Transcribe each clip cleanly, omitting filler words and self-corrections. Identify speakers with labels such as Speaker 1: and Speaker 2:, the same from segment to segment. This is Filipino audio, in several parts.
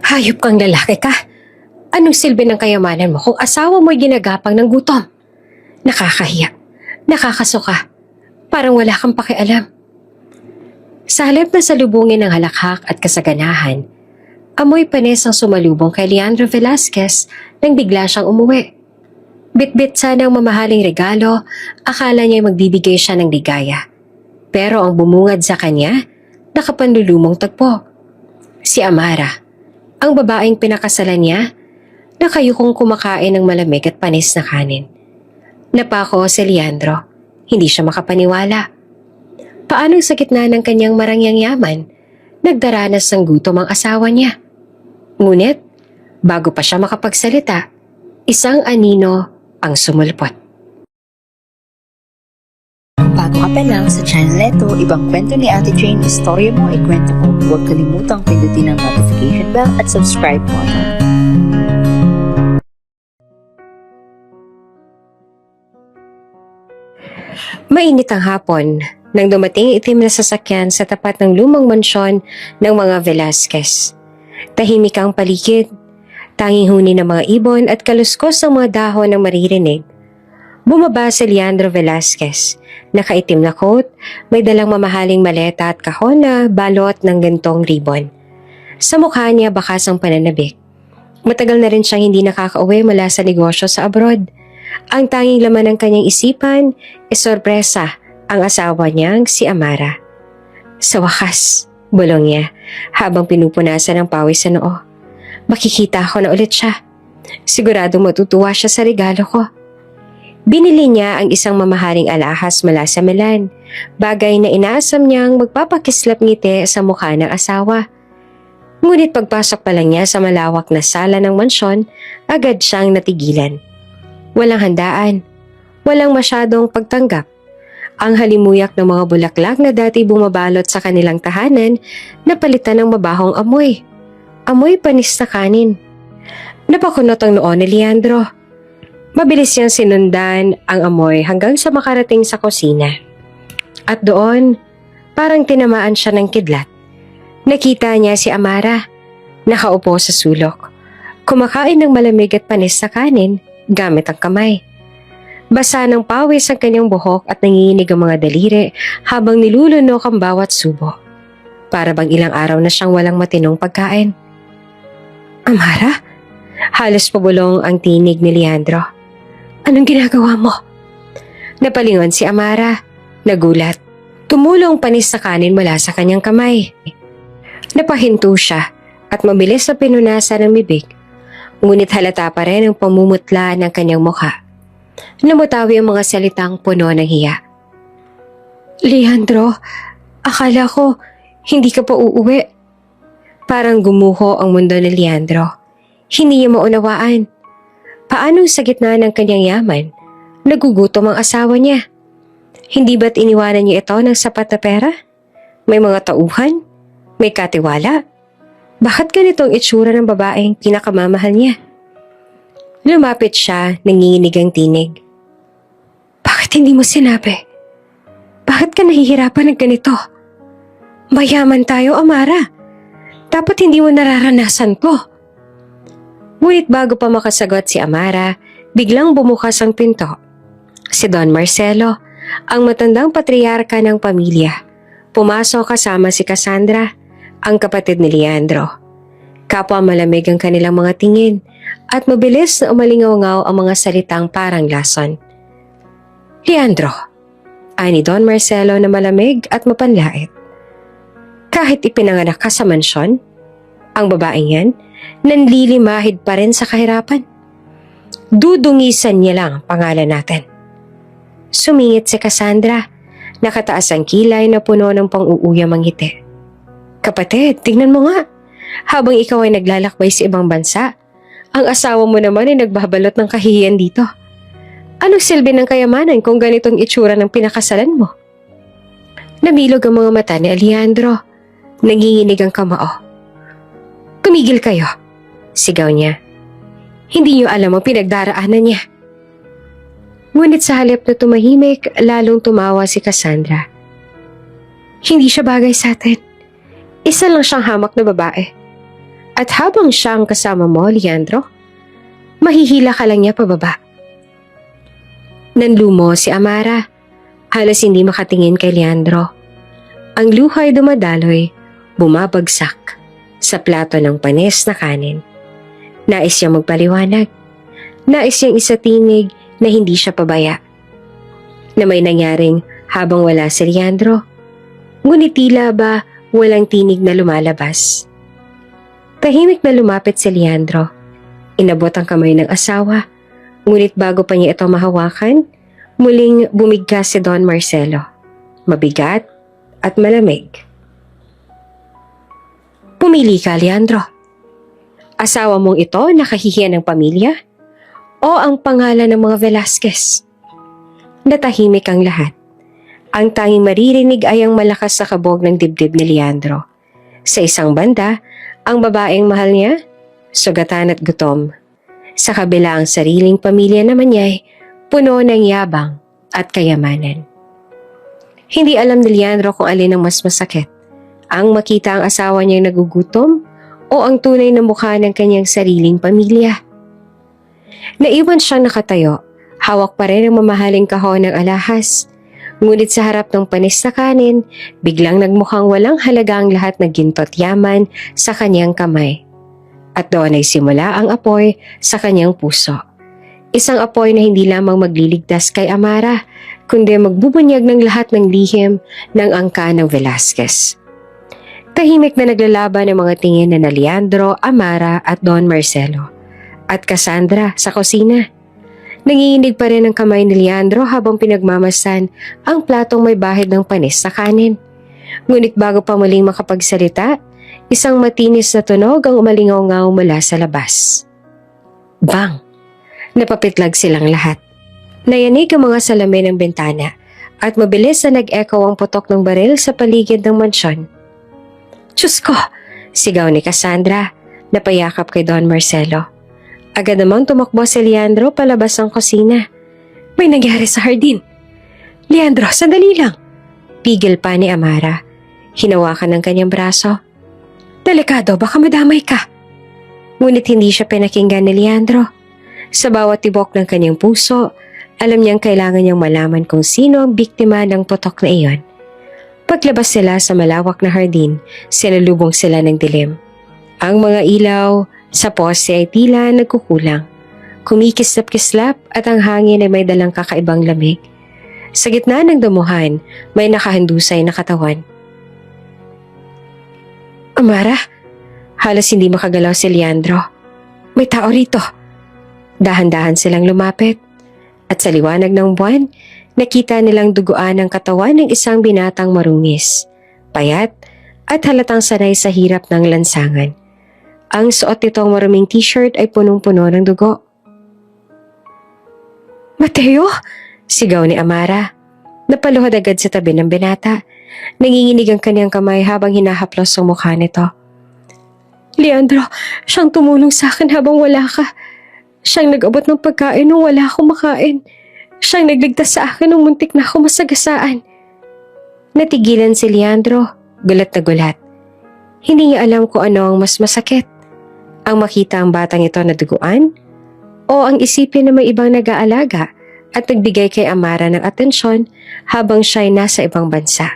Speaker 1: Hayop kang lalaki ka. Anong silbi ng kayamanan mo kung asawa mo'y ginagapang ng gutom? Nakakahiya. Nakakasuka. Parang wala kang pakialam. Sa halip na salubungin ng halakhak at kasaganahan, amoy panis ang sumalubong kay Leandro Velasquez nang bigla siyang umuwi. Bit-bit sana ang mamahaling regalo, akala niya'y magbibigay siya ng ligaya. Pero ang bumungad sa kanya, nakapanlulumong tagpo. Si Amara, ang babaeng pinakasalan niya, nakayukong kumakain ng malamig at panis na kanin. Napako si Leandro, hindi siya makapaniwala. Paanong sa gitna ng kanyang marangyang yaman, nagdaranas ng gutom ang asawa niya. Ngunit, bago pa siya makapagsalita, isang anino ang sumulpot.
Speaker 2: Bago ka pa lang sa channel neto, ibang kwento ni Ate Jane, istorya mo, ikwento ko. Huwag kalimutang pindutin ang notification bell at subscribe button.
Speaker 1: Mainit ang hapon nang dumating itim na sasakyan sa tapat ng lumang mansyon ng mga Velasquez. Tahimik ang paligid, tanging huni ng mga ibon at kaluskos ng mga dahon ang maririnig. Bumaba si Leandro Velasquez, nakaitim na coat, may dalang mamahaling maleta at kahon na balot ng gantong ribbon. Sa mukha niya bakas ang pananabik. Matagal na rin siyang hindi nakakauwi mula sa negosyo sa abroad. Ang tanging laman ng kanyang isipan ay sorpresa ang asawa niyang si Amara. Sa wakas, bulong niya habang pinupunasan ng pawis sa noo. Makikita ko na ulit siya. Siguradong matutuwa siya sa regalo ko. Binili niya ang isang mamahaling alahas mula sa Milan, bagay na inaasam niyang magpapakislap ngiti sa mukha ng asawa. Ngunit pagpasok pa lang niya sa malawak na sala ng mansyon, agad siyang natigilan. Walang handaan, walang masyadong pagtanggap. Ang halimuyak ng mga bulaklak na dati bumabalot sa kanilang tahanan, napalitan ng mabahong amoy. Amoy panis na kanin. Napakunot ang noo ni Leandro. Mabilis niyang sinundan ang amoy hanggang sa makarating sa kusina. At doon, parang tinamaan siya ng kidlat. Nakita niya si Amara, nakaupo sa sulok. Kumakain ng malamig at panis na kanin gamit ang kamay. Basa ng pawis ang kanyang buhok at nanginginig ang mga daliri habang nilulunok ang bawat subo. Para bang ilang araw na siyang walang matinong pagkain. Amara? Halos pabulong ang tinig ni Leandro. Anong ginagawa mo? Napalingon si Amara. Nagulat. Tumulong panis sa kanin mula sa kanyang kamay. Napahinto siya at mabilis na pinunasan ng bibig. Ngunit halata pa rin ang pamumutla ng kanyang mukha. Namutawi ang mga salitang puno ng hiya. Leandro, akala ko hindi ka pa uuwi. Parang gumuho ang mundo ni Leandro. Hindi niya maunawaan. Paano sa gitna ng kanyang yaman, nagugutom ang asawa niya? Hindi ba't iniwanan niya ito ng sapat na pera? May mga tauhan? May katiwala? Bakit ganitong itsura ng babaeng pinakamamahal niya? Lumapit siya, nanginginig ang tinig. Bakit hindi mo sinabi? Bakit ka nahihirapan ng ganito? Mayaman tayo, Amara. Dapat hindi mo nararanasan to. Ngunit bago pa makasagot si Amara, biglang bumukas ang pinto. Si Don Marcelo, ang matandang patriarka ng pamilya, pumasok kasama si Cassandra, ang kapatid ni Leandro. Kapwa malamig ang kanilang mga tingin at mabilis na umalingaw-ngaw ang mga salitang parang lason. Leandro, ani Don Marcelo na malamig at mapanlait. Kahit ipinanganak ka sa mansyon, ang babaeng yan, nanlilimahid pa rin sa kahirapan. Dudungisan niya lang ang pangalan natin. Sumingit si Cassandra, nakataas ang kilay na puno ng pang-uuyam ang ngiti. Kapatid, tingnan mo nga. Habang ikaw ay naglalakbay sa ibang bansa, ang asawa mo naman ay nagbabalot ng kahihiyan dito. Anong silbi ng kayamanan kung ganitong itsura ng pinakasalan mo? Namilog ang mga mata ni Leandro. Nanginginig ang kamao. Tumigil kayo, sigaw niya. Hindi niyo alam ang pinagdaraanan niya. Ngunit sa halip na tumahimik, lalong tumawa si Cassandra. Hindi siya bagay sa atin. Isa lang siyang hamak na babae. At habang siya ang kasama mo, Leandro, mahihila ka lang niya pababa. Nanlumo si Amara. Halos hindi makatingin kay Leandro. Ang luha ay dumadaloy, bumabagsak sa plato ng panis na kanin. Nais siyang magpaliwanag. Nais siyang isatinig na hindi siya pabaya. Na may nangyaring habang wala si Leandro. Ngunit tila ba walang tinig na lumalabas. Tahimik na lumapit si Leandro. Inabot ang kamay ng asawa. Ngunit bago pa niya ito mahawakan, muling bumigkas si Don Marcelo. Mabigat at malamig. Pumili ka, Leandro. Asawa mong ito nakahihiyan ng pamilya? O ang pangalan ng mga Velasquez? Natahimik ang lahat. Ang tanging maririnig ay ang malakas na kabog ng dibdib ni Leandro. Sa isang banda, ang babaeng mahal niya, sugatan at gutom. Sa kabila ang sariling pamilya naman niya ay puno ng yabang at kayamanan. Hindi alam ni Leandro kung alin ang mas masakit. Ang makita ang asawa niyang nagugutom o ang tunay na mukha ng kanyang sariling pamilya. Naiwan siyang nakatayo, hawak pa rin ang mamahaling kahon ng alahas. Ngunit sa harap ng panis na kanin, biglang nagmukhang walang halaga ang lahat ng ginto't yaman sa kanyang kamay. At doon ay simula ang apoy sa kanyang puso. Isang apoy na hindi lamang magliligtas kay Amara, kundi magbubunyag ng lahat ng lihim ng angka ng Velasquez. Tahimik na naglalaban ang mga tingin na Leandro, Amara at Don Marcelo. At Cassandra sa kusina. Nanginginig pa rin ang kamay ni Leandro habang pinagmamasan ang platong may bahid ng panis sa kanin. Ngunit bago pa muling makapagsalita, isang matinis na tunog ang umalingaw-ngaw mula sa labas. Bang! Napapitlag silang lahat. Nayanig ang mga salamin ng bintana at mabilis na nag-echo ang putok ng baril sa paligid ng mansyon. Diyos ko! Sigaw ni Cassandra, napayakap kay Don Marcelo. Agad namang tumakbo si Leandro palabas ng kusina. May nangyari sa hardin. Leandro, sandali lang! Pigil pa ni Amara. Hinawakan ng kanyang braso. Delikado, baka madamay ka. Ngunit hindi siya pinakinggan ni Leandro. Sa bawat tibok ng kanyang puso, alam niyang kailangan niyang malaman kung sino ang biktima ng putok na iyon. Paglabas sila sa malawak na hardin, sinalubong sila ng dilim. Ang mga ilaw sa poste ay tila nagkukulang. Kumikislap-kislap at ang hangin ay may dalang kakaibang lamig. Sa gitna ng damuhan, may nakahandusay na katawan. Amara, halos hindi makagalaw si Leandro. May tao rito. Dahan-dahan silang lumapit. At sa liwanag ng buwan, nakita nilang duguan ang katawan ng isang binatang marungis, payat at halatang sanay sa hirap ng lansangan. Ang suot nitong maruming t-shirt ay punong-puno ng dugo. Mateo! Sigaw ni Amara. Napaluhod agad sa tabi ng binata. Nanginginig ang kanyang kamay habang hinahaplos ang mukha nito. Leandro, siyang tumulong sa akin habang wala ka. Siyang nag-abot ng pagkain nung wala akong makain. Siyang nagligtas sa akin nung muntik na ako masagasaan. Natigilan si Leandro, gulat na gulat. Hindi niya alam kung ano ang mas masakit. Ang makita ang batang ito na duguan o ang isipin na may ibang nag-aalaga at nagbigay kay Amara ng atensyon habang siya'y nasa ibang bansa.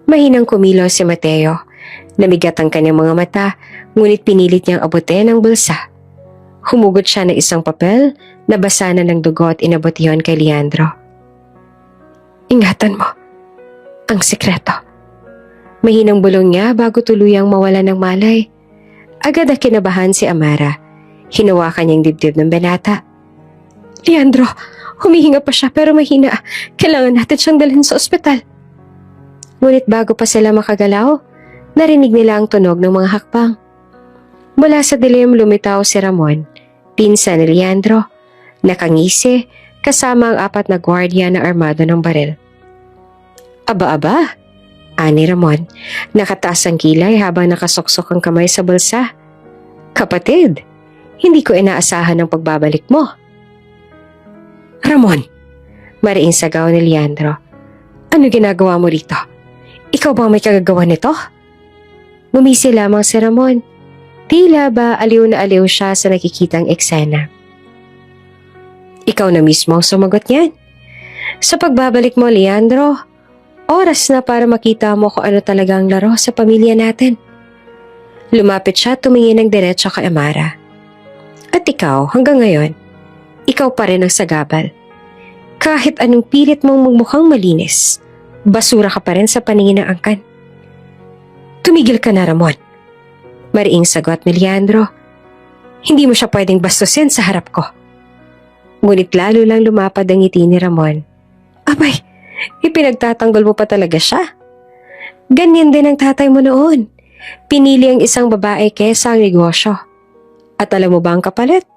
Speaker 1: Mahinang kumilos si Mateo. Namigat ang kanyang mga mata, ngunit pinilit niyang abutin ang bulsa. Humugot siya ng isang papel na basa na ng dugo at inabot iyon kay Leandro. Ingatan mo. Ang sikreto. Mahinang bulong niya bago tuluyang mawala ng malay. Agad na kinabahan si Amara. Hinawakan niyang dibdib ng binata. Leandro, humihinga pa siya pero mahina. Kailangan natin siyang dalhin sa ospital. Ngunit bago pa sila makagalaw, narinig nila ang tunog ng mga hakbang. Mula sa dilim lumitaw si Ramon, pinsan ni Leandro, nakangisi kasama ang 4 na gwardiya na armado ng baril. Aba-aba, ani Ramon, nakataas ang kilay habang nakasoksok ang kamay sa bulsa. Kapatid, hindi ko inaasahan ang pagbabalik mo. Ramon, mariing sagaw ni Leandro. Ano ginagawa mo rito? Ikaw bang may kagagawa nito? Ngumisi lamang si Ramon. Tila ba aliw na aliw siya sa nakikitang eksena. Ikaw na mismo ang sumagot niyan. Sa pagbabalik mo, Leandro, oras na para makita mo kung ano talagang laro sa pamilya natin. Lumapit siya at tumingin ng diretso kay Amara. At ikaw, hanggang ngayon, ikaw pa rin ang sagabal. Kahit anong pilit mong magmukhang malinis, basura ka pa rin sa paningin ng angkan. Tumigil ka na, Ramon. Mariing sagot ni Leandro. Hindi mo siya pwedeng bastusin sa harap ko. Ngunit lalo lang lumapad ang ngiti ni Ramon. Abay, ipinagtatanggol mo pa talaga siya. Ganyan din ang tatay mo noon. Pinili ang isang babae kesa ang negosyo. At alam mo ba ang kapalit?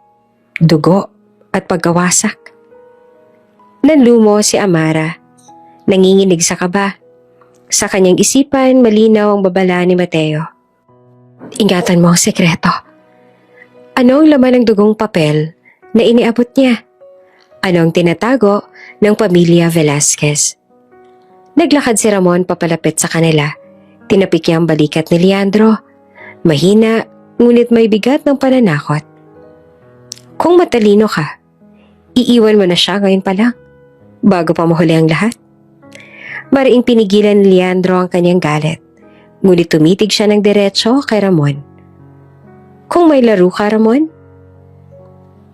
Speaker 1: Dugo at pagkawasak. Nanlumo si Amara. Nanginginig sa kaba. Sa kanyang isipan, malinaw ang babala ni Mateo. Ingatan mo ang sekreto. Ano ang laman ng dugong papel na iniabot niya? Ano ang tinatago ng pamilya Velasquez? Naglakad si Ramon papalapit sa kanila. Tinapik niya ang balikat ni Leandro. Mahina, ngunit may bigat ng pananakot. Kung matalino ka, iiwan mo na siya ngayon pa lang, bago pa mahuli ang lahat. Mariing pinigilan ni Leandro ang kanyang galit, ngunit tumitig siya ng diretso kay Ramon. Kung may laro ka, Ramon,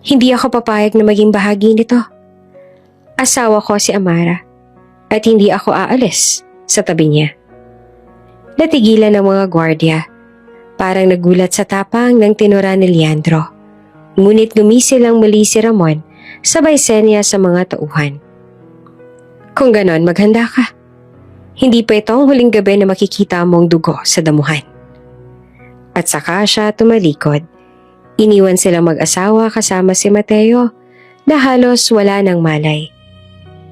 Speaker 1: hindi ako papayag na maging bahagi nito. Asawa ko si Amara, at hindi ako aalis sa tabi niya. Natigilan ng mga gwardya, parang nagulat sa tapang ng tinura ni Leandro. Ngunit gumisil lang muli si Ramon, sabay senya sa mga tauhan. Kung ganon, maghanda ka. Hindi pa ito ang huling gabi na makikita mong dugo sa damuhan. At saka siya tumalikod. Iniwan silang mag-asawa kasama si Mateo na halos wala ng malay.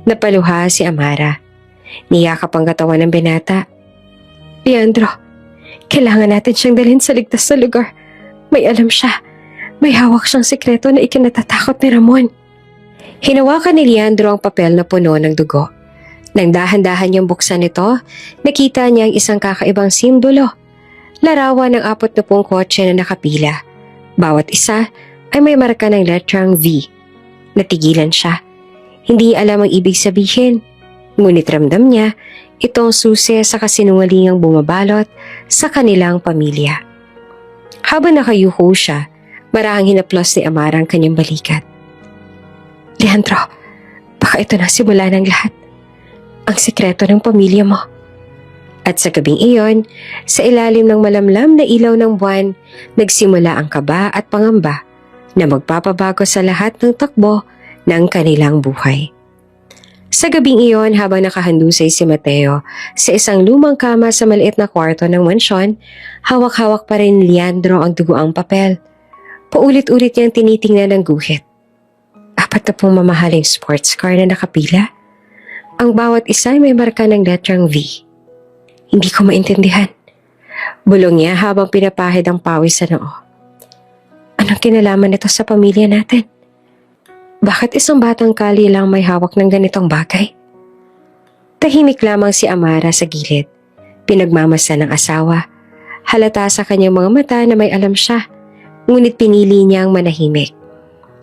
Speaker 1: Napaluha si Amara. Niyakap ang katawan ng binata. Leandro, kailangan natin siyang dalhin sa ligtas na lugar. May alam siya. May hawak siyang sekreto na ikinatatakot ni Ramon. Hinawakan ni Leandro ang papel na puno ng dugo. Nang dahan-dahan niyang buksan ito, nakita niya ang isang kakaibang simbolo. Larawan ng 40 kotse na nakapila. Bawat isa ay may marka ng letrang V. Natigilan siya. Hindi alam ang ibig sabihin. Ngunit ramdam niya itong susi sa kasinungalingang bumabalot sa kanilang pamilya. Habang nakayuko siya, marahang hinaplos ni Amara ang kanyang balikat. Leandro, baka ito na simula ng lahat. Ang sekreto ng pamilya mo. At sa gabing iyon, sa ilalim ng malamlam na ilaw ng buwan, nagsimula ang kaba at pangamba na magpapabago sa lahat ng takbo ng kanilang buhay. Sa gabing iyon, habang nakahandusay si Mateo sa isang lumang kama sa maliit na kwarto ng mansyon, hawak-hawak pa rin ni Leandro ang duguang papel. Paulit-ulit niyang tinitingnan ang guhit. 40 mamahaling sports car na nakapila. Ang bawat isa ay may marka ng letrang V. Hindi ko maintindihan. Bulong niya habang pinapahid ang pawis sa noo. Anong kinalaman nito sa pamilya natin? Bakit isang batang kali lang may hawak ng ganitong bagay? Tahimik lamang si Amara sa gilid. Pinagmamasdan ng asawa. Halata sa kanyang mga mata na may alam siya. Ngunit pinili niyang manahimik.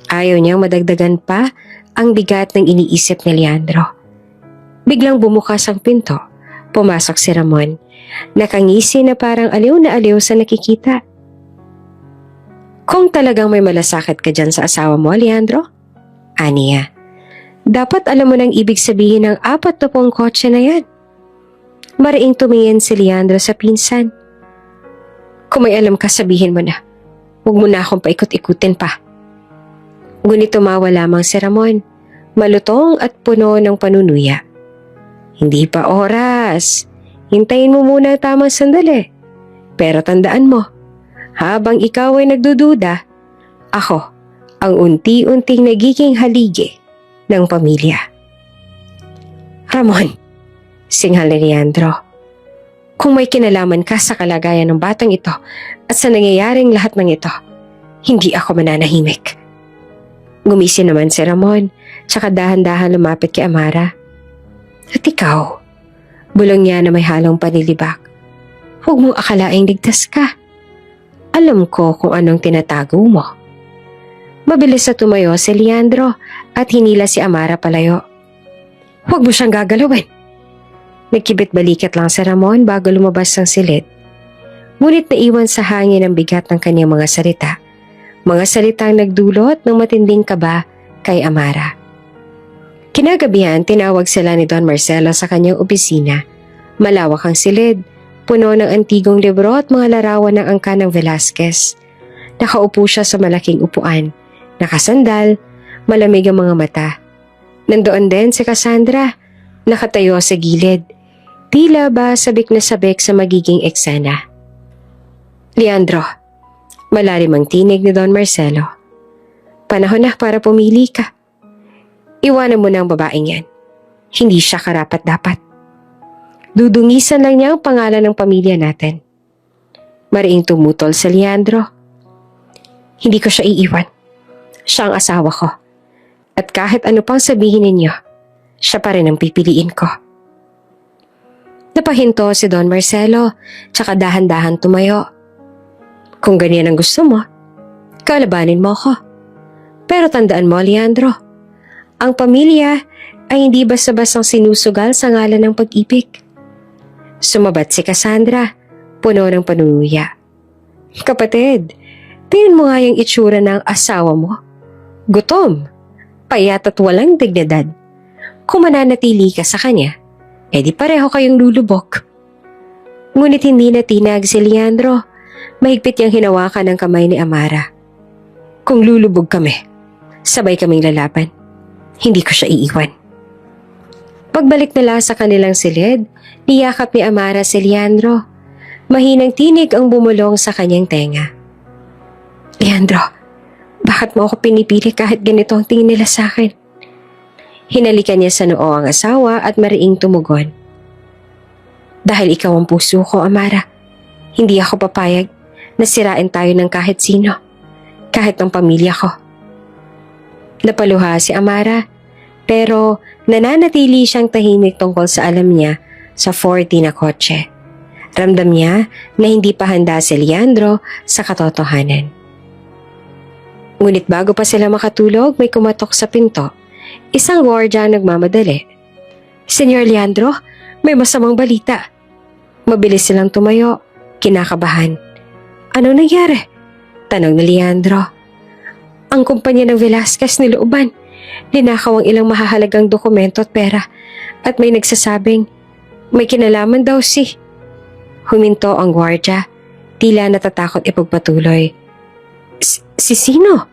Speaker 1: Ayaw niyang madagdagan pa ang bigat ng iniisip ni Leandro. Biglang bumukas ang pinto. Pumasok si Ramon. Nakangisi na parang aliw na aliw sa nakikita. Kung talagang may malasakit ka dyan sa asawa mo, Leandro, aniya, dapat alam mo nang ibig sabihin ng 40 kotse na yan. Mariing tumingin si Leandro sa pinsan. Kung may alam ka, sabihin mo na. Huwag mo na akong paikot-ikutin pa. Ngunit tumawa lamang si Ramon, malutong at puno ng panunuya. Hindi pa oras. Hintayin mo muna ang tamang sandali. Pero tandaan mo, habang ikaw ay nagdududa, ako ang unti-unting nagiging haligi ng pamilya. Ramon, singhal ni Leandro, kung may kinalaman ka sa kalagayan ng batang ito at sa nangyayaring lahat ng ito, hindi ako mananahimik. Gumisi naman si Ramon, tsaka dahan-dahan lumapit kay Amara. At ikaw, bulong niya na may halong panilibak. Huwag mong akalaing ligtas ka. Alam ko kung anong tinatago mo. Mabilis na tumayo si Leandro at hinila si Amara palayo. Huwag mo siyang gagalawin. Nagkibit balikat lang si Ramon bago lumabas ng silid. Ngunit naiwan sa hangin ang bigat ng kanyang mga salita. Mga salitang nagdulot ng matinding kaba kay Amara. Kinagabihan, tinawag sila ni Don Marcelo sa kanyang opisina. Malawak ang silid, puno ng antigong libro at mga larawan ng angka ng Velasquez. Nakaupo siya sa malaking upuan. Nakasandal, malamig ang mga mata. Nandoon din si Cassandra, nakatayo sa gilid. Tila ba sabik na sabik sa magiging eksena. Leandro, malalim ang tinig ni Don Marcelo. Panahon na para pumili ka. Iwanan mo na ang babaeng yan. Hindi siya karapat-dapat. Dudungisan lang niya ang pangalan ng pamilya natin. Mariing tumutol sa Leandro. Hindi ko siya iiwan. Siya ang asawa ko. At kahit ano pang sabihin ninyo, siya pa rin ang pipiliin ko. Napahinto si Don Marcelo, tsaka dahan-dahan tumayo. Kung ganyan ang gusto mo, kalabanin mo ko. Pero tandaan mo, Leandro, ang pamilya ay hindi basta-bastang sinusugal sa ngalan ng pag-ibig. Sumabat si Cassandra, puno ng panunuya. Kapatid, tingnan mo nga yung itsura ng asawa mo. Gutom, payat at walang dignidad. Kung mananatili ka sa kanya, edi pareho kayong lulubog. Ngunit hindi natinag si Leandro. Mahigpit niyang hinawakan ang kamay ni Amara. Kung lulubog kami, sabay kaming lalaban. Hindi ko siya iiwan. Pagbalik nila sa kanilang silid, niyakap ni Amara si Leandro. Mahinang tinig ang bumulong sa kanyang tenga. Leandro, bakit mo ako pinipili kahit ganito ang tingin nila sa akin? Hinalikan niya sa noo ang asawa at mariing tumugon. Dahil ikaw ang puso ko, Amara. Hindi ako papayag na sirain tayo ng kahit sino, kahit ng pamilya ko. Napaluha si Amara, pero nananatili siyang tahimik tungkol sa alam niya sa 40 na kotse. Ramdam niya na hindi pa handa si Leandro sa katotohanan. Ngunit bago pa sila makatulog, may kumatok sa pinto. Isang gwardiya ang nagmamadali. Senyor Leandro, may masamang balita. Mabilis silang tumayo, kinakabahan. Ano nangyari? Tanong ni Leandro. Ang kumpanya ng Velasquez nilooban. Ninakaw ang ilang mahahalagang dokumento at pera at may nagsasabing may kinalaman daw si... Huminto ang gwardiya, tila natatakot ipagpatuloy. Si sino?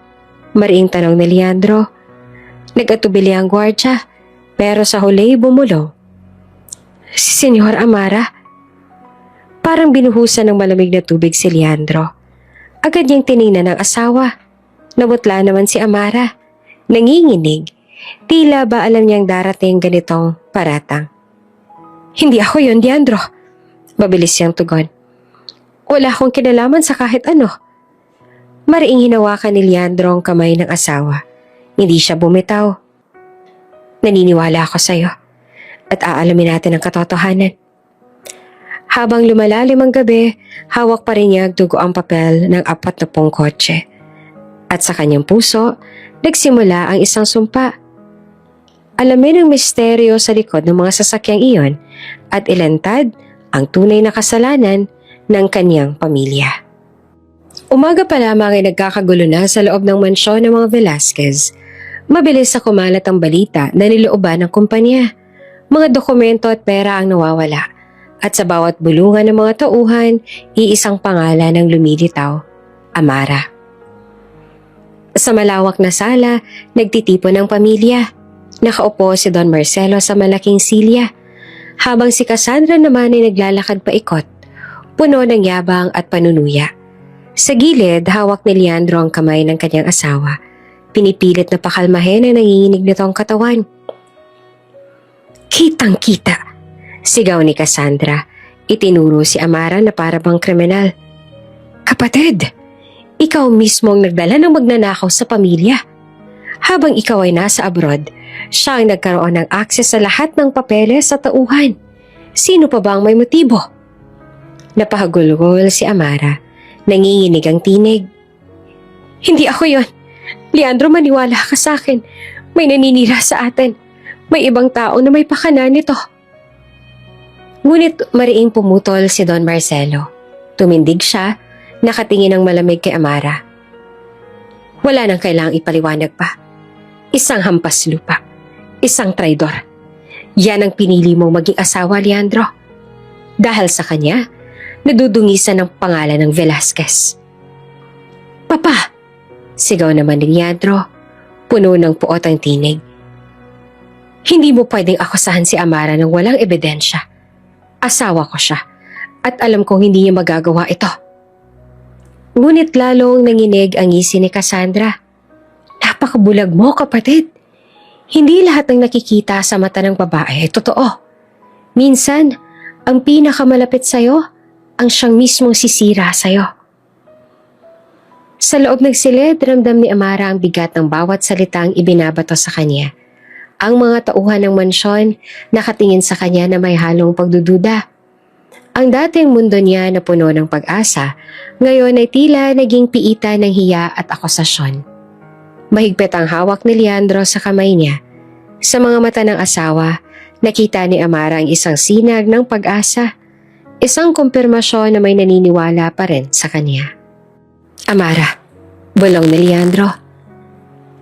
Speaker 1: Mariing tanong ni Leandro. Nag-atubili ang gwardiya, pero sa huli bumulong. Si Senyor Amara. Parang binuhusan ng malamig na tubig si Leandro. Agad niyang tiningnan ng asawa. Namutla naman si Amara. Nanginginig. Tila ba alam niyang darating ganitong paratang. Hindi ako yun, Leandro. Mabilis siyang tugon. Wala akong kinalaman sa kahit ano. Mariing hinawakan ni Leandro ang kamay ng asawa. Hindi siya bumitaw. Naniniwala ako sa'yo at aalamin natin ang katotohanan. Habang lumalalim ang gabi, hawak pa rin niya dugo ang papel ng 40 kotse. At sa kanyang puso, nagsimula ang isang sumpa. Alamin ang misteryo sa likod ng mga sasakyang iyon at ilantad ang tunay na kasalanan ng kanyang pamilya. Umaga pa lamang ay nagkakagulo na sa loob ng mansyon ng mga Velasquez. Mabilis na kumalat ang balita na nilooban ng kumpanya. Mga dokumento at pera ang nawawala. At sa bawat bulungan ng mga tauhan, iisang pangalan ang lumilitaw, Amara. Sa malawak na sala, nagtitipon ang pamilya. Nakaupo si Don Marcelo sa malaking silya, habang si Cassandra naman ay naglalakad paikot, puno ng yabang at panunuya. Sa gilid, hawak ni Leandro ang kamay ng kanyang asawa. Pinipilit na pakalmahin ang nanginginig nitong katawan. Kitang-kita! Sigaw ni Cassandra. Itinuro si Amara na para bang kriminal. Kapatid, ikaw mismo ang nagdala ng magnanakaw sa pamilya. Habang ikaw ay nasa abroad, siya ang nagkaroon ng akses sa lahat ng papeles sa tauhan. Sino pa ba ang may motibo? Napahagulgol si Amara. Nanginginig ang tinig. Hindi ako yon. Leandro, maniwala ka sa akin. May naninira sa atin. May ibang tao na may pakana nito. Ngunit mariing pumutol si Don Marcelo. Tumindig siya, nakatingin ng malamig kay Amara. Wala nang kailangang ipaliwanag pa. Isang hampas lupa. Isang traidor. Yan ang pinili mong maging asawa, Leandro. Dahil sa kanya, nadudungisan ang pangalan ng Velasquez. Papa! Sigaw naman ni Leandro, puno ng puot ang tinig. Hindi mo pwedeng akusahan si Amara ng walang ebidensya. Asawa ko siya at alam kong hindi niya magagawa ito. Ngunit lalong nanginig ang ngisi ni Cassandra. Napakabulag mo, kapatid. Hindi lahat ng nakikita sa mata ng babae ay totoo. Minsan, ang pinakamalapit sa'yo, ang siyang mismong sisira sa'yo. Sa loob ng silid, ramdam ni Amara ang bigat ng bawat salitang ibinabato sa kanya. Ang mga tauhan ng mansyon nakatingin sa kanya na may halong pagdududa. Ang dating mundo niya na puno ng pag-asa, ngayon ay tila naging piita ng hiya at akusasyon. Mahigpit ang hawak ni Leandro sa kamay niya. Sa mga mata ng asawa, nakita ni Amara ang isang sinag ng pag-asa, isang kumpirmasyon na may naniniwala pa rin sa kanya. Amara, bulong ni Leandro.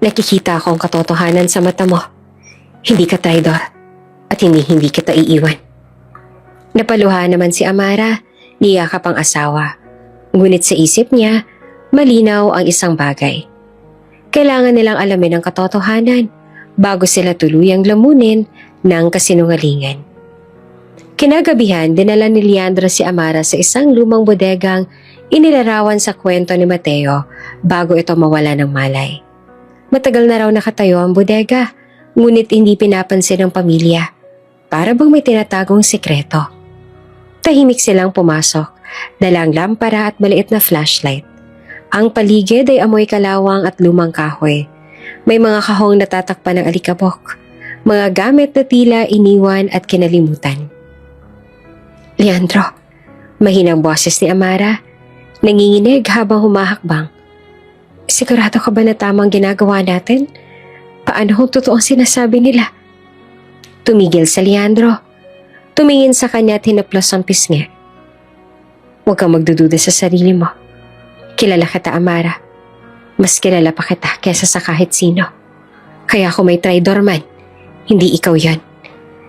Speaker 1: Nakikita ko ang katotohanan sa mata mo. Hindi ka traidor at hindi kita iiwan. Napaluha naman si Amara, niyakap ang asawa. Ngunit sa isip niya, malinaw ang isang bagay. Kailangan nilang alamin ang katotohanan bago sila tuluyang lamunin ng kasinungalingan. Kinagabihan, dinala ni Leandro si Amara sa isang lumang bodegang inilarawan sa kwento ni Mateo bago ito mawala ng malay. Matagal na raw nakatayo ang bodega, ngunit hindi pinapansin ng pamilya. Para bang may tinatagong sikreto. Tahimik silang pumasok, dala ang lampara at maliit na flashlight. Ang paligid ay amoy kalawang at lumang kahoy. May mga kahong natatakpan ng alikabok, mga gamit na tila iniwan at kinalimutan. Leandro, mahinang boses ni Amara, nanginginig habang humahakbang. Sigurado ka ba na tamang ginagawa natin? Paano kung totoo ang sinasabi nila? Tumigil sa Leandro. Tumingin sa kanya at hinaplos ang pisngi. Huwag kang magdududa sa sarili mo. Kilala kita, Amara. Mas kilala pa kita kesa sa kahit sino. Kaya kung may traidor man, hindi ikaw yan.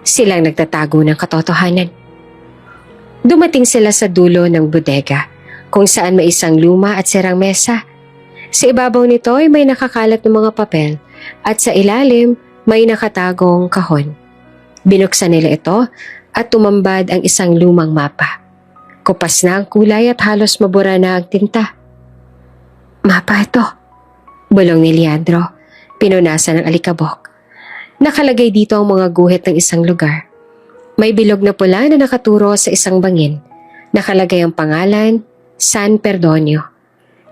Speaker 1: Silang nagtatago ng katotohanan. Dumating sila sa dulo ng bodega, kung saan may isang luma at sirang mesa. Sa ibabaw nito ay may nakakalat ng mga papel at sa ilalim may nakatagong kahon. Binuksan nila ito at tumambad ang isang lumang mapa. Kupas na ang kulay at halos mabura na ang tinta. Mapa ito, bulong ni Leandro, pinunasan ng alikabok. Nakalagay dito ang mga guhit ng isang lugar. May bilog na pula na nakaturo sa isang bangin. Nakalagay ang pangalan, San Perdonio.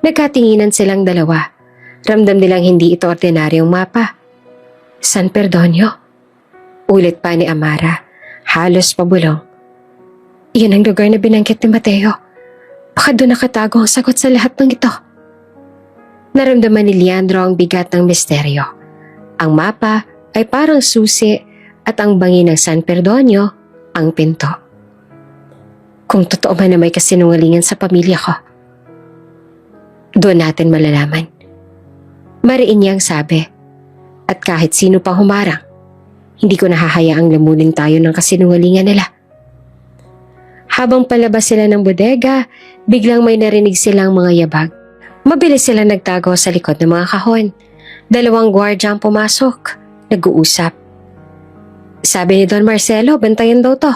Speaker 1: Nagkatinginan silang dalawa. Ramdam nilang hindi ito ordinaryong mapa. San Perdonio? Ulit pa ni Amara, halos pabulong. Iyan ang lugar na binanggit ni Mateo. Baka doon nakatago ang sagot sa lahat ng ito. Naramdaman ni Leandro ang bigat ng misteryo. Ang mapa ay parang susi at ang bangin ng San Perdonio ang pinto. Kung totoo man na may kasinungalingan sa pamilya ko, doon natin malalaman. Mariin niyang sabi, at kahit sino pang humarang, hindi ko nahahayaang lamunin tayo ng kasinungalingan nila. Habang palabas sila ng bodega, biglang may narinig silang mga yabag. Mabilis silang nagtago sa likod ng mga kahon. 2 gwardiya ang pumasok, nag-uusap. Sabi ni Don Marcelo, bantayan daw to.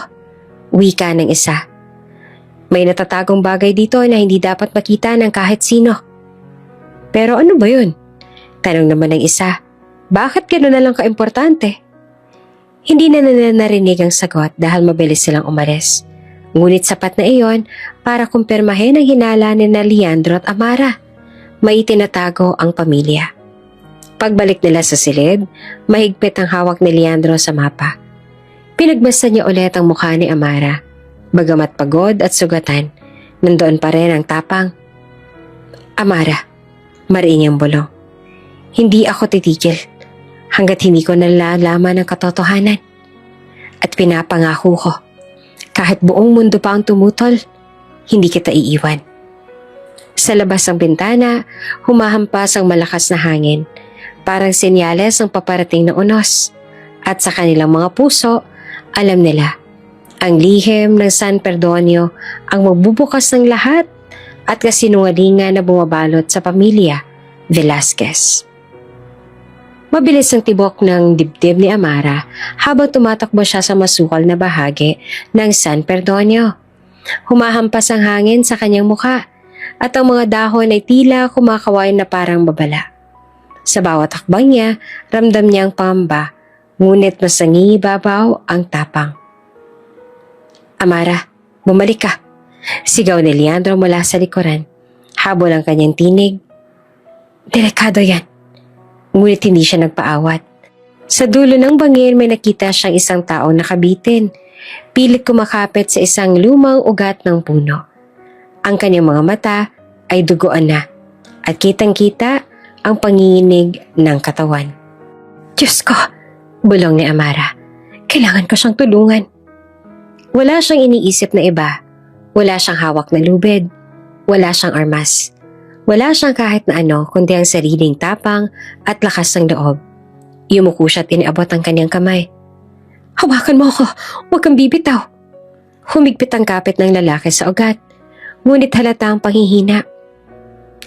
Speaker 1: Wika ng isa. May natatagong bagay dito na hindi dapat makita ng kahit sino. Pero ano ba yun? Tanong naman ng isa. Bakit gano'n na lang kaimportante? Hindi na narinig ang sagot dahil mabilis silang umalis. Ngunit sapat na iyon para kumpirmahin ang hinala ni Leandro at Amara. May tinatago ang pamilya. Pagbalik nila sa silid, mahigpit ang hawak ni Leandro sa mapa. Pinagbasa niya ulit ang mukha ni Amara. Bagamat pagod at sugatan, nandoon pa rin ang tapang. Amara, mariing ang bulong. Hindi ako titigil hanggat hindi ko nalalaman ang katotohanan. At pinapangako ko, kahit buong mundo pa ang tumutol, hindi kita iiwan. Sa labas ng bintana, humahampas ang malakas na hangin, parang senyales ng paparating na unos. At sa kanilang mga puso, alam nila, ang lihim ng San Perdonio ang magbubukas ng lahat at kasinungalingan na bumabalot sa pamilya Velasquez. Mabilis ang tibok ng dibdib ni Amara habang tumatakbo siya sa masukal na bahagi ng San Perdonio. Humahampas ang hangin sa kanyang mukha at ang mga dahon ay tila kumakaway na parang babala. Sa bawat hakbang niya, ramdam niya ang pangamba, ngunit mas nangingibabaw ang tapang. Amara, bumalik ka! Sigaw ni Leandro mula sa likuran. Habol ang kanyang tinig. Delikado yan. Ngunit hindi siya nagpaawat. Sa dulo ng bangin may nakita siyang isang taong nakabitin. Pilit kumakapit sa isang lumang ugat ng puno. Ang kanyang mga mata ay duguan na at kitang-kita ang panginginig ng katawan. Diyos ko! Bulong ni Amara. Kailangan ko siyang tulungan. Wala siyang iniisip na iba. Wala siyang hawak na lubid. Wala siyang armas. Wala siyang kahit na ano kundi ang sariling tapang at lakas ng loob. Yumuko siya at iniabot ang kanyang kamay. Hawakan mo ako! Huwag kang bibitaw! Humigpit ang kapit ng lalaki sa ugat. Ngunit halata ang panghihina.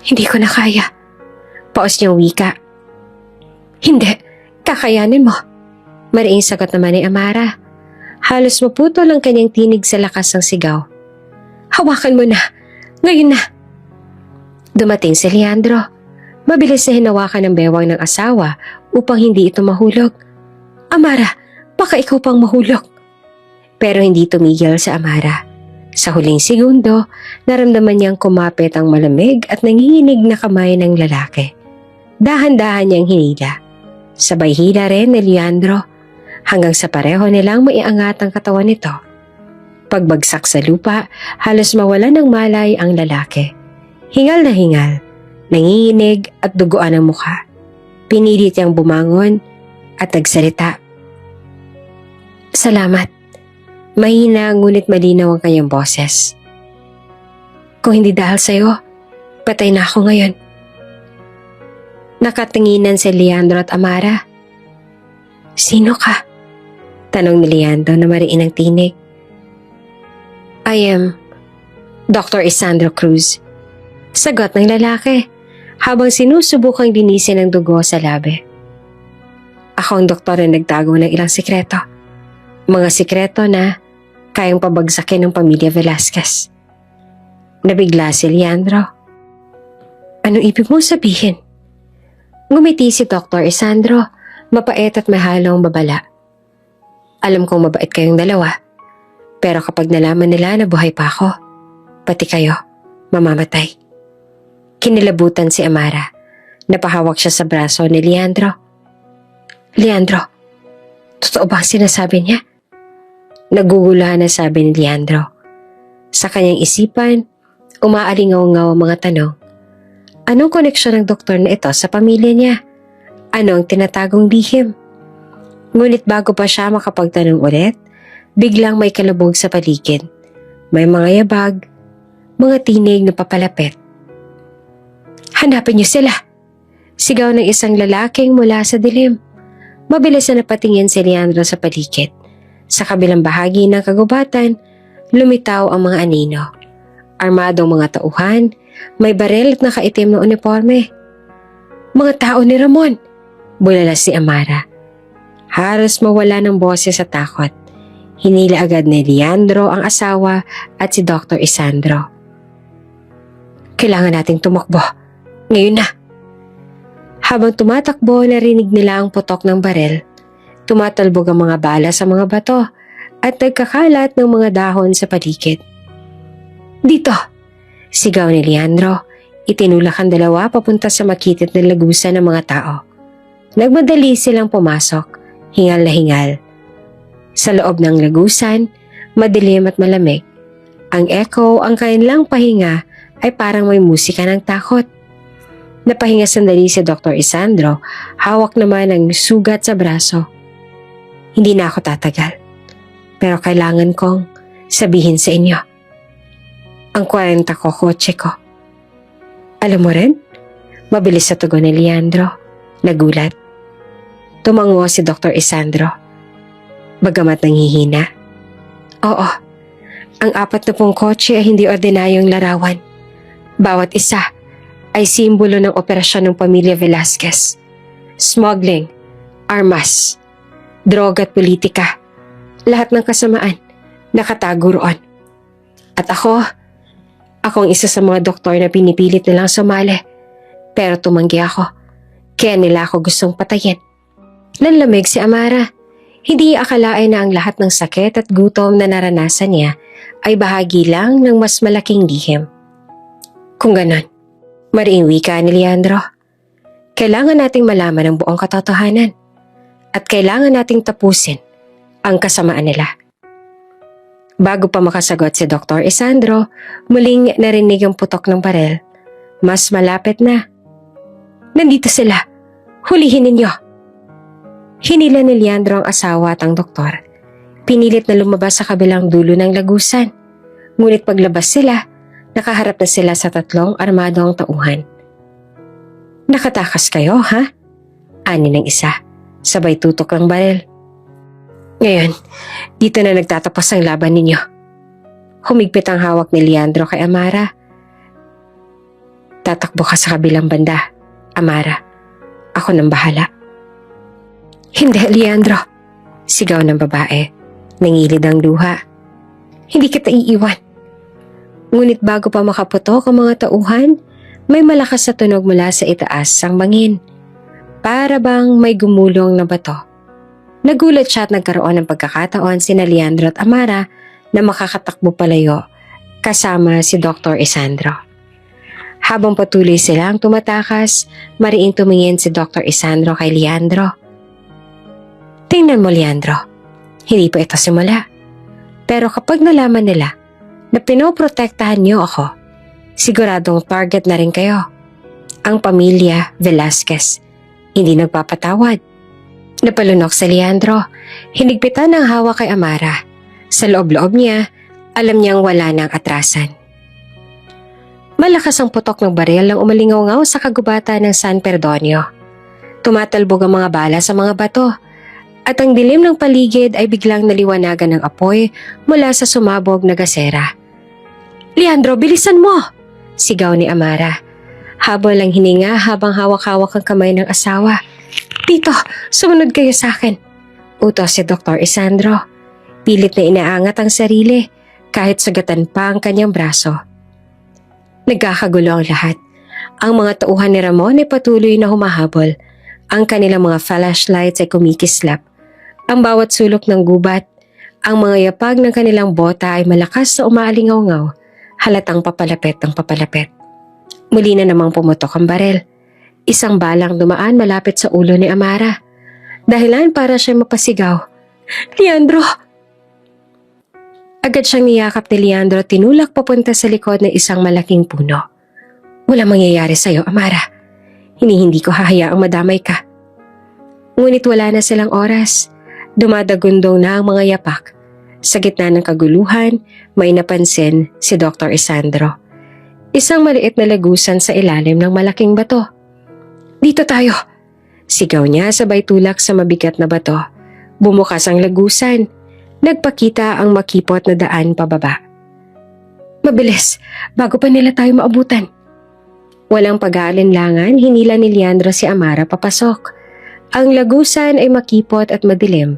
Speaker 1: Hindi ko na kaya. Paos niyang wika. Hindi, kakayanin mo. Mariing sagot naman ni Amara. Halos maputol ang kanyang tinig sa lakas ng sigaw. Hawakan mo na! Ngayon na! Dumating si Leandro. Mabilis na hinawakan ng bewang ng asawa upang hindi ito mahulog. Amara, baka ikaw pang mahulog. Pero hindi tumigil sa Amara. Sa huling segundo, naramdaman niyang kumapit ang malamig at nanginginig na kamay ng lalaki. Dahan-dahan niyang hinila. Sabay hila rin ni Leandro hanggang sa pareho nilang maiangat ang katawan nito. Pagbagsak sa lupa, halos mawala ng malay ang lalaki. Hingal na hingal, nanginginig at duguan ang mukha. Pinilit niyang bumangon at nagsalita. Salamat. Mahina ngunit malinaw ang kanyang boses. Kung hindi dahil sa'yo, patay na ako ngayon. Nakatinginan si Leandro at Amara. Sino ka? Tanong ni Leandro na mariin ang tinig. I am Dr. Isandro Cruz. Sagot ng lalaki habang sinusubukang linisin ang dugo sa labi. Ako ang doktor na nagtago ng ilang sikreto. Mga sikreto na kayang pabagsakin ng pamilya Velasquez. Nabigla si Leandro. Anong ibig mong sabihin? Ngumiti si Dr. Isandro, mapait at may halong babala. Alam kong mabait kayong dalawa. Pero kapag nalaman nila na buhay pa ako, pati kayo, mamamatay. Kinilabutan si Amara. Napahawak siya sa braso ni Leandro. Leandro, totoo ba ang sinasabi niya? Naguguluhan na sabi ni Leandro. Sa kanyang isipan, umaalingaw-ngaw ang mga tanong. Anong koneksyon ng doktor na ito sa pamilya niya? Ano ang tinatagong lihim? Ngunit bago pa siya makapagtanong ulit, biglang may kalubog sa paligid. May mga yabag, mga tinig na papalapit. Hanapin niyo sila! Sigaw ng isang lalaking mula sa dilim. Mabilis na napatingin si Leandro sa paligid. Sa kabilang bahagi ng kagubatan, lumitaw ang mga anino. Armadong mga tauhan, may baril at nakaitim na uniforme. Mga tao ni Ramon! Bulala si Amara. Halos mawala ng boses sa takot. Hinila agad ni Leandro ang asawa at si Dr. Isandro. Kailangan nating tumakbo. Ngayon na. Habang tumatakbo, narinig nila ang putok ng baril. Tumatalbog ang mga bala sa mga bato at nagkakalat ng mga dahon sa paligid. Dito! Sigaw ni Leandro. Itinulak ang dalawa papunta sa makitid na lagusan ng mga tao. Nagmadali silang pumasok, hingal na hingal. Sa loob ng lagusan, madilim at malamig. Ang echo, ang kanilang pahinga ay parang may musika ng takot. Napahinga sandali si Dr. Isandro, hawak naman ang sugat sa braso. Hindi na ako tatagal, pero kailangan kong sabihin sa inyo. Ang 40 ko kotse ko. Alam mo rin? Mabilis sa tugon ni Leandro. Nagulat. Tumango si Dr. Isandro. Bagamat nanghihina. Oo, ang 40 kotse ay hindi ordinaryong larawan. Bawat isa ay simbolo ng operasyon ng pamilya Velasquez. Smuggling, armas, droga at politika. Lahat ng kasamaan nakatago roon. At ako ang isa sa mga doktor na pinipilit nilang sumali. Pero tumanggi ako. Kaya nila ako gustong patayin. Nanlamig si Amara. Hindi akalain na ang lahat ng sakit at gutom na naranasan niya ay bahagi lang ng mas malaking lihim. Kung ganon, mariing wika ni Leandro. Kailangan nating malaman ang buong katotohanan at kailangan nating tapusin ang kasamaan nila. Bago pa makasagot si Dr. Isandro, muling narinig ang putok ng barel. Mas malapit na. Nandito sila. Hulihin ninyo. Hinila ni Leandro ang asawa at ang doktor. Pinilit na lumabas sa kabilang dulo ng lagusan. Ngunit paglabas sila, nakaharap na sila sa 3 armadong tauhan. Nakatakas kayo, ha? Ani ng isa. Sabay tutok ng barel. Ngayon, dito na nagtatapos ang laban ninyo. Humigpit ang hawak ni Leandro kay Amara. Tatakbo ka sa kabilang banda, Amara. Ako nang bahala. Hindi, Leandro. Sigaw ng babae. Nangilid ang luha. Hindi kita iiwan. Ngunit bago pa makaputok ang mga tauhan, may malakas na tunog mula sa itaas ang bangin. Para bang may gumulong na bato. Nagulat siya at nagkaroon ng pagkakataon sina Leandro at Amara na makakatakbo palayo kasama si Dr. Isandro. Habang patuloy silang tumatakas, mariing tumingin si Dr. Isandro kay Leandro. Tingnan mo, Leandro. Hindi pa ito simula. Pero kapag nalaman nila na pinoprotektahan niyo ako, siguradong target na rin kayo. Ang pamilya Velasquez hindi nagpapatawad. Napalunok si Leandro. Hinigpitan ang hawak kay Amara. Sa loob-loob niya, alam niyang wala nang atrasan. Malakas ang putok ng baril nang umalingaw-ngaw sa kagubatan ng San Perdonio. Tumatalbog ang mga bala sa mga bato. At ang dilim ng paligid ay biglang naliwanagan ng apoy mula sa sumabog na gasera. Leandro, bilisan mo! Sigaw ni Amara. Habang lang hininga habang hawak-hawak ang kamay ng asawa. Tito, sumunod kayo sa akin. Utos si Dr. Isandro. Pilit na inaangat ang sarili kahit sugatan pa ang kanyang braso. Nagkakagulo ang lahat. Ang mga tauhan ni Ramon ay patuloy na humahabol. Ang kanilang mga flashlights ay kumikislap. Ang bawat sulok ng gubat, ang mga yapag ng kanilang bota ay malakas na umaalingaw-ngaw, halatang papalapit ang papalapit. Muli na namang pumutok ang barel. Isang balang dumaan malapit sa ulo ni Amara. Dahilan para siya mapasigaw. Leandro! Agad siyang niyakap ni Leandro at tinulak papunta sa likod ng isang malaking puno. Walang mangyayari sa'yo, Amara. Hindi ko hahayaang madamay ka. Ngunit wala na silang oras. Dumadagundong na ang mga yapak. Sa gitna ng kaguluhan, may napansin si Dr. Isandro. Isang maliit na lagusan sa ilalim ng malaking bato. Dito tayo! Sigaw niya sabay tulak sa mabigat na bato. Bumukas ang lagusan. Nagpakita ang makipot na daan pababa. Mabilis, bago pa nila tayo maabutan. Walang pag-aalinlangan, hinila ni Leandro si Amara papasok. Ang lagusan ay makipot at madilim.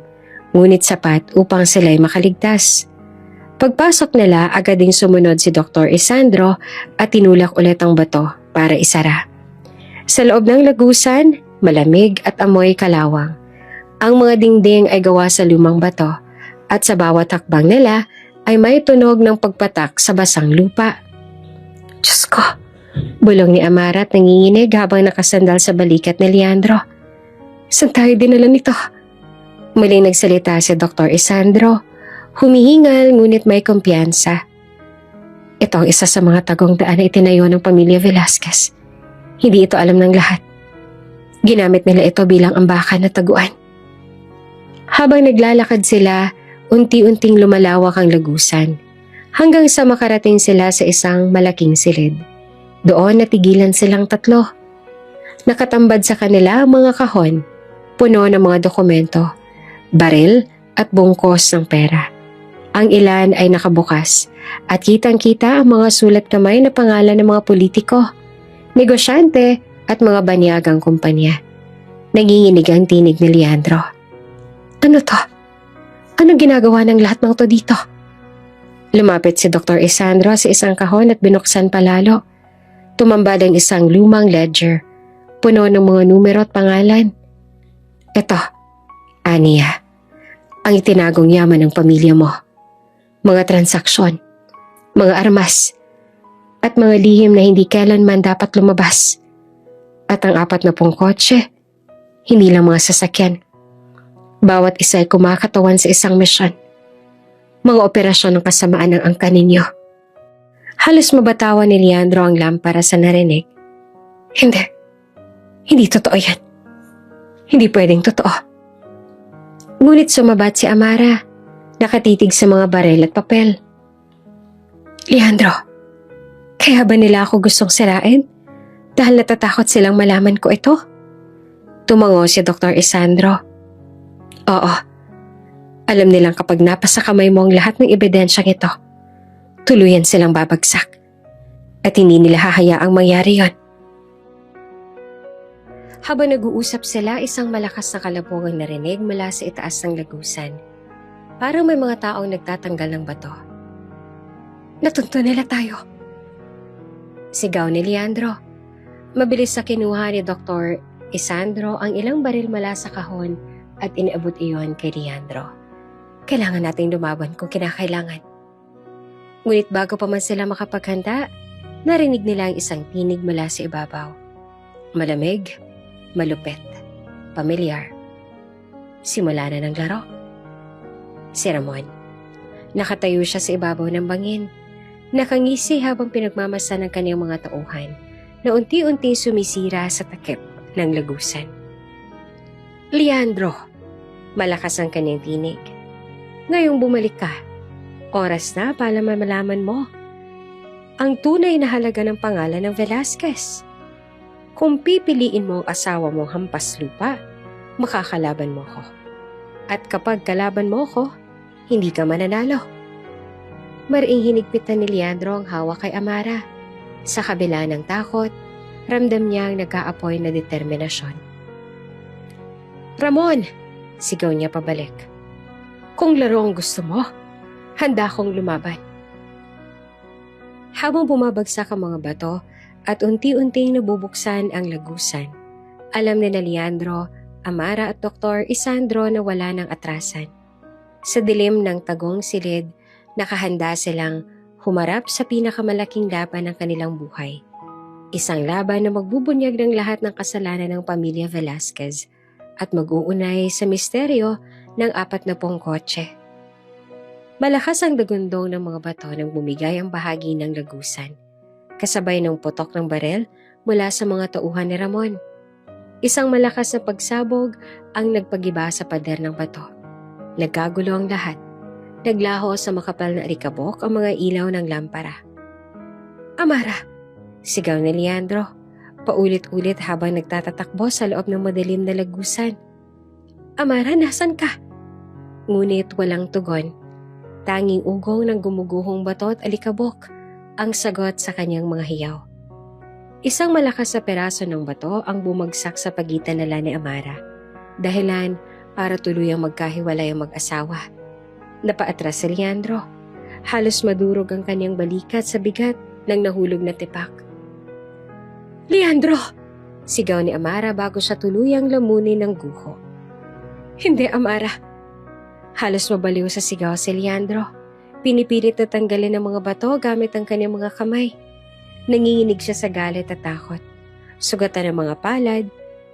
Speaker 1: Ngunit sapat upang sila'y makaligtas. Pagpasok nila, agad ding sumunod si Dr. Isandro at tinulak ulit ang bato para isara. Sa loob ng lagusan, malamig at amoy kalawang. Ang mga dingding ay gawa sa lumang bato at sa bawat hakbang nila ay may tunog ng pagpatak sa basang lupa. Diyos ko! Bulong ni Amara at nanginginig habang nakasandal sa balikat ni Leandro. Saan tayo dinala nito? Muling nagsalita si Dr. Isandro. Humihingal ngunit may kumpiyansa. Ito ang isa sa mga tagong daan na itinayo ng pamilya Velasquez. Hindi ito alam ng lahat. Ginamit nila ito bilang ambakan na taguan. Habang naglalakad sila, unti-unting lumalawak ang lagusan hanggang sa makarating sila sa isang malaking silid. Doon natigilan silang tatlo. Nakatambad sa kanila ang mga kahon, puno ng mga dokumento, baril at bungkos ng pera. Ang ilan ay nakabukas at kitang-kita ang mga sulat kamay na pangalan ng mga politiko, negosyante at mga banyagang kumpanya. Nanginginig ang tinig ni Leandro. Ano to? Anong ginagawa ng lahat ng to dito? Lumapit si Dr. Isandro sa isang kahon at binuksan palalo. Tumambad ang isang lumang ledger, puno ng mga numero at pangalan. Ito, Ania, ang itinagong yaman ng pamilya mo. Mga transaksyon, mga armas, at mga lihim na hindi kailanman dapat lumabas. At ang 40 kotse, hindi lang mga sasakyan. Bawat isa ay kumakatawan sa isang misyon. Mga operasyon ng kasamaan ng angka ninyo. Halos mabatawan ni Leandro ang lampara sa narinig. Hindi. Hindi totoo yan. Hindi pwedeng totoo. Ngunit sumabat si Amara, nakatitig sa mga barel at papel. Leandro, kaya ba nila ako gustong sirain? Dahil natatakot silang malaman ko ito? Tumango si Dr. Isandro. Oo. Alam nilang kapag napasa kamay mo ang lahat ng ebidensyang ito, tuluyan silang babagsak. At hindi nila hahayaang mangyari yon. Habang nag-uusap sila, isang malakas na kalabog ang narinig mula sa itaas ng lagusan. Parang may mga taong nagtatanggal ng bato. Natunto nila tayo. Sigaw ni Leandro. Mabilis sa kinuha ni Dr. Isandro ang ilang baril mula sa kahon at inaabot iyon kay Leandro. Kailangan nating lumaban kung kinakailangan. Ngunit bago pa man sila makapaghanda, narinig nila ang isang tinig mula sa ibabaw. Malamig, malupit, pamilyar. Simula na ng laro. Si Ramon. Nakatayo siya sa ibabaw ng bangin. Nakangisi habang pinagmamasa ng kanyang mga tauhan na unti-unting sumisira sa takip ng lagusan. Leandro, malakas ang kanyang tinig. Ngayong bumalik ka. Oras na para malaman mo ang tunay na halaga ng pangalan ng Velasquez. Kung pipiliin mo ang asawa mong hampas lupa, makakalaban mo ko. At kapag kalaban mo ko, hindi ka mananalo. Maring hinigpitan ni Leandro ang hawak kay Amara. Sa kabila ng takot, ramdam niya ang nag-aapoy na determinasyon. Ramon! Sigaw niya pabalik. Kung laro ang gusto mo, handa akong lumaban. Habang bumabagsak ang mga bato at unti-unting nabubuksan ang lagusan, alam ni na Leandro, Amara at Dr. Isandro na wala ng atrasan. Sa dilim ng tagong silid, nakahanda silang humarap sa pinakamalaking laban ng kanilang buhay. Isang laban na magbubunyag ng lahat ng kasalanan ng pamilya Velasquez at mag-uunay sa misteryo ng 40 kotse. Malakas ang dagundong ng mga bato nang bumigay ang bahagi ng lagusan, kasabay ng putok ng barel mula sa mga tauhan ni Ramon. Isang malakas na pagsabog ang nagpagiba sa pader ng bato. Nagkagulo ang lahat. Naglaho sa makapal na alikabok ang mga ilaw ng lampara. Amara! Sigaw ni Leandro, paulit-ulit habang nagtatatakbo sa loob ng madilim na lagusan. Amara, nasan ka? Ngunit walang tugon. Tanging ugong ng gumuguhong bato at alikabok ang sagot sa kanyang mga hiyaw. Isang malakas na peraso ng bato ang bumagsak sa pagitan nila ni Amara. Dahilan para tuluyang magkahiwalay ang mag-asawa. Napaatras si Leandro. Halos madurog ang kanyang balikat sa bigat ng nahulog na tipak. Leandro! Sigaw ni Amara bago siya tuluyang lamunin ng guho. Hindi, Amara. Halos mabaliw sa sigaw si Leandro. Pinipilit na tanggalin ang mga bato gamit ang kanyang mga kamay. Nanginginig siya sa galit at takot. Sugatan ng mga palad,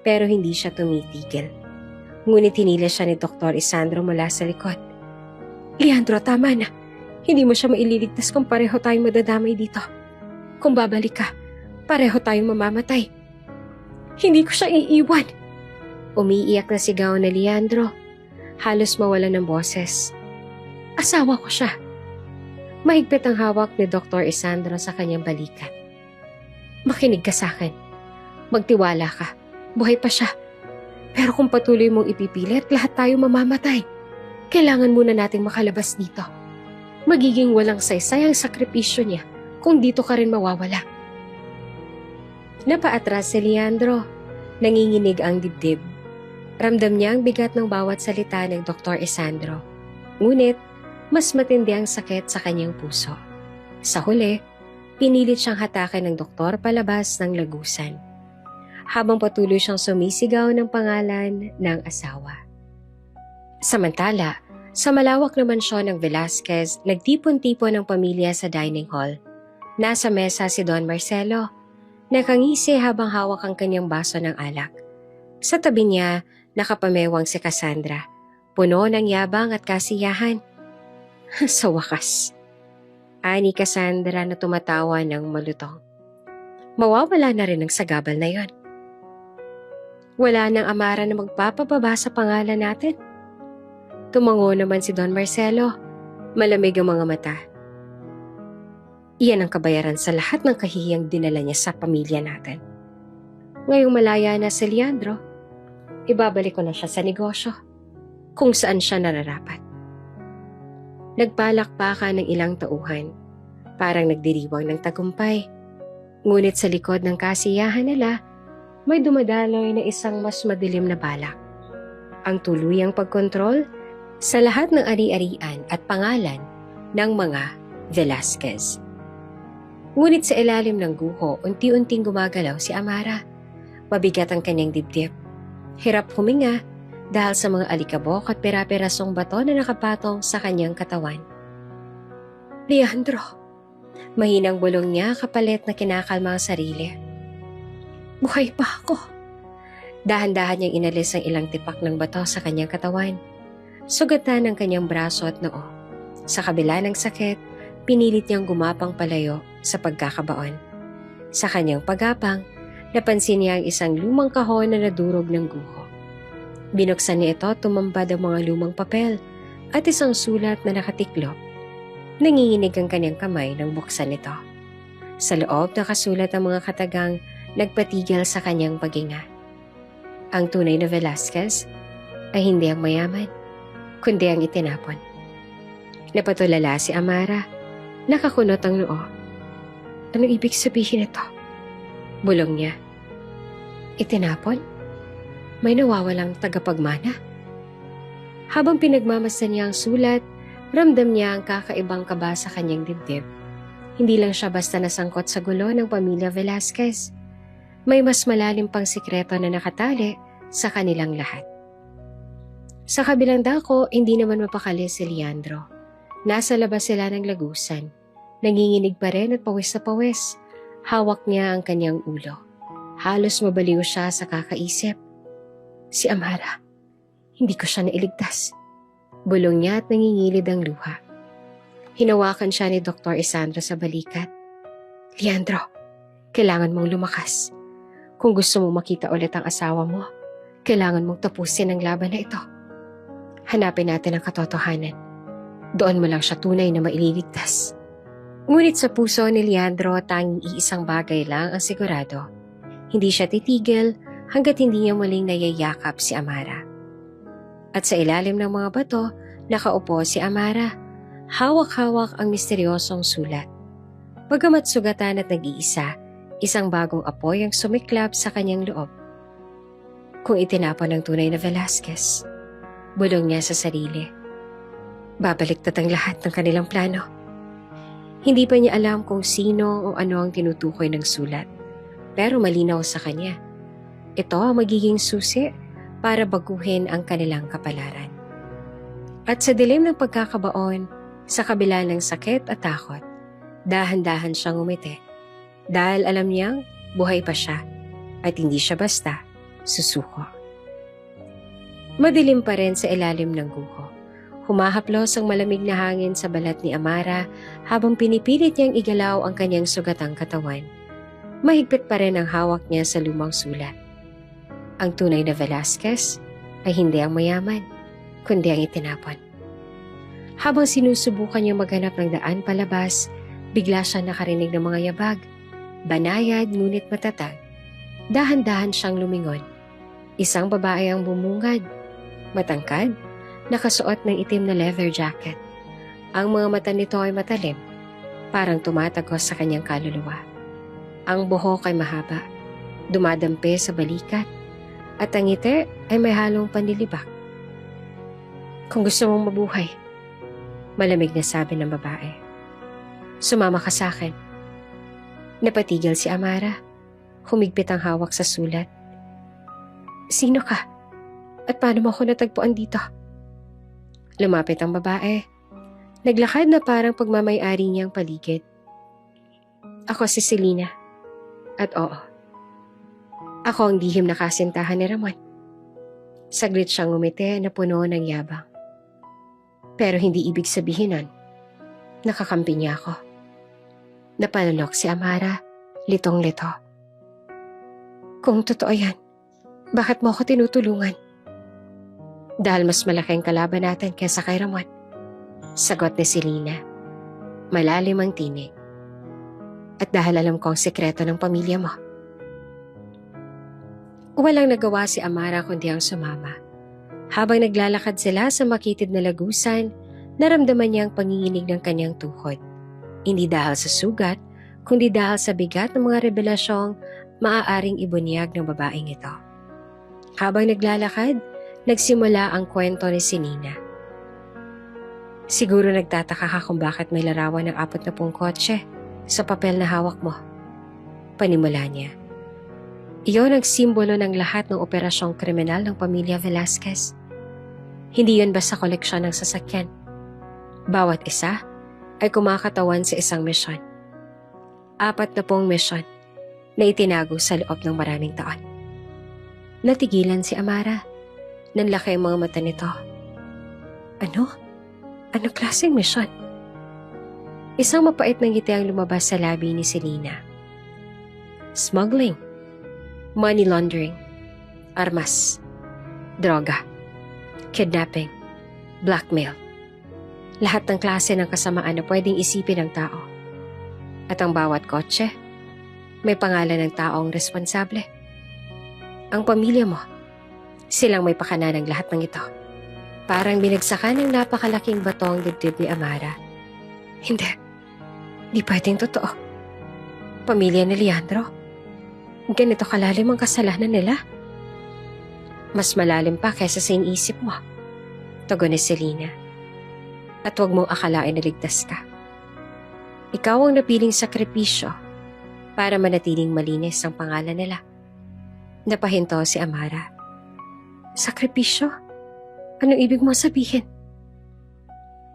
Speaker 1: pero hindi siya tumitigil. Ngunit hinila siya ni Dr. Isandro mula sa likod. Leandro, tama na. Hindi mo siya maililigtas kung pareho tayong madadamay dito. Kung babalik ka, pareho tayong mamamatay. Hindi ko siya iiwan. Umiiyak na sigaw na Leandro. Halos mawalan ng boses. Asawa ko siya. Mahigpit ang hawak ni Dr. Isandro sa kanyang balikat. Makinig ka sa akin. Magtiwala ka. Buhay pa siya. Pero kung patuloy mong ipipilit, lahat tayo mamamatay. Kailangan muna nating makalabas dito. Magiging walang saysay ang sakripisyo niya kung dito ka rin mawawala. Napaatras si Leandro. Nanginginig ang dibdib. Ramdam niya ang bigat ng bawat salita ng Dr. Isandro. Ngunit, mas matindi ang sakit sa kanyang puso. Sa huli, pinilit siyang hatakin ng doktor palabas ng lagusan. Habang patuloy siyang sumisigaw ng pangalan ng asawa. Samantala, sa malawak na mansyon ng Velasquez, nagtipon-tipon ang pamilya sa dining hall. Nasa mesa si Don Marcelo. Nakangisi habang hawak ang kanyang baso ng alak. Sa tabi niya, nakapamewang si Cassandra. Puno ng yabang at kasiyahan. Sa wakas. Ani Cassandra na tumatawa ng malutong. Mawawala na rin ang sagabal na yon. Wala nang Amara na magpapababa sa pangalan natin. Tumango naman si Don Marcelo. Malamig ang mga mata. Iyan ang kabayaran sa lahat ng kahihiyang dinala niya sa pamilya natin. Ngayong malaya na si Leandro, ibabalik ko na siya sa negosyo kung saan siya nararapat. Nagpalakpakan ng ilang tauhan, parang nagdiriwang ng tagumpay. Ngunit sa likod ng kasiyahan nila, may dumadaloy na isang mas madilim na balak. Ang tuluyang pagkontrol sa lahat ng ari-arian at pangalan ng mga Velasquez. Ngunit sa ilalim ng guho, unti-unting gumagalaw si Amara. Mabigat ang kanyang dibdib. Hirap huminga dahil sa mga alikabok at pera-perasong bato na nakapatong sa kanyang katawan. Leandro, mahinang bulong niya kapalit na kinakalma ang sarili. Buhay pa ako. Dahan-dahan niyang inalis ang ilang tipak ng bato sa kanyang katawan. Sugatan ang kanyang braso at noo. Sa kabila ng sakit, pinilit niyang gumapang palayo sa pagkakabaon. Sa kanyang pagapang, napansin niya ang isang lumang kahon na nadurog ng guho. Binuksan niya ito, tumambad ang mga lumang papel at isang sulat na nakatiklop. Nanginginig ang kanyang kamay nang buksan ito. Sa loob nakasulat ang mga katagang nagpatigil sa kanyang paghinga. Ang tunay na Velasquez ay hindi ang mayaman, kundi ang itinapon. Napatulala si Amara. Nakakunot ang noo. Anong ibig sabihin ito? Bulong niya. Itinapon? May nawawalang tagapagmana. Habang pinagmamasdan niya ang sulat, ramdam niya ang kakaibang kaba sa kanyang dibdib. Hindi lang siya basta nasangkot sa gulo ng pamilya Velasquez. May mas malalim pang sikreto na nakatali sa kanilang lahat. Sa kabilang dako, hindi naman mapakali si Leandro. Nasa labas sila ng lagusan. Nanginginig pa rin at pawis na pawis. Hawak niya ang kanyang ulo. Halos mabaliw siya sa kakaisip. Si Amara, hindi ko siya nailigtas. Bulong niya at nangingilid ang luha. Hinawakan siya ni Dr. Isandro sa balikat. Leandro, kailangan mong lumakas. Kung gusto mong makita ulit ang asawa mo, kailangan mong tapusin ang laban na ito. Hanapin natin ang katotohanan. Doon mo lang siya tunay na maililigtas. Ngunit sa puso ni Leandro, tanging iisang bagay lang ang sigurado. Hindi siya titigil hanggat hindi niya muling nayayakap si Amara. At sa ilalim ng mga bato, nakaupo si Amara. Hawak-hawak ang misteryosong sulat. Bagamat sugatan at nag-iisa, isang bagong apoy ang sumiklab sa kanyang loob. Kung itinapon ng tunay na Velasquez, bulong niya sa sarili. Babaliktad ang lahat ng kanilang plano. Hindi pa niya alam kung sino o ano ang tinutukoy ng sulat. Pero malinaw sa kanya. Ito ang magiging susi para baguhin ang kanilang kapalaran. At sa dilim ng pagkakabaon, sa kabila ng sakit at takot, dahan-dahan siyang umiti. Dahil alam niyang buhay pa siya at hindi siya basta susuko. Madilim pa rin sa ilalim ng guho. Humahaplos ang malamig na hangin sa balat ni Amara habang pinipilit niyang igalaw ang kanyang sugatang katawan. Mahigpit pa rin ang hawak niya sa lumang sulat. Ang tunay na Velasquez ay hindi ang mayaman, kundi ang itinapon. Habang sinusubukan niyang maghanap ng daan palabas, bigla siya nakarinig ng mga yabag. Banayad ngunit matatag. Dahan-dahan siyang lumingon. Isang babae ang bumungad. Matangkad, nakasuot ng itim na leather jacket. Ang mga mata nito ay matalim, parang tumatagos sa kanyang kaluluwa. Ang buhok ay mahaba, dumadampi sa balikat, at ang ngiti ay may halong panlilibak. Kung gusto mong mabuhay, malamig na sabi ng babae. Sumama ka sa akin. Napatigil si Amara. Humigpit ang hawak sa sulat. Sino ka? At paano mo ako natagpuan dito? Lumapit ang babae. Naglakad na parang pagmamayari niyang paligid. Ako si Selena. At oo, ako ang lihim na kasintahan ni Ramon. Saglit siyang ngumiti na puno ng yabang. Pero hindi ibig sabihin nun, nakakampi niya ako. Napalunok si Amara, litong-lito. Kung totoo yan, bakit mo ako tinutulungan? Dahil mas malaki ang kalaban natin kaysa kay Ramon. Sagot ni Selena. Malalim ang tinig. At dahil alam ko ang sekreto ng pamilya mo. Walang nagawa si Amara kundi ang sumama. Habang naglalakad sila sa makitid na lagusan, naramdaman niya ang panginginig ng kanyang tuhod. Hindi dahil sa sugat, kundi dahil sa bigat ng mga revelasyong maaaring ibunyag ng babaeng ito. Habang naglalakad, nagsimula ang kwento ni Sinina. Siguro nagtataka ka kung bakit may larawan ng 40 kotse sa papel na hawak mo. Panimula niya. Iyon ang simbolo ng lahat ng operasyong kriminal ng pamilya Velasquez. Hindi yun basta koleksyon ng sasakyan. Bawat isa ay kumakatawan sa isang misyon. 40 misyon na itinago sa loob ng maraming taon. Natigilan si Amara. Nanlaki ang mga mata nito. Ano? Anong klaseng misyon? Isang mapait na ngiti ang lumabas sa labi ni Selena. Smuggling, money laundering, armas, droga, kidnapping, blackmail. Lahat ng klase ng kasamaan na pwedeng isipin ng tao. At ang bawat kotse, may pangalan ng taong responsable. Ang pamilya mo, silang may pakana ng lahat ng ito. Parang binagsakan ng napakalaking bato ang dibdib ni Amara. Hindi pwedeng totoo. Pamilya ni Leandro, ganito kalalim ang kasalanan nila. Mas malalim pa kaysa sa iniisip mo, tugon ni Selena. At huwag mong akalain na ligtas ka. Ikaw ang napiling sakripisyo para manatiling malinis ang pangalan nila. Napahinto si Amara. Sakripisyo? Anong ibig mo sabihin?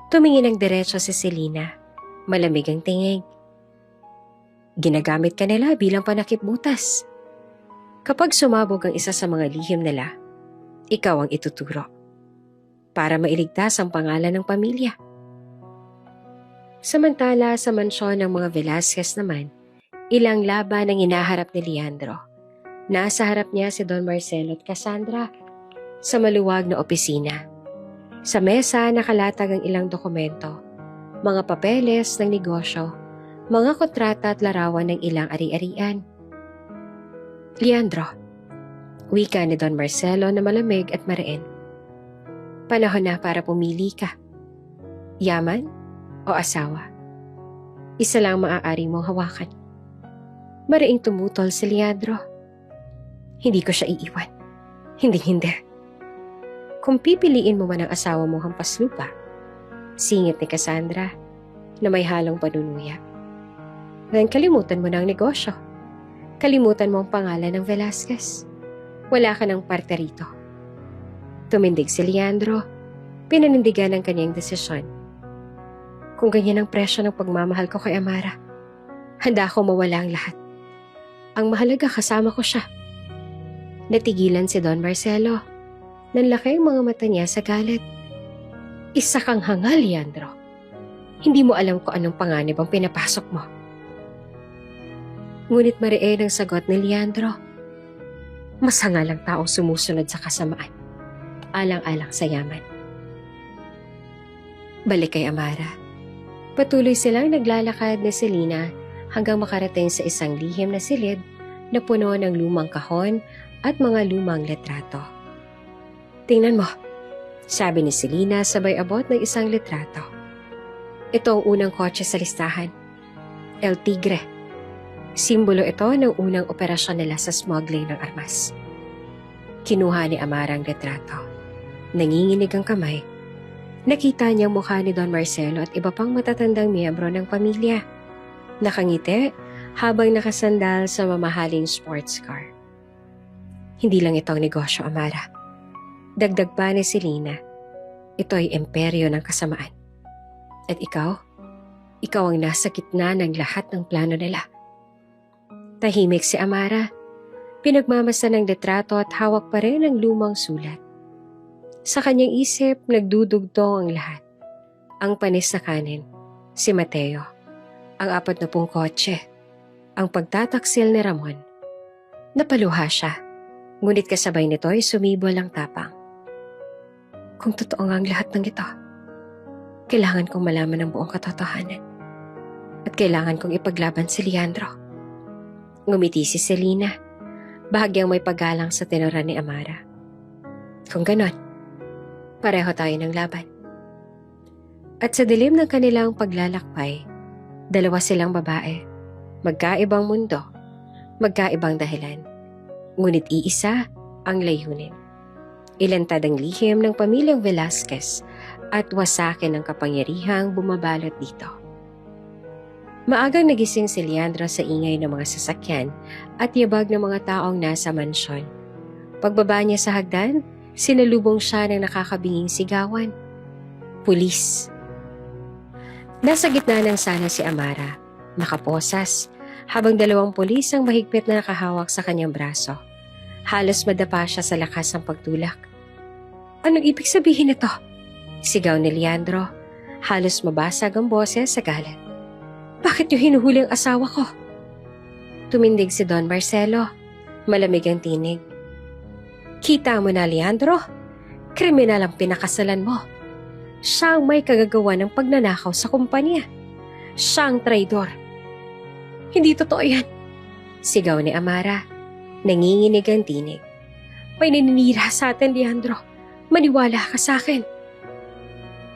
Speaker 1: Tumingin ng diretso si Selena. Malamig ang tingin. Ginagamit ka nila bilang panakipbutas. Kapag sumabog ang isa sa mga lihim nila, ikaw ang ituturo. Para mailigtas ang pangalan ng pamilya. Samantala sa mansyon ng mga Velasquez naman, ilang laban ang inaharap ni Leandro. Nasa harap niya si Don Marcelo at Cassandra sa maluwag na opisina. Sa mesa nakalatag ang ilang dokumento, mga papeles ng negosyo, mga kontrata at larawan ng ilang ari-arian. Leandro, wika ni Don Marcelo na malamig at mariin. Panahon na para pumili ka. Yaman o asawa? Isa lang maaari mong hawakan. Mariing tumutol si Leandro. Hindi ko siya iiwan. Hindi. Kung pipiliin mo man ang asawa mo hampas lupa, singit ni Cassandra na may halong panunuya. Then kalimutan mo na ang negosyo. Kalimutan mo ang pangalan ng Velasquez. Wala ka ng parte rito. Tumindig si Leandro, pinanindigan ang kanyang desisyon. Kung ganyan ang presyo ng pagmamahal ko kay Amara, handa ako mawala ang lahat. Ang mahalaga kasama ko siya. Natigilan si Don Marcelo. Nanlaki ang mga mata niya sa galit. Isa kang hangal, Leandro. Hindi mo alam kung anong panganib ang pinapasok mo. Ngunit mariin ang sagot ni Leandro. Masangalang taong sumusunod sa kasamaan. Alang-alang sa yaman. Balik kay Amara. Patuloy silang naglalakad ni Selena hanggang makarating sa isang lihim na silid na puno ng lumang kahon at mga lumang litrato. Tingnan mo, sabi ni Selena sabay abot ng isang litrato. Ito ang unang kotse sa listahan. El Tigre. Simbolo ito ng unang operasyon nila sa smuggling ng armas. Kinuha ni Amara ang litrato. Nanginginig ang kamay. Nakita niya ang mukha ni Don Marcelo at iba pang matatandang miyembro ng pamilya. Nakangiti habang nakasandal sa mamahaling sports car. Hindi lang ito ang negosyo, Amara. Dagdag pa ni Selena, ito ay imperyo ng kasamaan. At ikaw ang nasa gitna ng lahat ng plano nila. Tahimik si Amara. Pinagmamasa ng litrato at hawak pa rin ang lumang sulat. Sa kanyang isip, nagdudugtong ang lahat. Ang panis na kanin, si Mateo, ang 40 kotse, ang pagtataksil ni Ramon. Napaluha siya, ngunit kasabay nito ay sumibol ang tapang. Kung totoo nga ang lahat ng ito, kailangan kong malaman ang buong katotohanan. At kailangan kong ipaglaban si Leandro. Ngumiti si Selena, bahagyang may paggalang sa tinura ni Amara. Kung ganon, pareho tayo ng laban. At sa dilim ng kanilang paglalakbay, dalawa silang babae, magkaibang mundo, magkaibang dahilan, ngunit iisa ang layunin. Ilantad ang lihim ng pamilyang Velasquez at wasakin ang kapangyarihang bumabalot dito. Maagang nagising si Leandro sa ingay ng mga sasakyan at yabag ng mga taong nasa mansyon. Pagbaba niya sa hagdan, sinalubong siya ng nakakabinging sigawan. Pulis. Nasa gitna ng sala si Amara, nakaposas, habang 2 pulis ang mahigpit na nakahawak sa kanyang braso. Halos madapa siya sa lakas ng pagtulak. Anong ibig sabihin nito? Sigaw ni Leandro. Halos mabasag ang boses sa galit. Bakit niyo hinuhuli ang asawa ko? Tumindig si Don Marcelo. Malamig ang tinig. Kita mo na, Leandro? Kriminal ang pinakasalan mo. Siya ang may kagagawa ng pagnanakaw sa kumpanya. Siya ang traidor. Hindi totoo yan. Sigaw ni Amara. Nanginginig ang tinig. May naninira sa atin, Leandro. Maniwala ka sa akin.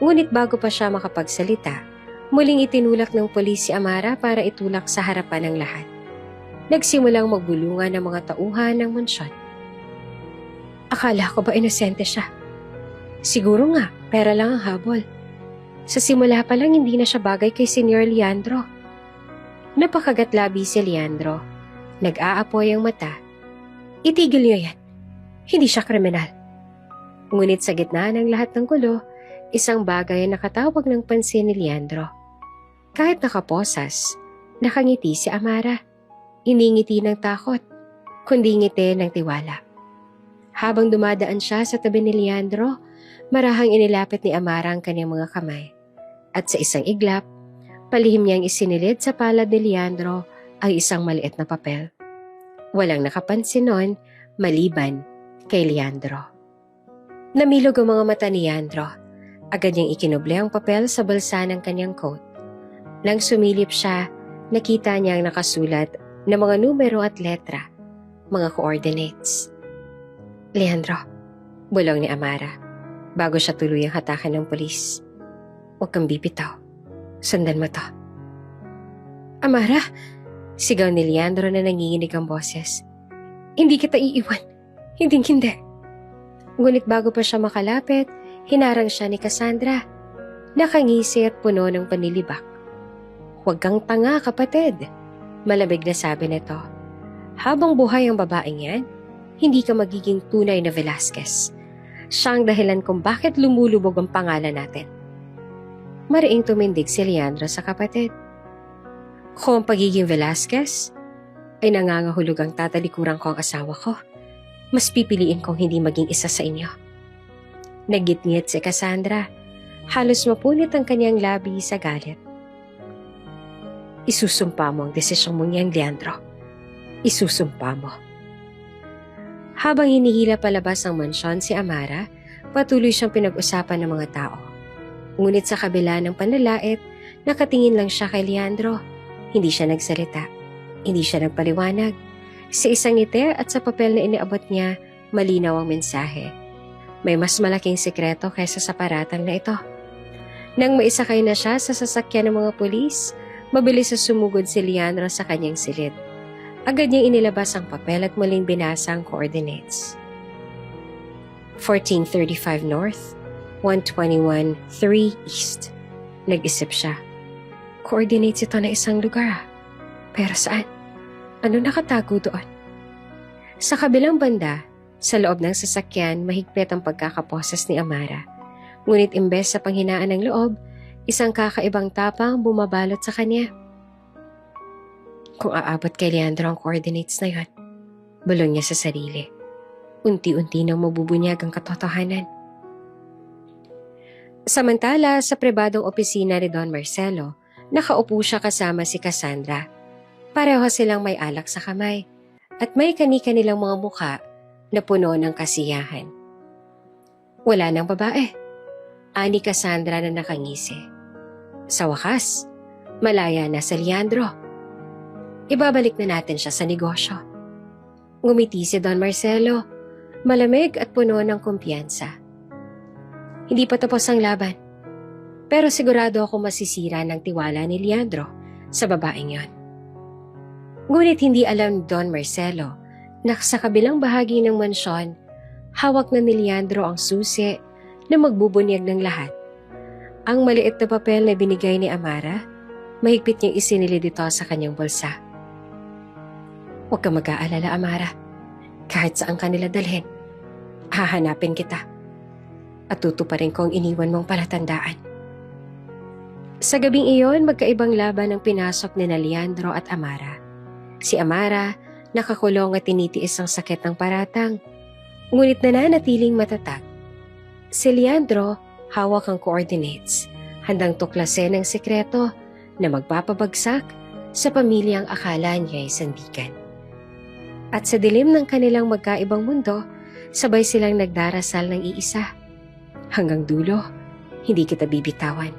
Speaker 1: Ngunit bago pa siya makapagsalita, muling itinulak ng pulis si Amara para itulak sa harapan ng lahat. Nagsimulang magbulungan ng mga tauhan ng mansyon. Akala ko ba inosente siya? Siguro nga, pera lang ang habol. Sa simula pa lang hindi na siya bagay kay Senyor Leandro. Napakagatlabi si Leandro. Nag-aapoy ang mata. Itigil niyo yan. Hindi siya kriminal. Ngunit sa gitna ng lahat ng gulo, isang bagay ang nakatawag ng pansin ni Leandro. Kahit nakaposas, nakangiti si Amara. Iningiti ng takot, kundi ngiti ng tiwala. Habang dumadaan siya sa tabi ni Leandro, marahang inilapit ni Amara ang kanyang mga kamay. At sa isang iglap, palihim niyang isinilid sa palad ni Leandro ang isang maliit na papel. Walang nakapansin nun, maliban kay Leandro. Namilog ang mga mata ni Leandro. Agad niyang ikinuble ang papel sa bulsa ng kanyang coat. Nang sumilip siya, nakita niya ang nakasulat na mga numero at letra, mga coordinates. Leandro, bulong ni Amara, bago siya tuluyang hatakan ng pulis. Huwag kang bibitaw. Sundan mo to. Amara, sigaw ni Leandro na nanginginig ang boses. Hindi kita iiwan. Hindi. Ngunit bago pa siya makalapit, hinarang siya ni Cassandra. Nakangisi at puno ng panlilibak. Huwag kang tanga, kapatid. Malabig na sabi nito. Habang buhay ang babaeng yan, hindi ka magiging tunay na Velasquez. Siya ang dahilan kung bakit lumulubog ang pangalan natin. Mariing tumindig si Leandro sa kapatid. Kung ang pagiging Velasquez ay nangangahulog ang tatalikuran ko ang asawa ko, mas pipiliin kong hindi maging isa sa inyo. Nagitngit si Cassandra. Halos mapunit ang kanyang labi sa galit. Isusumpa mo ang desisyon mo niyang, Leandro. Isusumpa mo. Habang hinihila palabas ng mansyon si Amara, patuloy siyang pinag-usapan ng mga tao. Ngunit sa kabila ng panlalait, nakatingin lang siya kay Leandro. Hindi siya nagsalita. Hindi siya nagpaliwanag. Sa isang ngiti at sa papel na iniabot niya, malinaw ang mensahe. May mas malaking sikreto kaysa sa paratang na ito. Nang maisakay na siya sa sasakyan ng mga pulis, mabilis na sumugod si Leandro sa kanyang silid. Agad niyang inilabas ang papel at muling binasa ang coordinates. 1435 North, 121 3 East. Nag-isip siya. Coordinates ito na isang lugar. Pero saan? Ano nakatago doon? Sa kabilang banda, sa loob ng sasakyan, mahigpit ang pagkakaposes ni Amara. Ngunit imbes sa panghinaan ng loob, isang kakaibang tapang bumabalot sa kanya. Kung aabot kay Leandro ang coordinates na yon, bulong niya sa sarili. Unti-unti nang mabubunyag ang katotohanan. Samantala, sa pribadong opisina ni Don Marcelo, nakaupo siya kasama si Cassandra. Pareho silang may alak sa kamay at may kani-kanilang mga mukha na puno ng kasiyahan. Wala nang babae. Ani Cassandra na nakangisi. Sa wakas, malaya na si Leandro. Ibabalik na natin siya sa negosyo. Ngumiti si Don Marcelo, malamig at puno ng kumpiyansa. Hindi pa tapos ang laban, pero sigurado ako masisira ng tiwala ni Leandro sa babaeng yon. Ngunit hindi alam ni Don Marcelo na sa kabilang bahagi ng mansyon, hawak na ni Leandro ang susi na magbubunyag ng lahat. Ang maliit na papel na binigay ni Amara, mahigpit niyang isinilid ito sa kanyang bulsa. Huwag ka mag-aalala, Amara. Kahit saan ka nila dalhin, hahanapin kita. At tutuparin ko ang iniwan mong palatandaan. Sa gabing iyon, magkaibang laban ang pinasok ni Leandro at Amara. Si Amara, nakakulong at tinitiis ang sakit ng paratang, ngunit nananatiling matatag. Si Leandro, hawak ang coordinates, handang tuklasin ang sekreto na magpapabagsak sa pamilyang akala niya'y sandigan. At sa dilim ng kanilang magkaibang mundo, sabay silang nagdarasal ng iisa. Hanggang dulo, hindi kita bibitawan.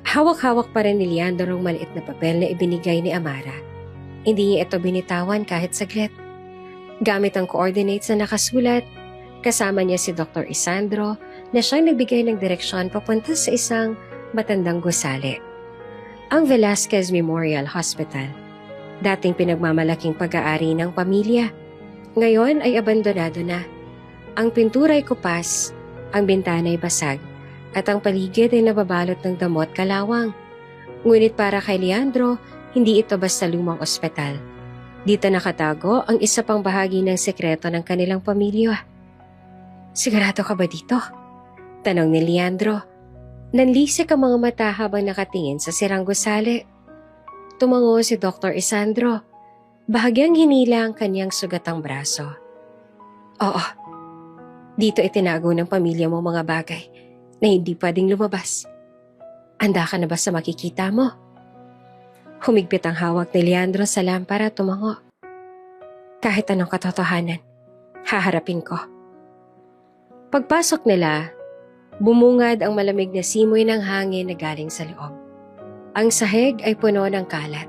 Speaker 1: Hawak-hawak pa rin ni Leandro ang maliit na papel na ibinigay ni Amara. Hindi niya ito binitawan kahit saglit. Gamit ang coordinates na nakasulat, kasama niya si Dr. Isandro na siyang nagbigay ng direksyon papunta sa isang matandang gusali. Ang Velasquez Memorial Hospital, dating pinagmamalaking pag-aari ng pamilya, ngayon ay abandonado na. Ang pintura ay kupas, ang bintana ay basag, at ang paligid ay nababalot ng damot kalawang. Ngunit para kay Leandro, hindi ito basta lumang ospital. Dito nakatago ang isa pang bahagi ng sekreto ng kanilang pamilya. Sigurado ka ba dito? Tanong ni Leandro. Nanlisik ang mga mata habang nakatingin sa sirang gusali. Tumango si Dr. Isandro. Bahagyang hinila ang kanyang sugatang braso. Oo, dito itinago ng pamilya mo mga bagay na hindi pwedeng lumabas. Handa ka na ba sa makikita mo? Humigpit ang hawak ni Leandro sa lampara at tumango. Kahit anong katotohanan, haharapin ko. Pagpasok nila, bumungad ang malamig na simoy ng hangin na galing sa loob. Ang sahig ay puno ng kalat,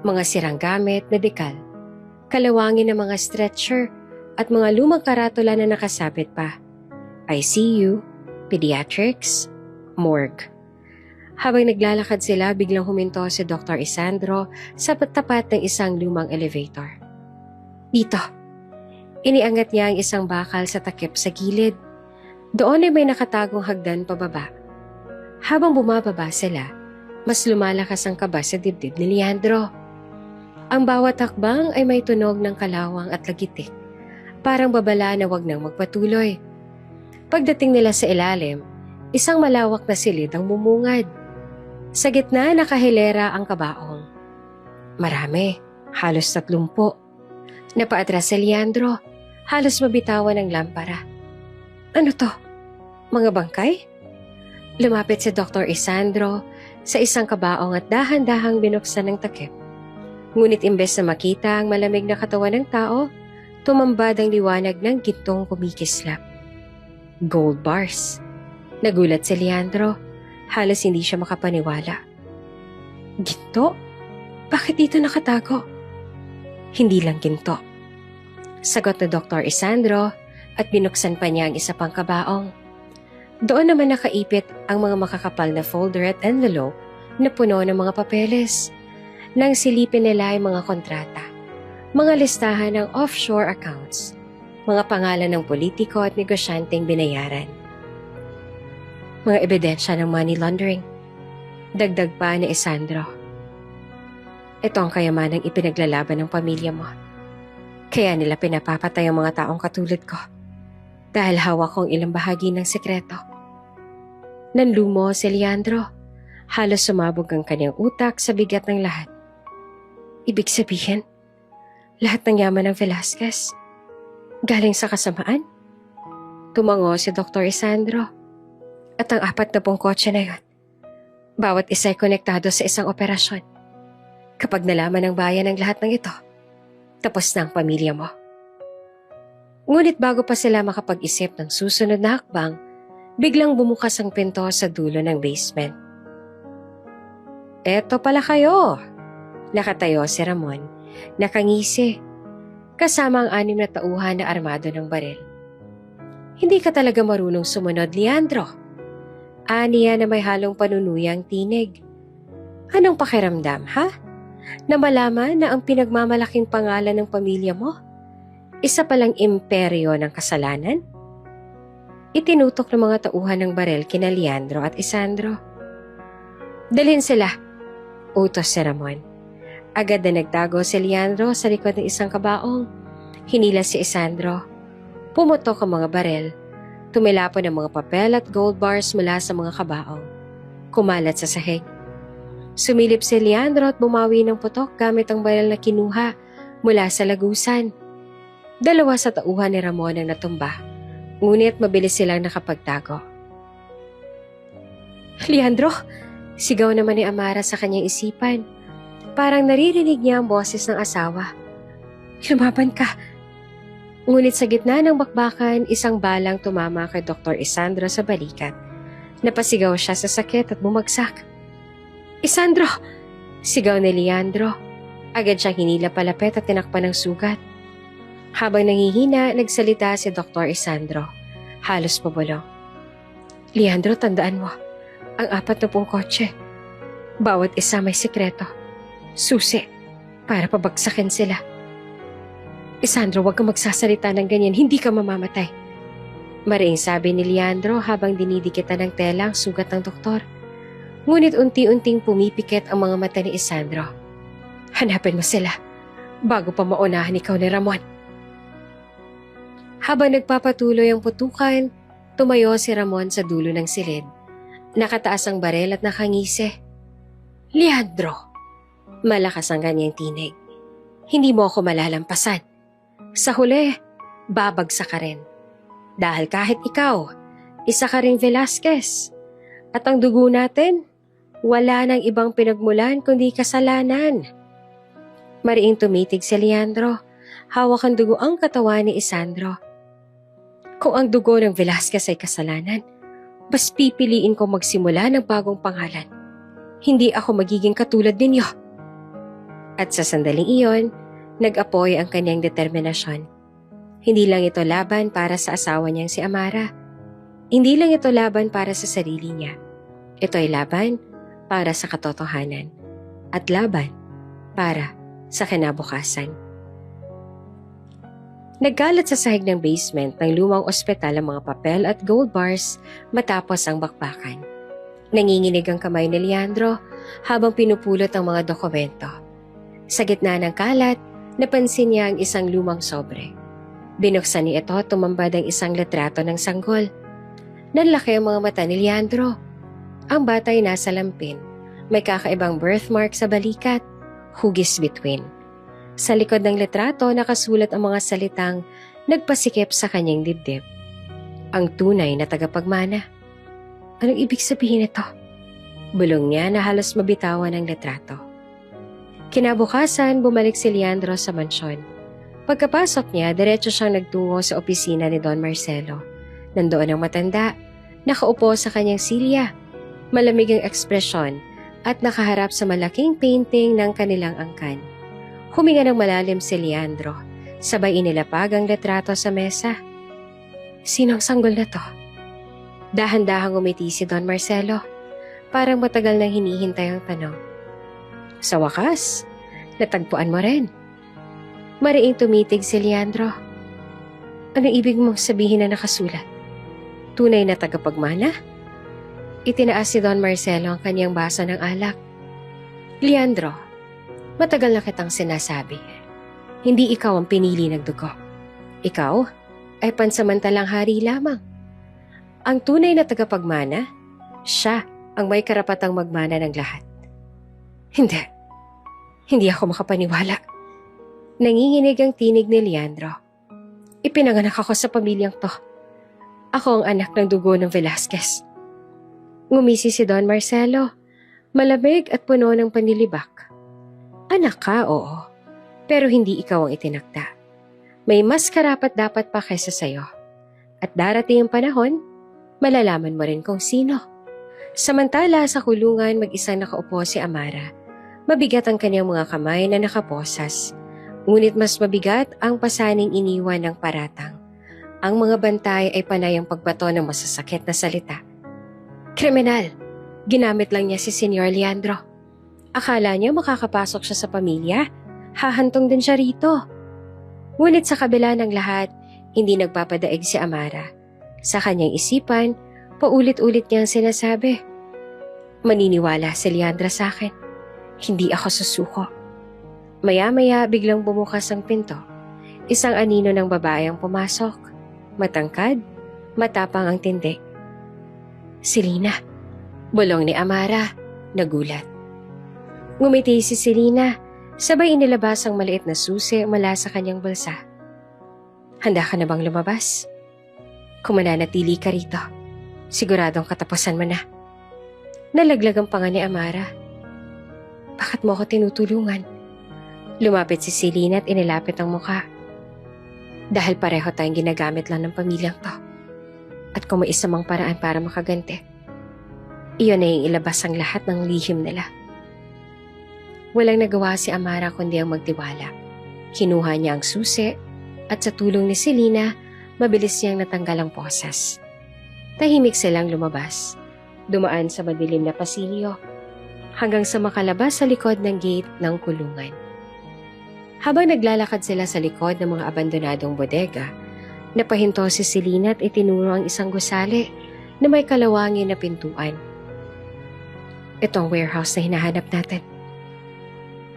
Speaker 1: mga sirang gamit, medikal, kalawangin ng mga stretcher at mga lumang karatula na nakasabit pa. ICU, pediatrics, morgue. Habang naglalakad sila, biglang huminto si Dr. Isandro sa tapat ng isang lumang elevator. Dito. Iniangat niya ang isang bakal sa takip sa gilid. Doon ay may nakatagong hagdan pababa. Habang bumababa sila, mas lumalakas ang kaba sa dibdib ni Leandro. Ang bawat hakbang ay may tunog ng kalawang at lagitik, parang babala na wag nang magpatuloy. Pagdating nila sa ilalim, isang malawak na silid ang mumungad. Sa gitna nakahilera ang kabaong. Marami, halos 30. Napaatras si Leandro, halos mabitawan ng lampara. Ano to? Mga bangkay? Lumapit si Dr. Isandro sa isang kabaong at dahan-dahang binuksan ng takip. Ngunit imbes na makita ang malamig na katawan ng tao, tumambad ang liwanag ng gintong kumikislap. Gold bars. Nagulat si Leandro. Halos hindi siya makapaniwala. Ginto? Bakit dito nakatago? Hindi lang ginto. Sagot ni Dr. Isandro at binuksan pa niya ang isa pang kabaong. Doon naman nakaipit ang mga makakapal na folder at envelope na puno ng mga papeles. Nang silipin nila ay mga kontrata, mga listahan ng offshore accounts, mga pangalan ng politiko at negosyanteng binayaran. Mga ebidensya ng money laundering. Dagdag pa ni Isandro. Ito ang kayamanang ipinaglalaban ng pamilya mo. Kaya nila pinapapatay ang mga taong katulad ko. Dahil hawak kong ilang bahagi ng sekreto. Nanlumo si Leandro. Halos sumabog ang kanyang utak sa bigat ng lahat. Ibig sabihin, lahat ng yaman ng Velasquez galing sa kasamaan? Tumango si Dr. Isandro. At ang 40 kotse na yun, bawat isa ay konektado sa isang operasyon. Kapag nalaman ng bayan ang lahat ng ito, tapos na ang pamilya mo. Ngunit bago pa sila makapag-isip ng susunod na hakbang, biglang bumukas ang pinto sa dulo ng basement. Eto pala kayo! Nakatayo si Ramon, nakangisi, kasama ang 6 na tauhan na armado ng baril. Hindi ka talaga marunong sumunod, Leandro. Aniya na may halong panunuyang tinig. Anong pakiramdam, ha? Na malaman na ang pinagmamalaking pangalan ng pamilya mo, isa palang imperyo ng kasalanan? Itinutok ng mga tauhan ng baril kina Leandro at Isandro. Dalhin sila, utos si Ramon. Agad na nagtago si Leandro sa likod ng isang kabaong. Hinila si Isandro. Pumutok ang mga baril. Tumilapon ang mga papel at gold bars mula sa mga kabaong. Kumalat sa sahig. Sumilip si Leandro at bumawi ng putok gamit ang baril na kinuha mula sa lagusan. 2 sa tauhan ni Ramon ang natumba, ngunit mabilis silang nakapagtago. Leandro! Sigaw naman ni Amara sa kanyang isipan. Parang naririnig niya ang boses ng asawa. Lumaban ka! Ngunit sa gitna ng bakbakan, isang balang tumama kay Dr. Isandro sa balikat. Napasigaw siya sa sakit at bumagsak. Isandro! Sigaw ni Leandro. Agad siyang hinila palapit at tinakpan ng sugat. Habang nangihina, nagsalita si Dr. Isandro. Halos pabulong. Leandro, tandaan mo, ang 40 kotse. Bawat isa may sikreto. Susi, para pabagsakin sila. Isandro, huwag kang magsasalita ng ganyan, hindi ka mamamatay. Mariing sabi ni Leandro habang dinidikitan ng tela ang sugat ng doktor. Ngunit unti-unting pumipikit ang mga mata ni Isandro. Hanapin mo sila, bago pa maunahan ikaw ni Ramon. Habang nagpapatuloy ang putukan, tumayo si Ramon sa dulo ng silid. Nakataas ang barel at nakangisi. Leandro! Malakas ang kanyang tinig. Hindi mo ako malalampasan. Sa huli, babagsak ka rin. Dahil kahit ikaw, isa ka ring Velasquez. At ang dugo natin, wala nang ibang pinagmulan kundi kasalanan. Mariing tumitig si Leandro. Hawak ang dugo ang katawan ni Isandro. Kung ang dugo ng Velasquez ay kasalanan, bas pipiliin ko magsimula ng bagong pangalan. Hindi ako magiging katulad ninyo. At sa sandaling iyon, nag-apoy ang kanyang determinasyon. Hindi lang ito laban para sa asawa niyang si Amara. Hindi lang ito laban para sa sarili niya. Ito ay laban para sa katotohanan. At laban para sa kinabukasan. Nagkalat sa sahig ng basement ng lumang ospital ang mga papel at gold bars matapos ang bakbakan. Nanginginig ang kamay ni Leandro habang pinupulot ang mga dokumento. Sa gitna ng kalat, napansin niya ang isang lumang sobre. Binuksan niya ito at tumambad ang isang litrato ng sanggol. Nanlaki ang mga mata ni Leandro. Ang bata ay nasa lampin. May kakaibang birthmark sa balikat, hugis between. Sa likod ng litrato nakasulat ang mga salitang nagpasikip sa kanyang dibdib. Ang tunay na tagapagmana. Anong ibig sabihin ito? Bulong niya na halos mabitawan ang litrato. Kinabukasan, bumalik si Leandro sa mansyon. Pagkapasok niya, diretso siyang nagtungo sa opisina ni Don Marcelo. Nandoon ang matanda, nakaupo sa kanyang silya, malamig ang ekspresyon at nakaharap sa malaking painting ng kanilang angkan. Huminga ng malalim si Leandro, sabay inilapag ang litrato sa mesa. Sinong sanggol na to? Dahan-dahang umiti si Don Marcelo, parang matagal nang hinihintay ang tanong. Sa wakas, natagpuan mo rin. Mariing tumitig si Leandro. Ano ibig mong sabihin na nakasulat? Tunay na tagapagmana? Itinaas si Don Marcelo ang kanyang baso ng alak. Leandro, matagal na kitang sinasabi. Hindi ikaw ang pinili ng dugo. Ikaw ay pansamantalang hari lamang. Ang tunay na tagapagmana, siya ang may karapatang magmana ng lahat. Hindi ako makapaniwala. Nanginginig ang tinig ni Leandro. Ipinanganak ako sa pamilyang to. Ako ang anak ng dugo ng Velasquez. Ngumisi si Don Marcelo, malamig at puno ng panlilibak. Anak ka, oo. Pero hindi ikaw ang itinakda. May mas karapat-dapat pa kaysa sayo. At darating ang panahon, malalaman mo rin kung sino. Samantala sa kulungan mag-isang nakaupo si Amara. Mabigat ang kanyang mga kamay na nakaposas. Ngunit mas mabigat ang pasaning iniwan ng paratang. Ang mga bantay ay panay ang pagbato ng masasakit na salita. Kriminal! Ginamit lang niya si Senyor Leandro. Akala niya makakapasok siya sa pamilya, hahantong din siya rito. Ngunit sa kabila ng lahat, hindi nagpapadaig si Amara. Sa kanyang isipan, paulit-ulit niyang sinasabi, maniniwala si Leandra sa akin. Hindi ako susuko. Maya-maya biglang bumukas ang pinto. Isang anino ng babae ang pumasok. Matangkad, matapang ang tindig. Selena, bulong ni Amara, nagulat. Ngumiti si Selena, sabay inilabas ang maliit na susi mula sa kanyang bulsa. Handa ka na bang lumabas? Kung mananatili ka rito, siguradong katapusan mo na. Nalaglag ang panga ni Amara. Bakit mo ako tinutulungan? Lumapit si Selena at inilapit ang mukha. Dahil pareho tayong ginagamit lang ng pamilyang to. At kung may isa mang paraan para makaganti, iyon ay ilabas ang lahat ng lihim nila. Walang nagawa si Amara kundi ang magtiwala. Kinuha niya ang susi at sa tulong ni Selena, mabilis niyang natanggal ang posas. Tahimik silang lumabas. Dumaan sa madilim na pasilyo hanggang sa makalabas sa likod ng gate ng kulungan. Habang naglalakad sila sa likod ng mga abandonadong bodega, napahinto si Selena at itinuro ang isang gusali na may kalawangin na pintuan. Ito ang warehouse na hinahanap natin.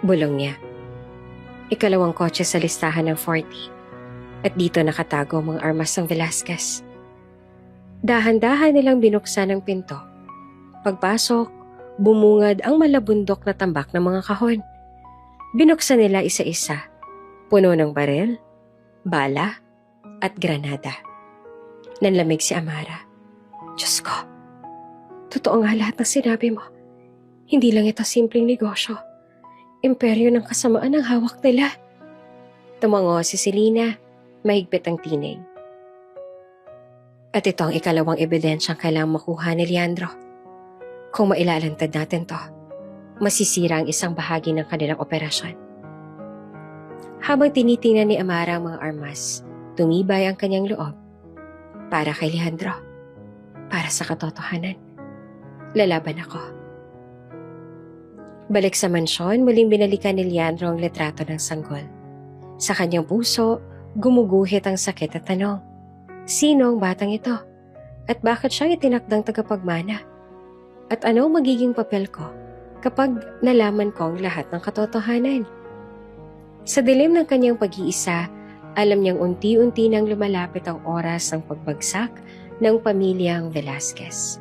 Speaker 1: Bulong niya. Ikalawang kotse sa listahan ng 40 at dito nakatago ang mga armas ng Velasquez. Dahan-dahan nilang binuksan ang pinto. Pagpasok, bumungad ang malabundok na tambak ng mga kahon. Binuksan nila isa-isa, puno ng baril, bala, at granada. Nanlamig si Amara. Diyos ko, totoo nga lahat ng sinabi mo. Hindi lang ito simpleng negosyo. Imperyo ng kasamaan ang hawak nila. Tumango si Selena, mahigpit ang tinig. At ito ang ikalawang ebidensyang kailangang makuha ni Leandro. Kung mailalantad natin to, masisira ang isang bahagi ng kanilang operasyon. Habang tinitingnan ni Amara ang mga armas, tumibay ang kanyang loob. Para kay Leandro. Para sa katotohanan. Lalaban ako. Balik sa mansyon, muling binalikan ni Leandro ang litrato ng sanggol. Sa kanyang puso, gumuguhit ang sakit at tanong. Sino ang batang ito? At bakit siya itinakdang tagapagmana? At ano ang magiging papel ko kapag nalaman ko ang lahat ng katotohanan? Sa dilim ng kanyang pag-iisa, alam niyang unti-unti nang lumalapit ang oras ng pagbagsak ng pamilyang Velasquez.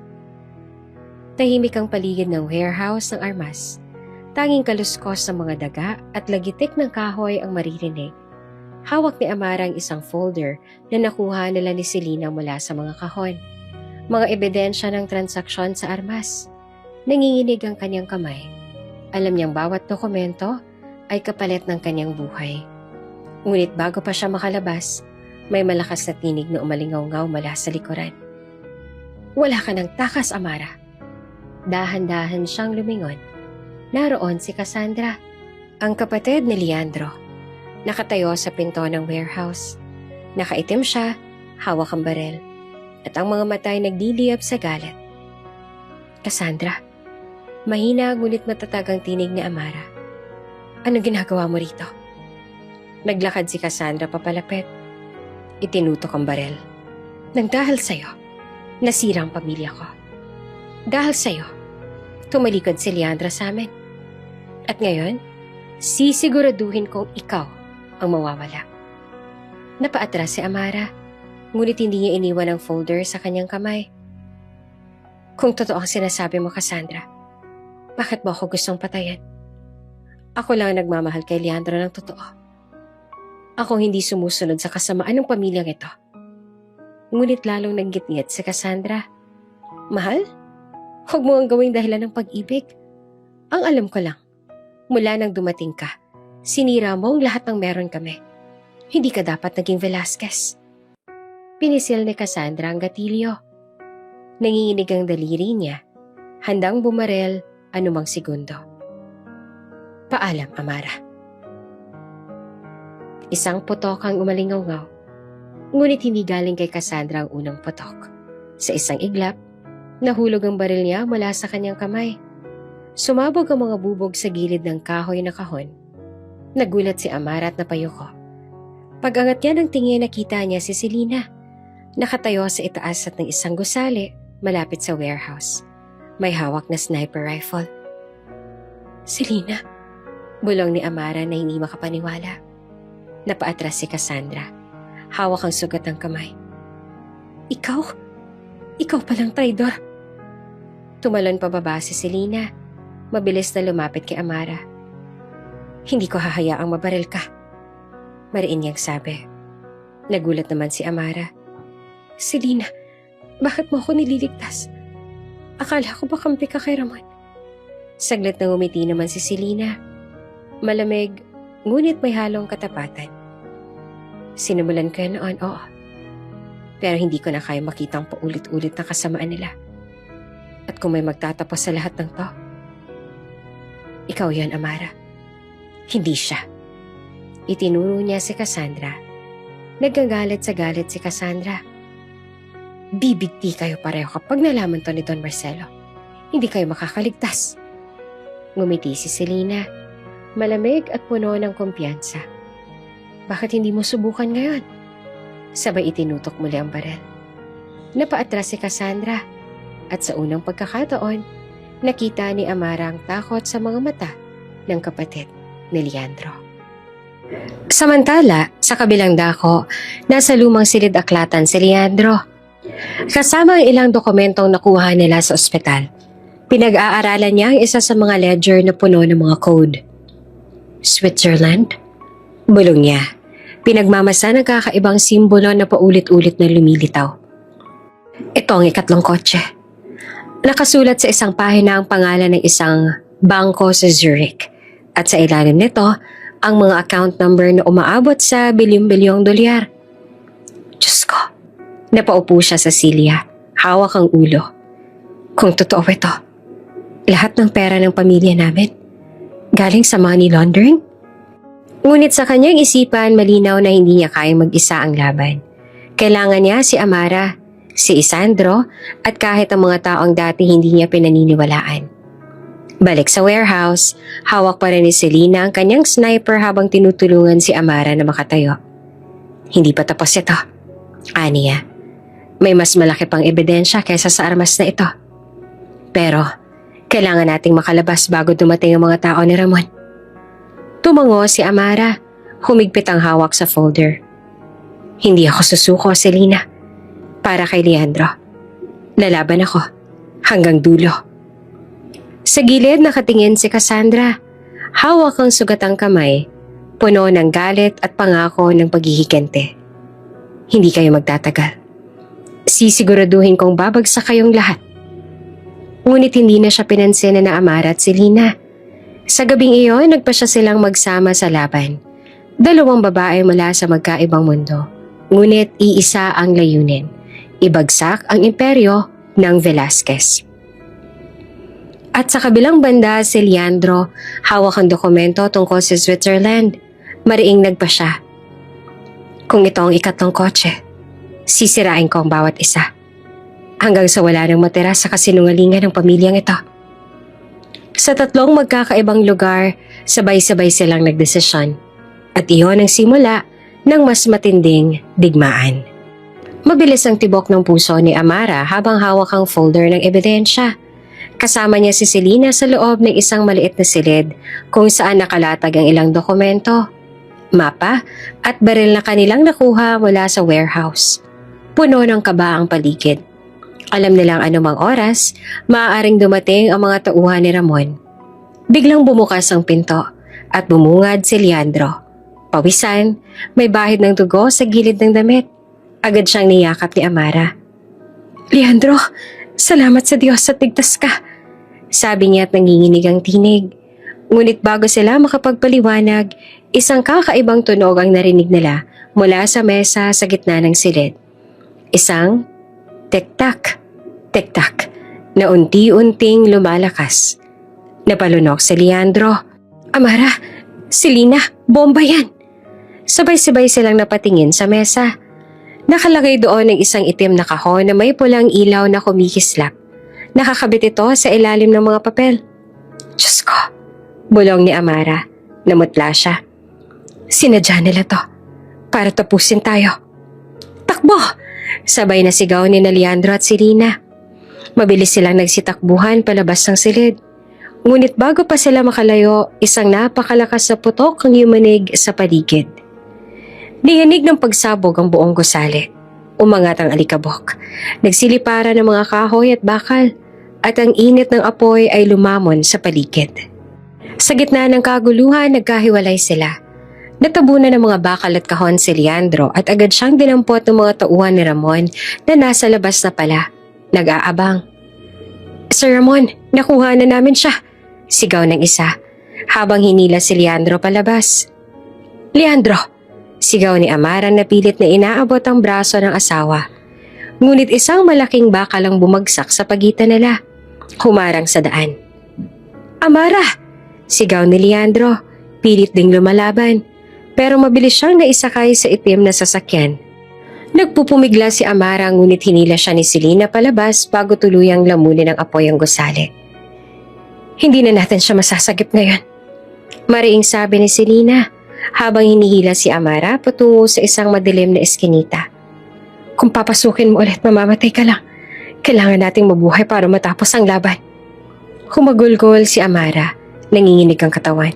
Speaker 1: Tahimik ang paligid ng warehouse ng armas. Tanging kaluskos ng mga daga at lagitik ng kahoy ang maririnig. Hawak ni Amara ang isang folder na nakuha nila ni Selena mula sa mga kahon. Mga ebidensya ng transaksyon sa armas. Nanginginig ang kanyang kamay. Alam niyang bawat dokumento ay kapalit ng kanyang buhay. Ngunit bago pa siya makalabas, may malakas na tinig na umalingaw-ngaw mula sa likuran. Wala ka ng takas, Amara. Dahan-dahan siyang lumingon. Naroon si Cassandra, ang kapatid ni Leandro. Nakatayo sa pinto ng warehouse. Nakaitim siya, hawak ang barel, at ang mga mata ay nagdiliyab sa galit. Cassandra, mahina ngunit matatag ang tinig ni Amara. Anong ginagawa mo rito? Naglakad si Cassandra papalapit. Itinutok ang barel. Nang dahil sa'yo, nasira ang pamilya ko. Dahil sa'yo, tumalikod si Leandra sa amin. At ngayon, sisiguraduhin kong ikaw ang mawawala. Napaatras si Amara, ngunit hindi niya iniwan ang folder sa kanyang kamay. Kung totoo ang sinasabi mo, Cassandra, bakit mo ako gustong patayan? Ako lang ang nagmamahal kay Leandro ng totoo. Ako hindi sumusunod sa kasamaan ng pamilyang ito. Ngunit lalong nanggit-ngit si Cassandra. Mahal? Huwag mo ang gawing dahilan ng pag-ibig. Ang alam ko lang, mula nang dumating ka, sinira mo ang lahat ng meron kami. Hindi ka dapat naging Velasquez. Pinisil ni Cassandra ang gatilyo. Nanginginig ang daliri niya, handang bumarel anumang segundo. Paalam, Amara. Isang putok ang umalingaw-ngaw, ngunit hindi galing kay Cassandra ang unang putok. Sa isang iglap, nahulog ang baril niya mula sa kanyang kamay. Sumabog ang mga bubog sa gilid ng kahoy na kahon. Nagulat si Amara at napayuko. Pag-angat niya ng tingin, nakita niya si Selena. Nakatayo sa itaas at ng isang gusali malapit sa warehouse. May hawak na sniper rifle. Selena, bulong ni Amara na hindi makapaniwala. Napaatras si Cassandra. Hawak ang sugat ng kamay. Ikaw? Ikaw palang traidor. Tumalon pababa si Selena. Mabilis na lumapit kay Amara. Hindi ko hahayaang mabaril ka. Mariin niyang sabi. Nagulat naman si Amara. Selena, bakit mo ako nililigtas? Akala ko ba kampi ka kay Ramon? Saglit na ngumiti naman si Selena. Malamig, ngunit may halong katapatan. Sinimulan ko yan noon, oo. Pero hindi ko na kaya makitang paulit-ulit na kasamaan nila. At kung may magtatapos sa lahat ng to, ikaw yan, Amara. Hindi siya. Itinuro niya si Cassandra. Nagagalit sa galit si Cassandra. Bibigti kayo pareho kapag nalaman to ni Don Marcelo. Hindi kayo makakaligtas. Ngumiti si Selena. Malamig at puno ng kumpiyansa. Bakit hindi mo subukan ngayon? Sabay itinutok muli ang barel. Napaatras si Cassandra at sa unang pagkakataon, nakita ni Amara ang takot sa mga mata ng kapatid ni Leandro. Samantala, sa kabilang dako, nasa lumang silid-aklatan si Leandro. Kasama ang ilang dokumentong nakuha nila sa ospital. Pinag-aaralan niya ang isa sa mga ledger na puno ng mga code. Switzerland? Bulong niya. Pinagmamasa ng kakaibang simbolo na paulit-ulit na lumilitaw. Ito ang ikatlong kotse. Nakasulat sa isang pahina ang pangalan ng isang bangko sa Zurich. At sa ilalim nito, ang mga account number na umaabot sa bilyong-bilyong dolyar. Diyos ko. Napaupo siya sa silya. Hawak ang ulo. Kung totoo ito, lahat ng pera ng pamilya namin galing sa money laundering? Ngunit sa kanyang isipan, malinaw na hindi niya kayang mag-isa ang laban. Kailangan niya si Amara, si Isandro, at kahit ang mga taong dati hindi niya pinaniniwalaan. Balik sa warehouse, hawak pa rin ni Selena ang kanyang sniper habang tinutulungan si Amara na makatayo. Hindi pa tapos ito. Aniya, may mas malaki pang ebidensya kaysa sa armas na ito. Pero, kailangan nating makalabas bago dumating ang mga tao ni Ramon. Tumango si Amara, humigpit ang hawak sa folder. Hindi ako susuko, Selena. Para kay Leandro. Lalaban ako, hanggang dulo. Sa gilid nakatingin si Cassandra. Hawak ang sugatang kamay, puno ng galit at pangako ng paghihigante. Hindi kayo magtatagal. Sisiguraduhin kong babagsak kayong lahat. Ngunit hindi na siya pinansin na Amara at Selena. Sa gabing iyon, nagpa siya silang magsama sa laban. Dalawang babae mula sa magkaibang mundo, ngunit iisa ang layunin, ibagsak ang imperyo ng Velasquez. At sa kabilang banda, si Leandro, hawak ang dokumento tungkol sa Switzerland. Mariing nagpa siya. Kung ito ang ikatlong kotse, sisirain ko ang bawat isa. Hanggang sa wala nang matira sa kasinungalingan ng pamilyang ito. Sa tatlong magkakaibang lugar, sabay-sabay silang nagdesisyon. At iyon ang simula ng mas matinding digmaan. Mabilis ang tibok ng puso ni Amara habang hawak ang folder ng ebidensya. Kasama niya si Selena sa loob ng isang maliit na silid kung saan nakalatag ang ilang dokumento, mapa at baril na kanilang nakuha mula sa warehouse. Puno ng kaba ang paligid. Alam nilang anumang oras, maaaring dumating ang mga tauhan ni Ramon. Biglang bumukas ang pinto at bumungad si Leandro. Pawisan, may bahid ng dugo sa gilid ng damit. Agad siyang niyakap ni Amara. "Leandro, salamat sa Diyos at ligtas ka," sabi niya at nanginginig ang tinig. Ngunit bago sila makapagpaliwanag, isang kakaibang tunog ang narinig nila mula sa mesa sa gitna ng silid. Isang tik-tak, tik-tak na unti-unting lumalakas. Napalunok si Leandro. "Amara, Selena, bomba yan!" Sabay-sabay silang napatingin sa mesa. Nakalagay doon ng isang itim na kahon na may pulang ilaw na kumikislap. Nakakabit ito sa ilalim ng mga papel. "Diyos ko!" bulong ni Amara. Namutla siya. "Sinadya nila to para tapusin tayo." "Takbo!" sabay na sigaw ni Leandro at Selena. Mabilis silang nagsitakbuhan palabas ng silid. Ngunit bago pa sila makalayo, isang napakalakas na putok ang yumanig sa paligid. Niyanig ng pagsabog ang buong gusali. Umangat ang alikabok. Nagsiliparan ng mga kahoy at bakal at ang init ng apoy ay lumamon sa paligid. Sa gitna ng kaguluhan, nagkahiwalay sila. Natabunan ng mga bakal at kahon si Leandro at agad siyang dinampot ng mga tauhan ni Ramon na nasa labas na pala. Nag-aabang. "Sir Ramon, nakuha na namin siya," sigaw ng isa habang hinila si Leandro palabas. "Leandro!" sigaw ni Amara na pilit na inaabot ang braso ng asawa. Ngunit isang malaking bakal ang bumagsak sa pagitan nila. Humarang sa daan. "Amara!" sigaw ni Leandro. Pilit ding lumalaban. Pero mabilis siyang naisakay sa itim na sasakyan. Nagpupumigla si Amara ngunit hinila siya ni Selena palabas bago tuluyang lamunin ng apoy ang gusali. "Hindi na natin siya masasagip ngayon," mariing sabi ni Selena habang hinihila si Amara patungo sa isang madilim na eskinita. "Kung papasukin mo ulit, mamamatay ka lang. Kailangan nating mabuhay para matapos ang laban." Humagulgol si Amara, nanginginig ang katawan.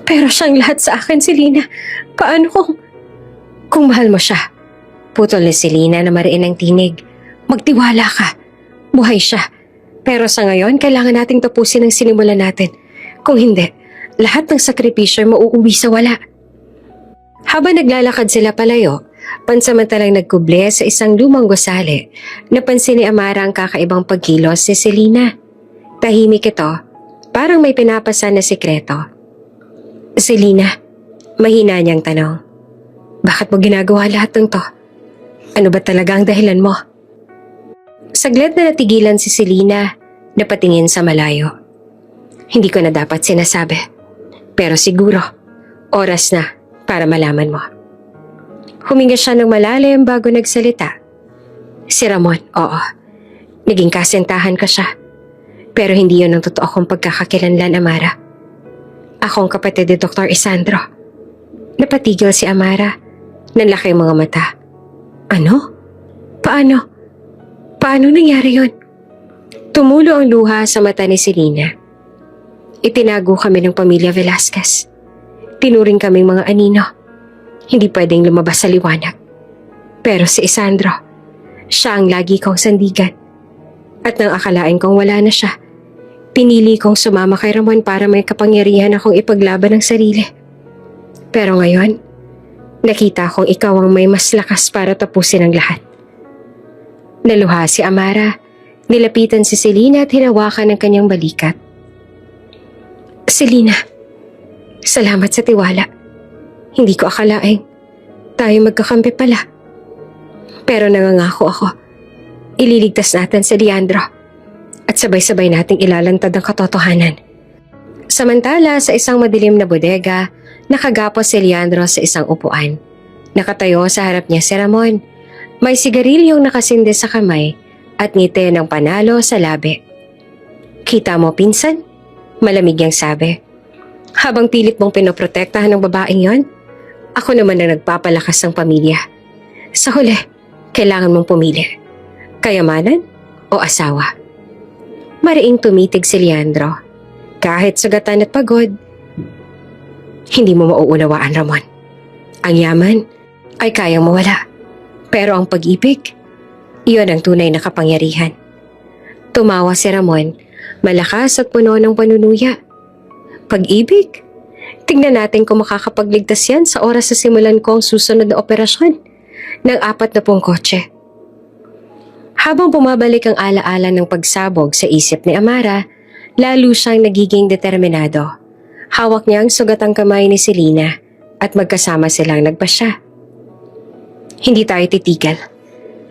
Speaker 1: "Pero siyang lahat sa akin, Selena. Paano kung mahal mo siya?" Putol ni Selena na mariin ang tinig. "Magtiwala ka. Buhay siya. Pero sa ngayon, kailangan nating tapusin ang sinimulan natin. Kung hindi, lahat ng sakripisyo ay mauuwi sa wala." Habang naglalakad sila palayo, pansamantalang nagkuble sa isang lumang gusali, napansin ni Amara ang kakaibang pagkilos ni Selena. Tahimik ito, parang may pinapasan na sikreto. "Selena," mahina niyang tanong, "bakit mo ginagawa lahat ng to? Ano ba talaga ang dahilan mo?" Saglit na natigilan si Selena, napatingin sa malayo. "Hindi ko na dapat sinasabi. Pero siguro, oras na para malaman mo." Huminga siya ng malalim bago nagsalita. "Si Ramon, oo. Naging kasintahan ka siya. Pero hindi yun ang totoo kong pagkakakilanlan, Amara. Ako ang kapatid ni Dr. Isandro." Napatigil si Amara. Nanlaki ang mga mata. "Ano? Paano? Paano nangyari yun?" Tumulo ang luha sa mata ni Selena. "Itinago kami ng pamilya Velasquez. Tinuring kaming mga anino. Hindi pwedeng lumabas sa liwanag. Pero si Isandro, siya ang lagi kong sandigan. At nang akalain kong wala na siya, pinili kong sumama kay Ramon para may kapangyarihan akong ipaglaban ng sarili. Pero ngayon, nakita kong ikaw ang may mas lakas para tapusin ang lahat." Naluha si Amara. Nilapitan si Selena at hinawakan ng kanyang balikat. "Selena, salamat sa tiwala. Hindi ko akalaing tayo magkakampi pala. Pero nangangako ako, ililigtas natin si Leandro at sabay-sabay nating ilalantad ang katotohanan. Samantala, sa isang madilim na bodega, nakagapos si Leandro sa isang upuan. Nakatayo sa harap niya si Ramon. May sigarilyong nakasindi sa kamay at ngiti ng panalo sa labi. "Kita mo, pinsan?" Malamig niyang sabi. "Habang pilit mong pinoprotektahan ng babaeng yon, ako naman ang nagpapalakas ng pamilya. Sa huli, kailangan mong pumili. Kayamanan o asawa?" Mariing tumitig si Leandro. Kahit sugatan at pagod, hindi mo mauunawaan, Ramon. Ang yaman ay kayang mawala. Pero ang pag-ibig, iyon ang tunay na kapangyarihan. Tumawa si Ramon, malakas at puno ng panunuya. Pag-ibig? Tingnan natin kung makakapagligtas yan sa oras na simulan ko ang susunod na operasyon ng 40 kotse. Habang bumabalik ang alaala ng pagsabog sa isip ni Amara, lalo siyang nagiging determinado. Hawak niya ang sugatang kamay ni Selena at magkasama silang nagpasya. Hindi tayo titigil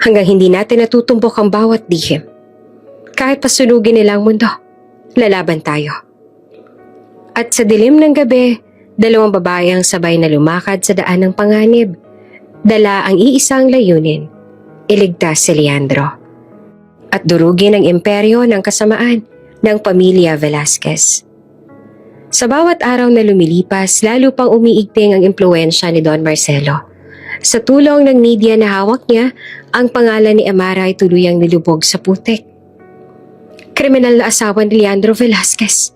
Speaker 1: hanggang hindi natin natutumbok ang bawat lihim. Kahit pasunugin nila ang mundo, lalaban tayo. At sa dilim ng gabi, dalawang babae ang sabay na lumakad sa daan ng panganib. Dala ang iisang layunin, iligtas si Leandro. At durugin ang imperyo ng kasamaan ng pamilya Velasquez. Sa bawat araw na lumilipas, lalo pang umiigting ang impluwensya ni Don Marcelo. Sa tulong ng media na hawak niya, ang pangalan ni Amara ay tuluyang nilubog sa putik. Kriminal na asawa ni Leandro Velasquez.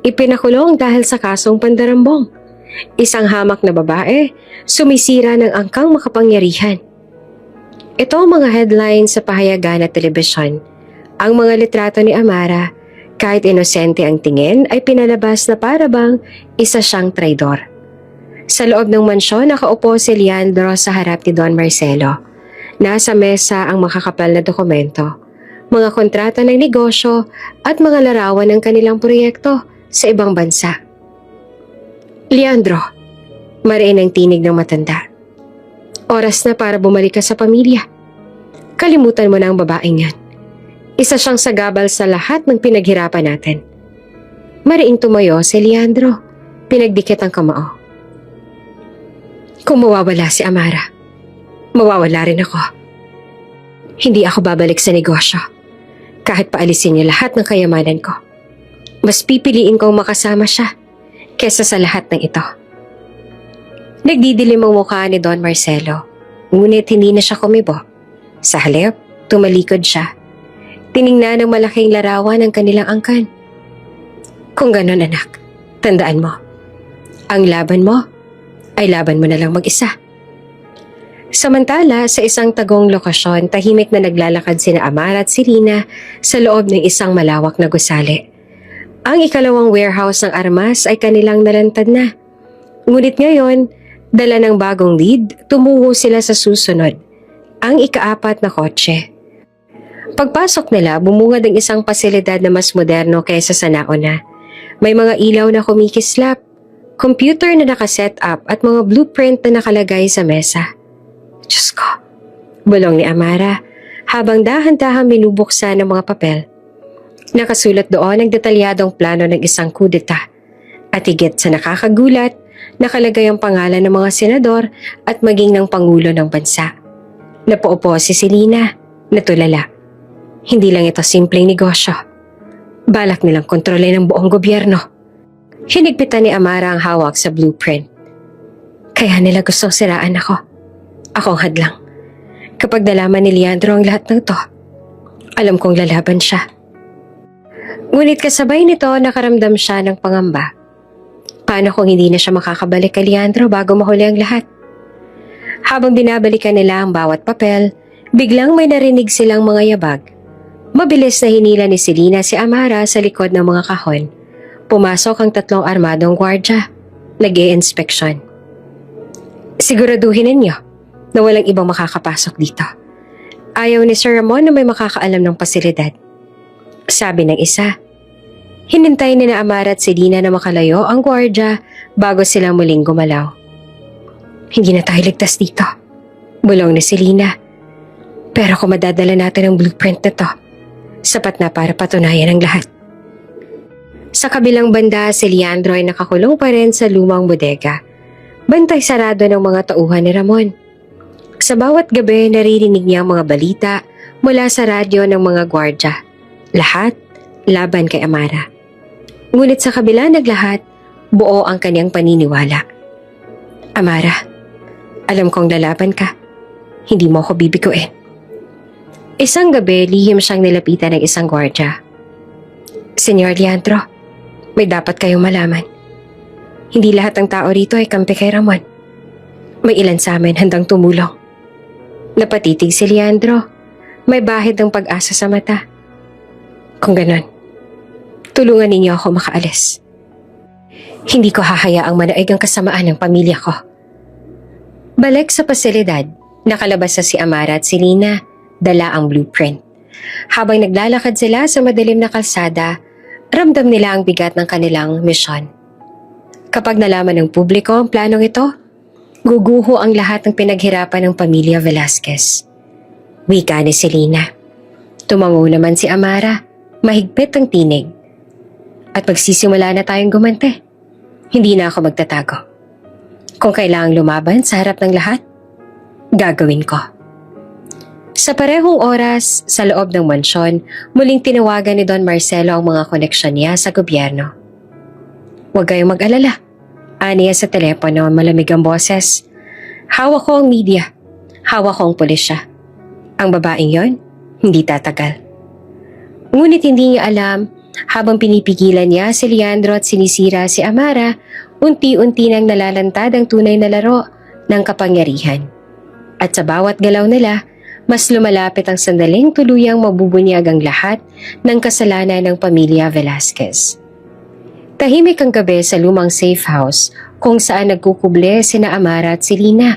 Speaker 1: Ipinakulong dahil sa kasong pandarambong. Isang hamak na babae, sumisira ng angkang makapangyarihan. Ito ang mga headlines sa pahayagan at telebisyon. Ang mga litrato ni Amara, kahit inosente ang tingin, ay pinalabas na parabang isa siyang traidor. Sa loob ng mansyon, nakaupo si Leandro sa harap ni Don Marcelo. Nasa mesa ang makakapal na dokumento, mga kontrata ng negosyo at mga larawan ng kanilang proyekto sa ibang bansa. "Leandro," mariin ang tinig ng matanda. "Oras na para bumalik ka sa pamilya. Kalimutan mo na ang babaeng yan. Isa siyang sagabal sa lahat ng pinaghirapan natin." Mariing tumayo si Leandro, pinagdikit ang kamao. "Kung mawawala si Amara, mawawala rin ako. Hindi ako babalik sa negosyo. Kahit paalisin niyo lahat ng kayamanan ko. Mas pipiliin kong makasama siya kesa sa lahat ng ito." Nagdidilim ang mukha ni Don Marcelo, ngunit hindi na siya kumibo. Sa halip, tumalikod siya. Tiningnan ng malaking larawan ang kanilang angkan. "Kung ganon, anak, tandaan mo, ang laban mo ay laban mo na lang mag-isa." Samantala, sa isang tagong lokasyon, tahimik na naglalakad sina Amara at Selena sa loob ng isang malawak na gusali. Ang ikalawang warehouse ng armas ay kanilang nalantad na. Ngunit ngayon, dala ng bagong lead, tumuho sila sa susunod, ang ika-4 na kotse. Pagpasok nila, bumungad ang isang pasilidad na mas moderno kaysa sa nauna. May mga ilaw na kumikislap, computer na nakaset up at mga blueprint na nakalagay sa mesa. "Diyos ko," bulong ni Amara habang dahan-dahan binubuksan ng mga papel. Nakasulat doon ang detalyadong plano ng isang kudeta at higit sa nakakagulat, nakalagay ang pangalan ng mga senador at maging ng Pangulo ng bansa. Napaupo si Selena, natulala. Hindi lang ito simpleng negosyo. Balak nilang kontrolin ang buong gobyerno. Hinigpitan ni Amara ang hawak sa blueprint. "Kaya nila gustong siraan ako. Akong hadlang. Kapag nalaman ni Leandro ang lahat ng to, alam kong lalaban siya." Ngunit kasabay nito, nakaramdam siya ng pangamba. Paano kung hindi na siya makakabalik kay Leandro bago mahuli ang lahat? Habang binabalikan nila ang bawat papel, biglang may narinig silang mga yabag. Mabilis na hinila ni Selena si Amara sa likod ng mga kahon. Pumasok ang 3 armadong gwardya. Nag-i-inspeksyon. "Siguraduhin ninyo na walang ibang makakapasok dito. Ayaw ni Sir Ramon na may makakaalam ng pasilidad," sabi ng isa. Hinintay ni na Amara at Selena na makalayo ang gwardya bago silang muling gumalaw. Hindi na tayo ligtas dito. Bulong ni Selena. Pero kung madadala natin ang blueprint na to, sapat na para patunayan ang lahat. Sa kabilang banda, si Leandro ay nakakulong pa rin sa lumang bodega. Bantay sarado ng mga tauhan ni Ramon. Sa bawat gabi, naririnig niya ang mga balita mula sa radyo ng mga gwardya. Lahat laban kay Amara. Ngunit sa kabila ng lahat, buo ang kanyang paniniwala. Amara, alam kong lalaban ka. Hindi mo ako bibiguin. Isang gabi, lihim siyang nilapitan ng isang gwardya. Senyor Leandro, may dapat kayong malaman. Hindi lahat ng tao rito ay kampi kay Ramon. May ilan sa amin handang tumulong. Napatitig si Leandro. May bahid ng pag-asa sa mata. Kung ganon, tulungan ninyo ako makaalis. Hindi ko hahayaang manaig ang kasamaan ng pamilya ko. Balik sa pasilidad, nakalabas na si Amara at si Lina, dala ang blueprint. Habang naglalakad sila sa madilim na kalsada, ramdam nila ang bigat ng kanilang misyon. Kapag nalaman ng publiko ang planong ito, guguho ang lahat ng pinaghirapan ng pamilya Velasquez. Wika ni Selena. Tumango naman si Amara, mahigpit ang tinig. At magsisimula na tayong gumante. Hindi na ako magtatago. Kung kailangang lumaban sa harap ng lahat, gagawin ko. Sa parehong oras, sa loob ng mansyon, muling tinawagan ni Don Marcelo ang mga koneksyon niya sa gobyerno. Huwag kayong mag-alala. Aniya sa telepono, malamig ang boses. Hawak ko ang media. Hawak ko ang pulisya. Ang babaeng yon, hindi tatagal. Ngunit hindi niya alam, habang pinipigilan niya si Leandro at sinisira si Amara, unti-unti nang nalalantad ang tunay na laro ng kapangyarihan. At sa bawat galaw nila, mas lumalapit ang sandaling tuluyang mabubunyag ang lahat ng kasalanan ng pamilya Velasquez. Tahimik ang gabi sa lumang safe house kung saan nagkukuble sina Amara at si Lina.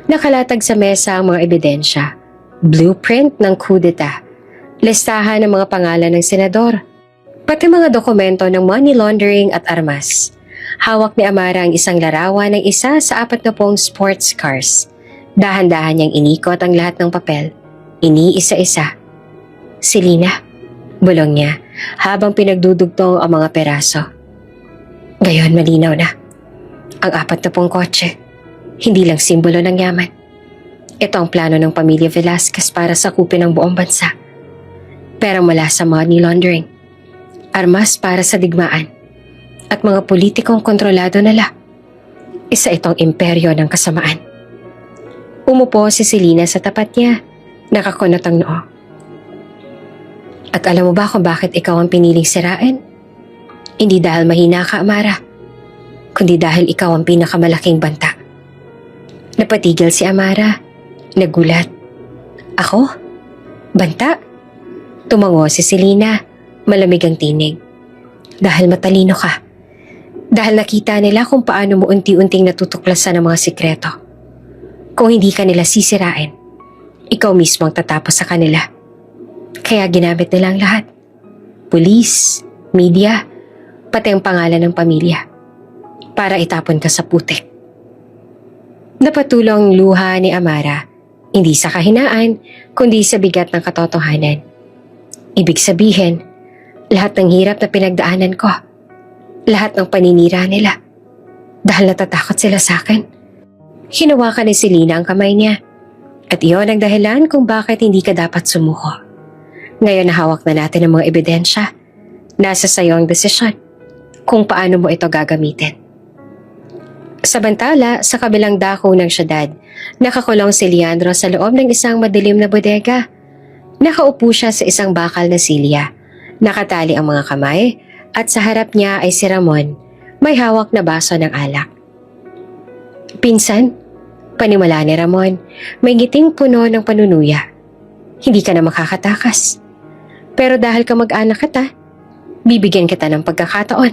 Speaker 1: Nakalatag sa mesa ang mga ebidensya, blueprint ng coup d'etat, listahan ng mga pangalan ng senador, pati mga dokumento ng money laundering at armas. Hawak ni Amara ang isang larawan ng isa sa 40 sports cars. Dahan-dahan niyang inikot ang lahat ng papel. Iniisa-isa. Si Lina, bulong niya habang pinagdudugtong ang mga peraso. Ngayon malinaw na. Ang 40 kotse, hindi lang simbolo ng yaman. Ito ang plano ng pamilya Velasquez para sakupin ang buong bansa. Pera mula sa money laundering, armas para sa digmaan, at mga politikong kontrolado nila. Isa itong imperyo ng kasamaan. Umupo si Selena sa tapat niya, nakakunot ang noo. At alam mo ba kung bakit ikaw ang piniling sirain? Hindi dahil mahina ka, Amara, kundi dahil ikaw ang pinakamalaking banta. Napatigil si Amara, nagulat. Ako? Banta? Tumango si Selena, malamig ang tinig. Dahil matalino ka. Dahil nakita nila kung paano mo unti-unting natutuklasan ang mga sikreto. Kung hindi ka nila sisirain, ikaw mismo ang tatapos sa kanila. Kaya ginamit nila ang lahat. Pulis, media, pati ang pangalan ng pamilya. Para itapon ka sa putik. Napatulong luha ni Amara, hindi sa kahinaan, kundi sa bigat ng katotohanan. Ibig sabihin, lahat ng hirap na pinagdaanan ko, lahat ng paninira nila, dahil natatakot sila sa akin. Hinawakan ni Selena ang kamay niya. At iyon ang dahilan kung bakit hindi ka dapat sumuko. Ngayon nahawak na natin ang mga ebidensya. Nasa sayo ang desisyon kung paano mo ito gagamitin. Samantala, sa kabilang dako ng syudad, nakakulong si Leandro sa loob ng isang madilim na bodega. Nakaupo siya sa isang bakal na silya. Nakatali ang mga kamay at sa harap niya ay si Ramon, may hawak na baso ng alak. Pinsan, panimala ni Ramon, may ngiting puno ng panunuya. Hindi ka na makakatakas. Pero dahil ka mag-anak kita, bibigyan kita ng pagkakataon.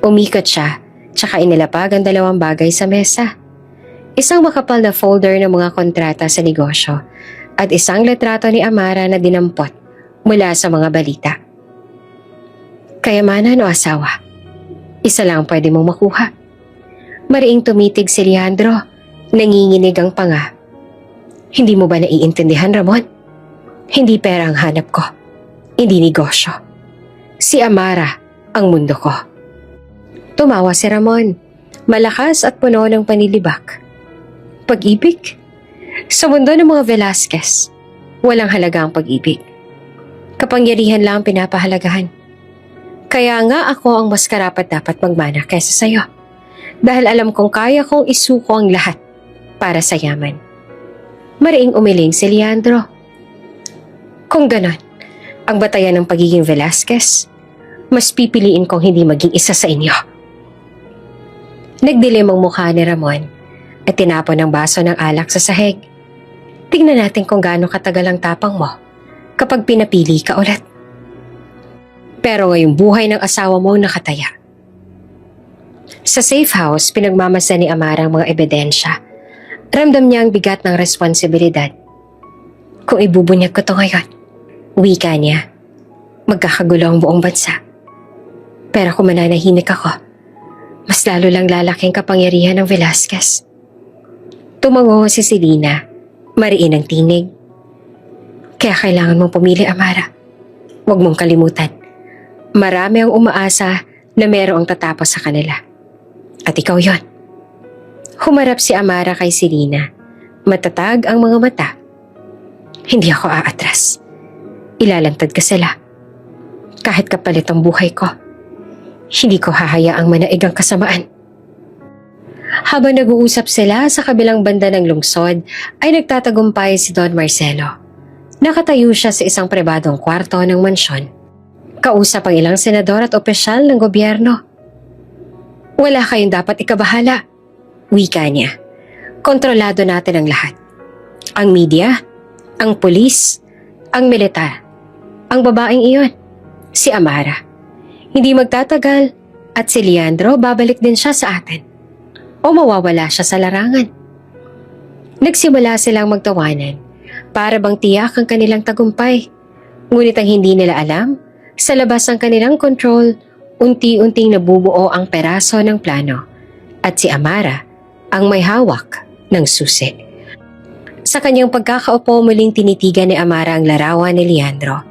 Speaker 1: Umikot siya, tsaka inilapag ang 2 bagay sa mesa. Isang makapal na folder ng mga kontrata sa negosyo at isang litrato ni Amara na dinampot mula sa mga balita. Kayamanan o asawa, isa lang pwede mong makuha. Mariing tumitig si Leandro, Nanginginig ang panga. Hindi mo ba naiintindihan, Ramon? Hindi pera ang hanap ko. Hindi negosyo. Si Amara ang mundo ko. Tumawa si Ramon, malakas at puno ng panilibak. Pag-ibig? Sa mundo ng mga Velasquez, walang halaga ang pag-ibig. Kapangyarihan lang ang pinapahalagahan. Kaya nga ako ang mas karapat-dapat magmana kaysa sa'yo. Dahil alam kong kaya kong isuko ang lahat para sa yaman. Mariing umiling si Leandro. Kung ganon, ang batayan ng pagiging Velasquez, mas pipiliin kong hindi maging isa sa inyo. Nagdilim ang mukha ni Ramon at tinapon ang baso ng alak sa sahig. Tingnan natin kung gaano katagal ang tapang mo kapag pinapili ka ulit. Pero ngayong buhay ng asawa mo nakataya. Sa safe house, pinagmamasa ni Amara ang mga ebidensya. Ramdam niya ang bigat ng responsibilidad. Kung ibubunyag ko to ngayon, wika niya, magkakagulo ang buong bansa. Pero kung mananahimik ako, mas lalo lang lalaking kapangyarihan ng Velasquez. Tumango si Selena, mariin ang tinig. Kaya kailangan mong pumili, Amara. Huwag mong kalimutan. Marami ang umaasa na merong tatapos sa kanila. At ikaw yon. Humarap si Amara kay Selena. Matatag ang mga mata. Hindi ako aatras. Ilalantad ka sila. Kahit kapalit ang buhay ko, hindi ko hahayaang manaig ang kasamaan. Habang nag-uusap sila sa kabilang banda ng lungsod, ay nagtatagumpay si Don Marcelo. Nakatayo siya sa isang pribadong kwarto ng mansyon. Kausap ang ilang senador at opisyal ng gobyerno. Wala kayong dapat ikabahala, wika niya. Kontrolado natin ang lahat. Ang media, ang pulis, ang militar, ang babaeng iyon, si Amara. Hindi magtatagal at si Leandro babalik din siya sa atin. O mawawala siya sa larangan. Nagsimula silang magtawanan para bang tiyak ang kanilang tagumpay. Ngunit ang hindi nila alam, sa labas ng kanilang kontrol, unti-unting nabubuo ang peraso ng plano at si Amara ang may hawak ng susi. Sa kanyang pagkakaupo, muling tinitigan ni Amara ang larawan ni Leandro.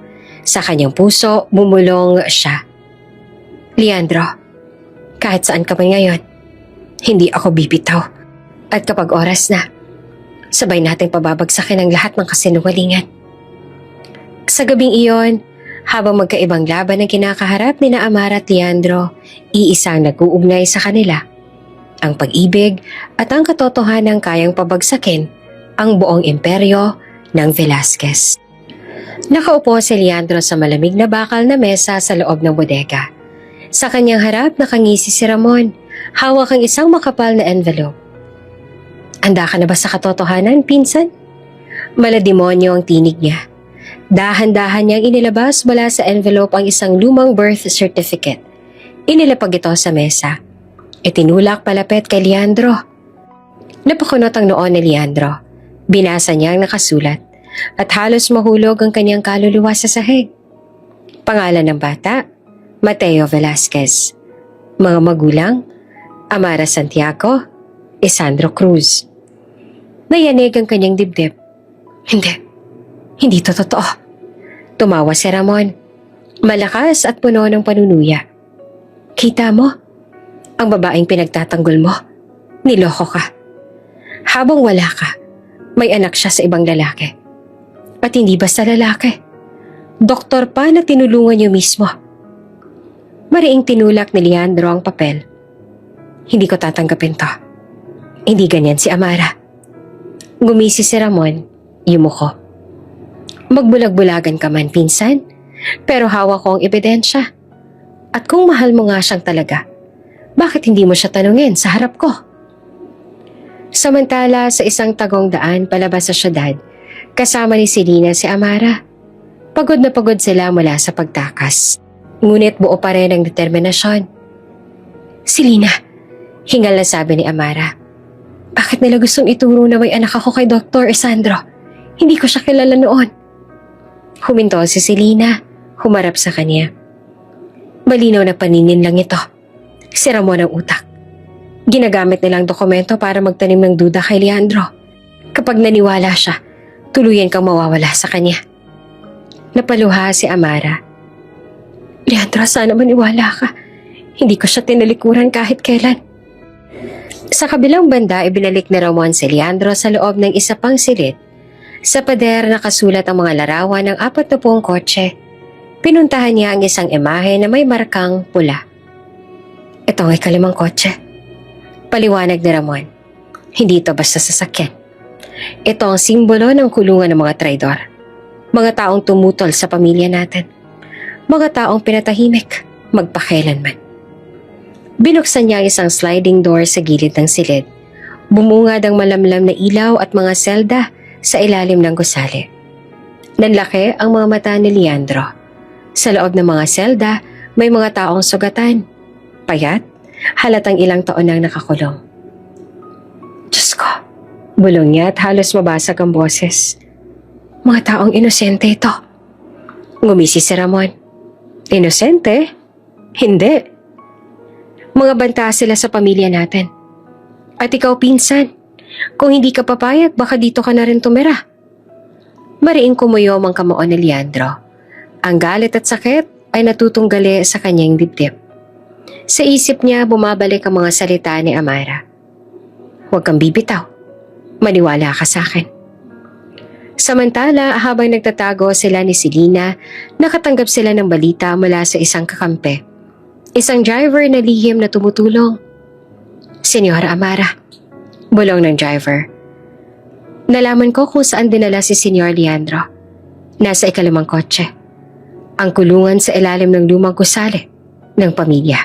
Speaker 1: Sa kanyang puso, bumulong siya. Leandro, kahit saan ka man ngayon, hindi ako bibitaw. At kapag oras na, sabay nating pababagsakin ang lahat ng kasinungalingan. Sa gabing iyon, habang magkaibang laban ang kinakaharap ni na Amara at Leandro, iisang nag-uugnay sa kanila. Ang pag-ibig at ang katotohanan kayang pabagsakin ang buong imperyo ng Velasquez. Nakaupo si Leandro sa malamig na bakal na mesa sa loob ng bodega. Sa kanyang harap nakangisi si Ramon, hawak ang isang makapal na envelope. Handa ka na ba sa katotohanan, pinsan? Malademonyo ang tinig niya. Dahan-dahan niyang inilabas mula sa envelope ang isang lumang birth certificate. Inilapag ito sa mesa. Itinulak palapit kay Leandro. Napakunot ang noon ni Leandro. Binasa niya ang nakasulat at halos mahulog ang kanyang kaluluwa sa sahig. Pangalan ng bata, Mateo Velasquez. Mga magulang, Amara Santiago, Isandro Cruz. Nayanig ang kanyang dibdib. Hindi to totoo. Tumawa si Ramon, malakas at puno ng panunuya. Kita mo, ang babaeng pinagtatanggol mo, niloko ka. Habang wala ka, may anak siya sa ibang lalaki. At hindi basta lalaki. Doktor pa na tinulungan niyo mismo. Mariing tinulak ni Leandro ang papel. Hindi ko tatanggapin to. Hindi ganyan si Amara. Gumisi si Ramon, yumuko. Magbulag-bulagan ka man, pinsan, pero hawak ko ang ebidensya. At kung mahal mo nga siyang talaga, bakit hindi mo siya tanungin sa harap ko? Samantala, sa isang tagong daan palabas sa syudad, kasama ni Selena si Amara. Pagod na pagod sila mula sa pagtakas. Ngunit buo pa rin ang determinasyon. Selena, hingal na sabi ni Amara. Bakit nila gustong ituro na may anak ako kay Dr. Isandro? Hindi ko siya kilala noon. Huminto si Selena, humarap sa kanya. Malinaw na paningin lang ito. Sira mo ng utak. Ginagamit nilang dokumento para magtanim ng duda kay Leandro. Kapag naniwala siya, tuluyan kang mawawala sa kanya. Napaluha si Amara. Leandro, sana maniwala ka. Hindi ko siya tinalikuran kahit kailan. Sa kabilang banda, ibinalik ni Ramon si Leandro sa loob ng isa pang silid. Sa pader nakasulat ang mga larawan ng 40 kotse. Pinuntahan niya ang isang imahe na may markang pula. Ito ang ikalimang kotse. Paliwanag ni Ramon. Hindi ito basta sasakyan. Ito ang simbolo ng kulungan ng mga traidor. Mga taong tumutol sa pamilya natin. Mga taong pinatahimik, magpakailanman. Binuksan niya ang isang sliding door sa gilid ng silid. Bumungad ang malamlam na ilaw at mga selda sa ilalim ng gusali. Nanlaki ang mga mata ni Leandro. Sa loob ng mga selda, may mga taong sugatan. Payat, halatang ilang taon nang nakakulong. Diyos ko, bulong niya at halos mabasag ang boses. Mga taong inosente ito. Ngumisi si Ramon. Inosente? Hindi. Mga banta sila sa pamilya natin. At ikaw, pinsan, kung hindi ka papayag, baka dito ka na rin tumira. Mariing kumuyo ang kamuon ni Leandro. Ang galit at sakit ay natutunggali sa kanyang dibdib. Sa isip niya, bumabalik ang mga salita ni Amara. Huwag kang bibitaw. Maniwala ka sa akin. Samantala, habang nagtatago sila ni Selena, nakatanggap sila ng balita mula sa isang kakampi. Isang driver na lihim na tumutulong. Senyora Amara, bulong ng driver. Nalaman ko kung saan dinala si Senyor Leandro. Nasa ikalimang kotse. Ang kulungan sa ilalim ng lumang gusali ng pamilya.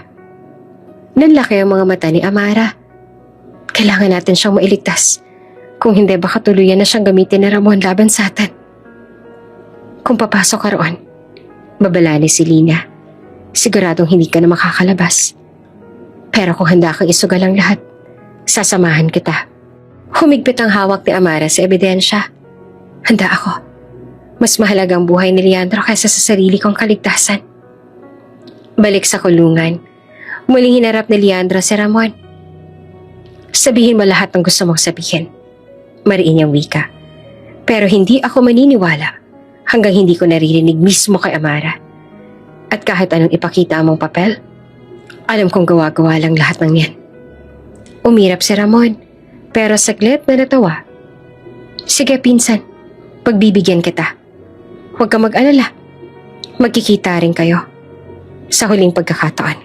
Speaker 1: Nanlaki ang mga mata ni Amara. Kailangan natin siyang mailigtas. Kung hindi, baka tuluyan na siyang gamitin ni Ramon laban sa atin. Kung papasok ka roon, babala ni Selena. Siguradong hindi ka na makakalabas. Pero kung handa kang isugal ang lahat, sasamahan kita. Humigpit ang hawak ni Amara sa ebidensya. Handa ako. Mas mahalagang buhay ni Leandro kaysa sa sarili kong kaligtasan. Balik sa kulungan. Muling hinarap ni Leandro si Ramon. Sabihin mo lahat ng gusto mong sabihin. Mariin niyang wika. Pero hindi ako maniniwala hanggang hindi ko naririnig mismo kay Amara. At kahit anong ipakita mong papel, alam kong gawa-gawa lang lahat ng yan. Umirap si Ramon, pero saglit na natawa. Sige pinsan, pagbibigyan kita. Huwag ka mag-alala. Magkikita rin kayo. Sa huling pagkakataon.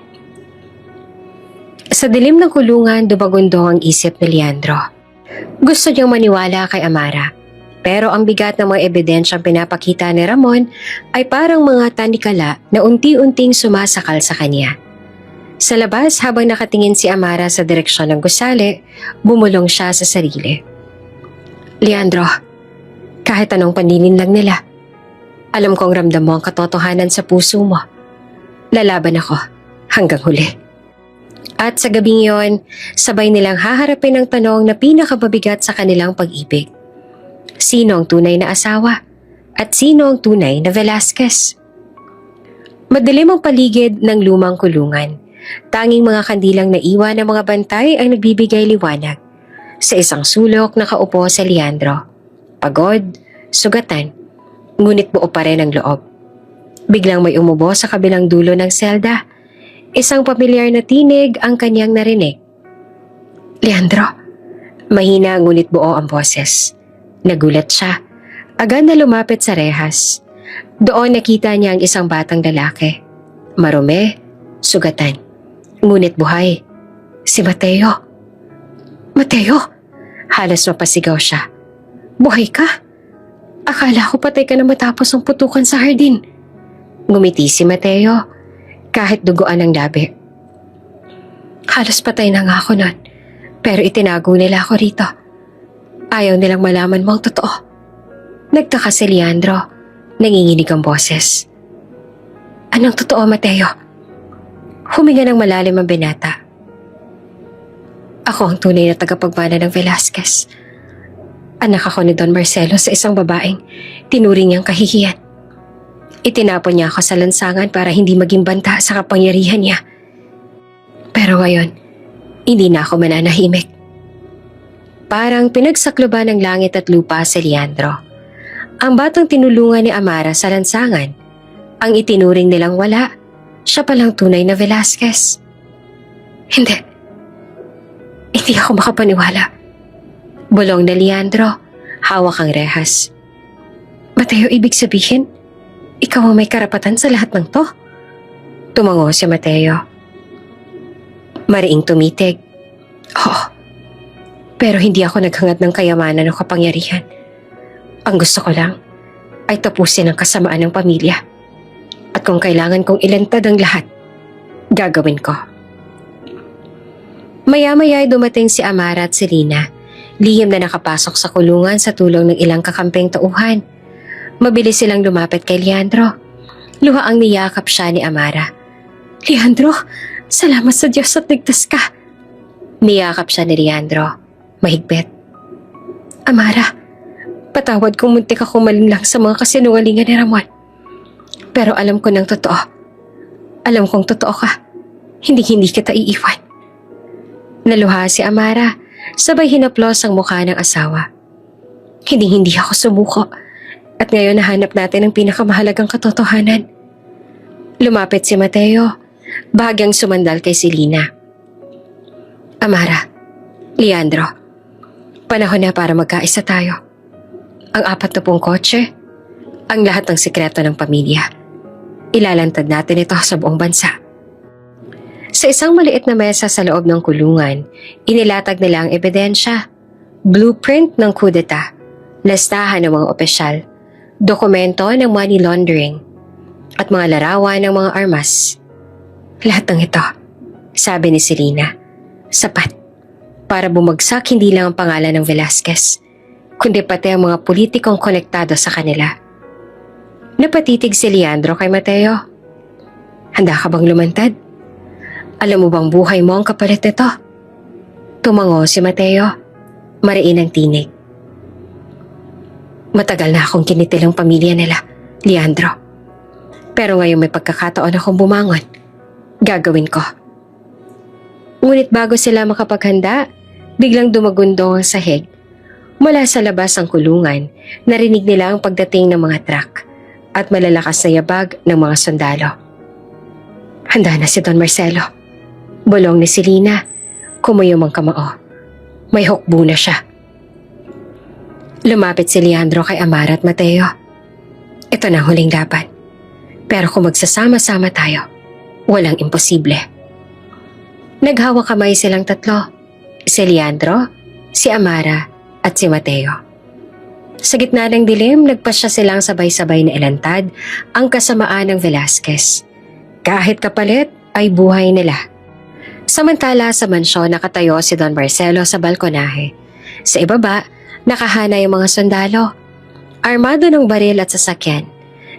Speaker 1: Sa dilim ng kulungan, dumagundong ang isip ni Leandro. Gusto niyang maniwala kay Amara. Pero ang bigat ng mga ebidensyang pinapakita ni Ramon ay parang mga tanikala na unti-unting sumasakal sa kanya. Sa labas, habang nakatingin si Amara sa direksyon ng gusali, bumulong siya sa sarili. Leandro, kahit anong panlilin lang nila, alam kong ramdam mo ang katotohanan sa puso mo. Lalaban ako hanggang huli. At sa gabing yon, sabay nilang haharapin ang tanong na pinakababigat sa kanilang pag-ibig. Sino ang tunay na asawa? At sino ang tunay na Velasquez? Madilim ang paligid ng lumang kulungan. Tanging mga kandilang naiwan ng mga bantay ang nagbibigay liwanag. Sa isang sulok nakaupo si Leandro. Pagod, sugatan, ngunit buo pa rin ang loob. Biglang may umubo sa kabilang dulo ng selda. Isang pamilyar na tinig ang kanyang narinig. Leandro, mahina ngunit buo ang boses. Nagulat siya. Agad na lumapit sa rehas. Doon nakita niya ang isang batang lalaki. Marumi, sugatan. Ngunit buhay. Si Mateo. Mateo! Halos mapasigaw siya. Buhay ka? Akala ko patay ka na matapos ang putukan sa hardin. Ngumiti si Mateo. Kahit duguan ang labi. Halos patay na nga ako nun. Pero itinago nila ako rito. Ayaw nilang malaman mo ang totoo. Nagtaka si Leandro. Nanginginig ang boses. Anong totoo, Mateo? Huminga ng malalim ang binata. Ako ang tunay na tagapagmana ng Velasquez. Anak ako ni Don Marcelo sa isang babaeng tinuring niyang kahihiyan. Itinapon niya ako sa lansangan para hindi maging banta sa kapangyarihan niya. Pero ngayon, Hindi na ako mananahimik. Parang pinagsakloban ng langit at lupa si Leandro. Ang batang tinulungan ni Amara sa lansangan, ang itinuring nilang wala, siya palang tunay na Velasquez. Hindi ako makapaniwala. Bulong na Leandro, hawak ang rehas. Mateo, ibig sabihin, ikaw ang may karapatan sa lahat ng to? Tumango si Mateo. Mariing tumitig. Oo, pero hindi ako naghangad ng kayamanan o kapangyarihan. Ang gusto ko lang ay tapusin ang kasamaan ng pamilya. At kung kailangan kong ilantad ang lahat, gagawin ko. Maya-maya ay dumating si Amara at si Lina, lihim na nakapasok sa kulungan sa tulong ng ilang kakampeng tauhan. Mabilis silang lumapit kay Leandro. Luha ang niyakap siya ni Amara. Leandro, salamat sa Diyos at ligtas ka. Niyakap siya ni Leandro. Mahigpit. Amara, patawad kung muntik akong malinlang sa mga kasinungalingan ni Ramon. Pero alam ko ng totoo. Alam kong totoo ka. Hindi kita iiwan. Naluha si Amara, sabay hinaplos ang mukha ng asawa. Hindi ako sumuko. At ngayon nahanap natin ang pinakamahalagang katotohanan. Lumapit si Mateo, bahagyang sumandal kay Selena. Amara, Leandro, panahon na para magkaisa tayo. Ang 40 kotse, ang lahat ng sikreto ng pamilya. Ilalantad natin ito sa buong bansa. Sa isang maliit na mesa sa loob ng kulungan, inilatag nila ang ebidensya, blueprint ng kudeta, listahan ng mga opisyal, dokumento ng money laundering, at mga larawan ng mga armas. Lahat ng ito, sabi ni Selena, sapat para bumagsak hindi lang ang pangalan ng Velasquez, kundi pati ang mga politikong konektado sa kanila. Napatitig si Leandro kay Mateo. Handa ka bang lumantad? Alam mo bang buhay mo ang kapalit nito? Tumango si Mateo, mariin ang tinig. Matagal na akong kinitil ang pamilya nila, Leandro. Pero ngayon may pagkakataon akong bumangon. Gagawin ko. Ngunit bago sila makapaghanda, biglang dumagundong ang sahig. Mula sa labas ng kulungan, narinig nila ang pagdating ng mga truck at malalakas na yabag ng mga sundalo. Handa na si Don Marcelo. Bulong ni Selena, kumuyom ang kamao. May hukbo na siya. Lumapit si Leandro kay Amara at Mateo. Ito na ang huling laban. Pero kung magsasama-sama tayo, walang imposible. Naghawak kamay silang tatlo. Si Leandro, si Amara, at si Mateo. Sa gitna ng dilim, nagpasya silang sabay-sabay na ilantad ang kasamaan ng Velasquez. Kahit kapalit ay buhay nila. Samantala sa mansyon nakatayo si Don Marcelo sa balkonahe. Sa ibaba, nakahana yung mga sundalo. Armado ng baril at sasakyan.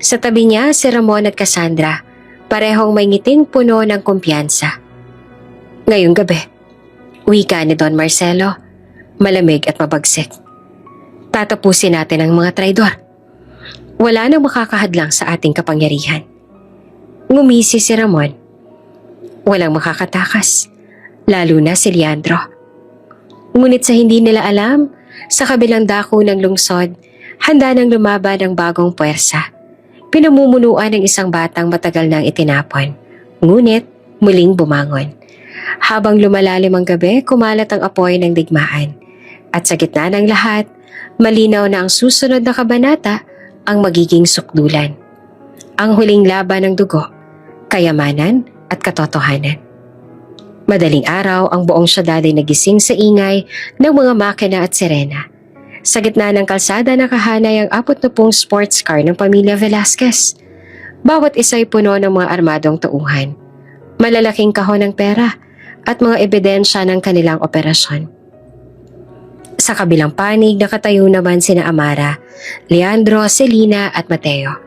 Speaker 1: Sa tabi niya si Ramon at Cassandra, parehong may ngiting puno ng kumpiyansa. Ngayong gabi, wika ni Don Marcelo, malamig at mabagsik. Tatapusin natin ang mga traidor. Wala nang makakahadlang sa ating kapangyarihan. Ngumisi si Ramon. Walang makakatakas, lalo na si Leandro. Ngunit sa hindi nila alam, sa kabilang dako ng lungsod, handa nang lumaban ang bagong puwersa. Pinamumunuan ng isang batang matagal nang itinapon, ngunit muling bumangon. Habang lumalalim ang gabi, kumalat ang apoy ng digmaan. At sa gitna ng lahat, malinaw na ang susunod na kabanata ang magiging sukdulan. Ang huling laban ng dugo, kayamanan at katotohanan. Madaling araw, ang buong syudad ay nagising sa ingay ng mga makina at sirena. Sa gitna ng kalsada nakahanay ang 40 sports car ng pamilya Velasquez. Bawat isa ay puno ng mga armadong tauhan, malalaking kahon ng pera at mga ebidensya ng kanilang operasyon. Sa kabilang panig, nakatayo naman sina Amara, Leandro, Selena at Mateo.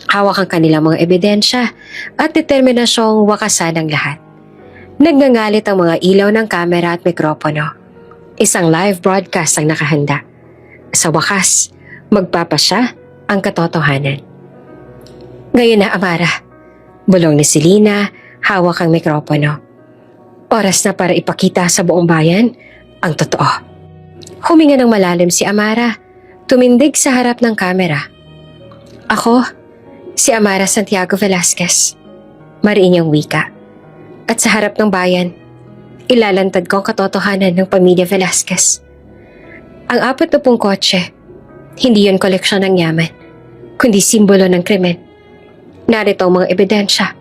Speaker 1: Hawak ang kanilang mga ebidensya at determinasyong wakasan ang lahat. Nagngangalit ang mga ilaw ng kamera at mikropono. Isang live broadcast ang nakahanda. Sa wakas, magpapasya ang katotohanan. Ngayon na, Amara, bulong ni Selena, hawak ang mikropono. Oras na para ipakita sa buong bayan ang totoo. Huminga ng malalim si Amara, tumindig sa harap ng kamera. Ako, si Amara Santiago Velasquez. Mariin niyang wika. At sa harap ng bayan, ilalantad ko ang katotohanan ng pamilya Velasquez. Ang 40 kotse, hindi yon koleksyon ng yaman, kundi simbolo ng krimen. Narito ang mga ebidensya.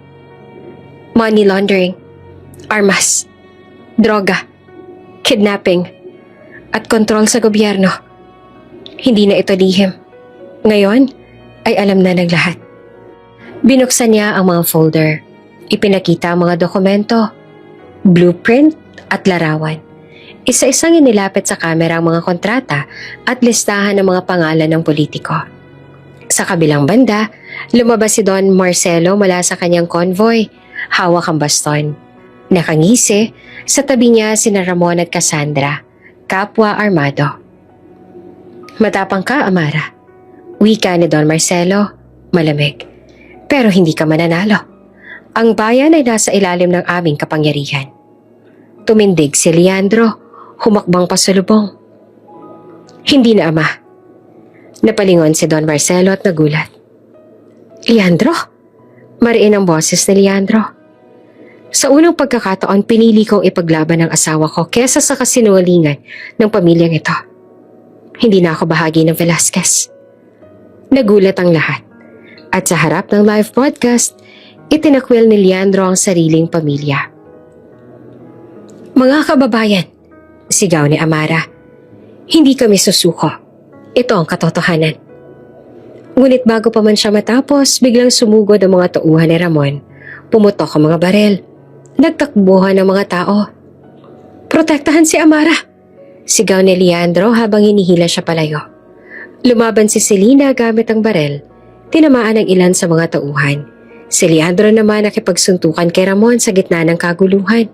Speaker 1: Money laundering, armas, droga, kidnapping, at kontrol sa gobyerno. Hindi na ito lihim. Ngayon ay alam na ng lahat. Binuksan niya ang mga folder. Ipinakita ang mga dokumento, blueprint at larawan. Isa-isang inilapit sa kamera ang mga kontrata at listahan ng mga pangalan ng politiko. Sa kabilang banda, lumabas si Don Marcelo mula sa kanyang convoy, hawak ang baston. Nakangisi, sa tabi niya sina Ramon at Cassandra, kapwa armado. Matapang ka, Amara. Wika ni Don Marcelo, malamig. Pero hindi ka mananalo. Ang bayan ay nasa ilalim ng aming kapangyarihan. Tumindig si Leandro, humakbang pasalubong. Hindi na, Ama. Napalingon si Don Marcelo at nagulat. Leandro? Mariin ang boses ni Leandro. Sa unang pagkakataon, pinili kong ipaglaban ang asawa ko kesa sa kasinungalingan ng pamilyang ito. Hindi na ako bahagi ng Velasquez. Nagulat ang lahat. At sa harap ng live broadcast, itinakwil ni Leandro ang sariling pamilya. Mga kababayan, sigaw ni Amara, hindi kami susuko. Ito ang katotohanan. Ngunit bago pa man siya matapos, biglang sumugod ang mga tauhan ni Ramon. Pumutok ang mga barel. Nagtakbuhan ang mga tao. Protektahan si Amara! Sigaw ni Leandro habang hinihila siya palayo. Lumaban si Selena gamit ang barel. Tinamaan ang ilan sa mga tauhan. Si Leandro naman nakipagsuntukan kay Ramon sa gitna ng kaguluhan.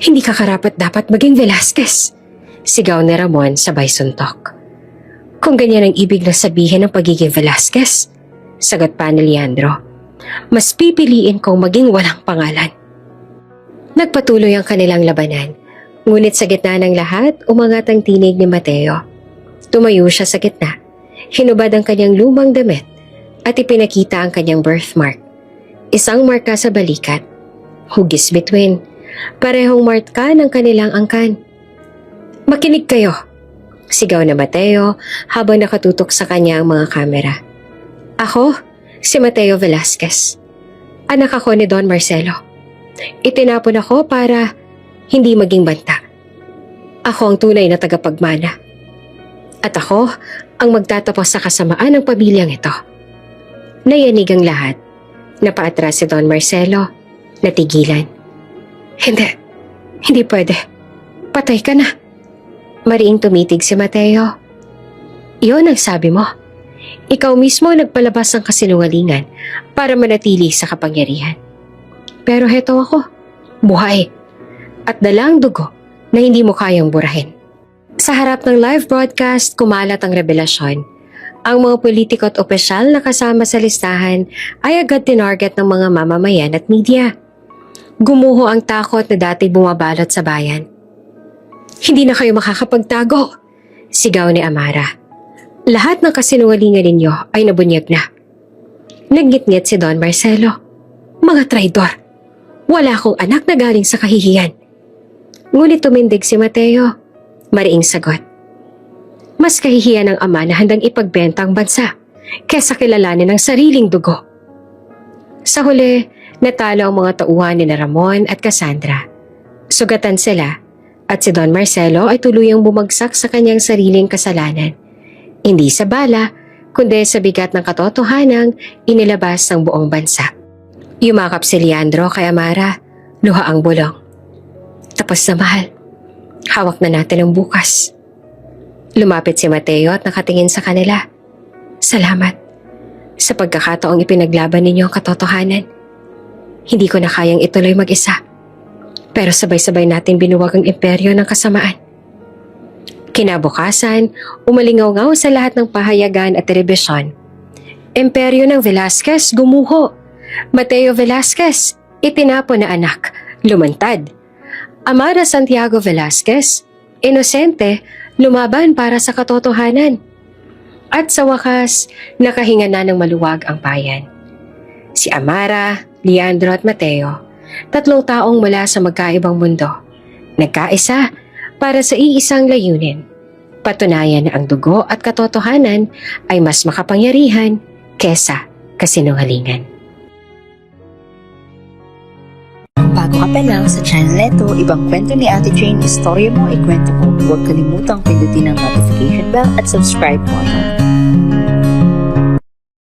Speaker 1: Hindi ka karapat dapat maging Velasquez, sigaw ni Ramon sabay suntok. Kung ganyan ang ibig na sabihin ng pagiging Velasquez, sagot pa ni Leandro, mas pipiliin kong maging walang pangalan. Nagpatuloy ang kanilang labanan, ngunit sa gitna ng lahat, umangat ang tinig ni Mateo. Tumayo siya sa gitna, hinubad ang kanyang lumang damit at ipinakita ang kanyang birthmark. Isang marka sa balikat, hugis between, parehong marka ng kanilang angkan. Makinig kayo, sigaw na Mateo habang nakatutok sa kanya ang mga kamera. Ako, si Mateo Velasquez. Anak ako ni Don Marcelo. Itinapon ako para hindi maging banta. Ako ang tunay na tagapagmana. At ako ang magtatapos sa kasamaan ng pamilyang ito. Nayanig ang lahat. Napaatras si Don Marcelo. Natigilan. Hindi pwede. Patay ka na. Mariing tumitig si Mateo. Iyon ang sabi mo. Ikaw mismo nagpalabas ng kasinungalingan para manatili sa kapangyarihan. Pero heto ako, buhay. At dalang dugo na hindi mo kayang burahin. Sa harap ng live broadcast, kumalat ang revelasyon. Ang mga politiko at opisyal na kasama sa listahan ay agad tinarget ng mga mamamayan at media. Gumuho ang takot na dati bumabalot sa bayan. Hindi na kayo makakapagtago, sigaw ni Amara. Lahat ng kasinungalingan ninyo ay nabunyag na. Naggitngit si Don Marcelo. Mga traidor! Wala akong anak na galing sa kahihiyan. Ngunit tumindig si Mateo. Mariing sagot. Mas kahihiyan ng ama na handang ipagbenta ang bansa kesa kilalanin ang sariling dugo. Sa huli, natalo ang mga tauhan ni Ramon at Cassandra. Sugatan sila at si Don Marcelo ay tuluyang bumagsak sa kanyang sariling kasalanan. Hindi sa bala, kundi sa bigat ng katotohanang inilabas ng buong bansa. Yumakap si Leandro kay Amara, luha ang bulong. Tapos na, mahal. Hawak na natin ang bukas. Lumapit si Mateo at nakatingin sa kanila. Salamat sa pagkakataong ipinaglaban ninyo ang katotohanan. Hindi ko na kayang ituloy mag-isa. Pero sabay-sabay natin binuwag ang imperyo ng kasamaan. Kinabukasan, umalingaw-ngaw sa lahat ng pahayagan at telebisyon. Imperyo ng Velasquez gumuho. Mateo Velasquez, itinapon na anak, lumantad. Amara Santiago Velasquez, inosente, lumaban para sa katotohanan. At sa wakas, nakahinga na ng maluwag ang bayan. Si Amara, Leandro at Mateo, 3 taong mula sa magkaibang mundo, nagkaisa para sa iisang layunin. Patunayan na ang dugo at katotohanan ay mas makapangyarihan kesa kasinungalingan.
Speaker 2: Bago ka pa lang sa channel neto, ibang kwento ni Ate Jane, istorya mo, ikwento ko. Huwag kalimutang pindutin ang notification bell at subscribe button.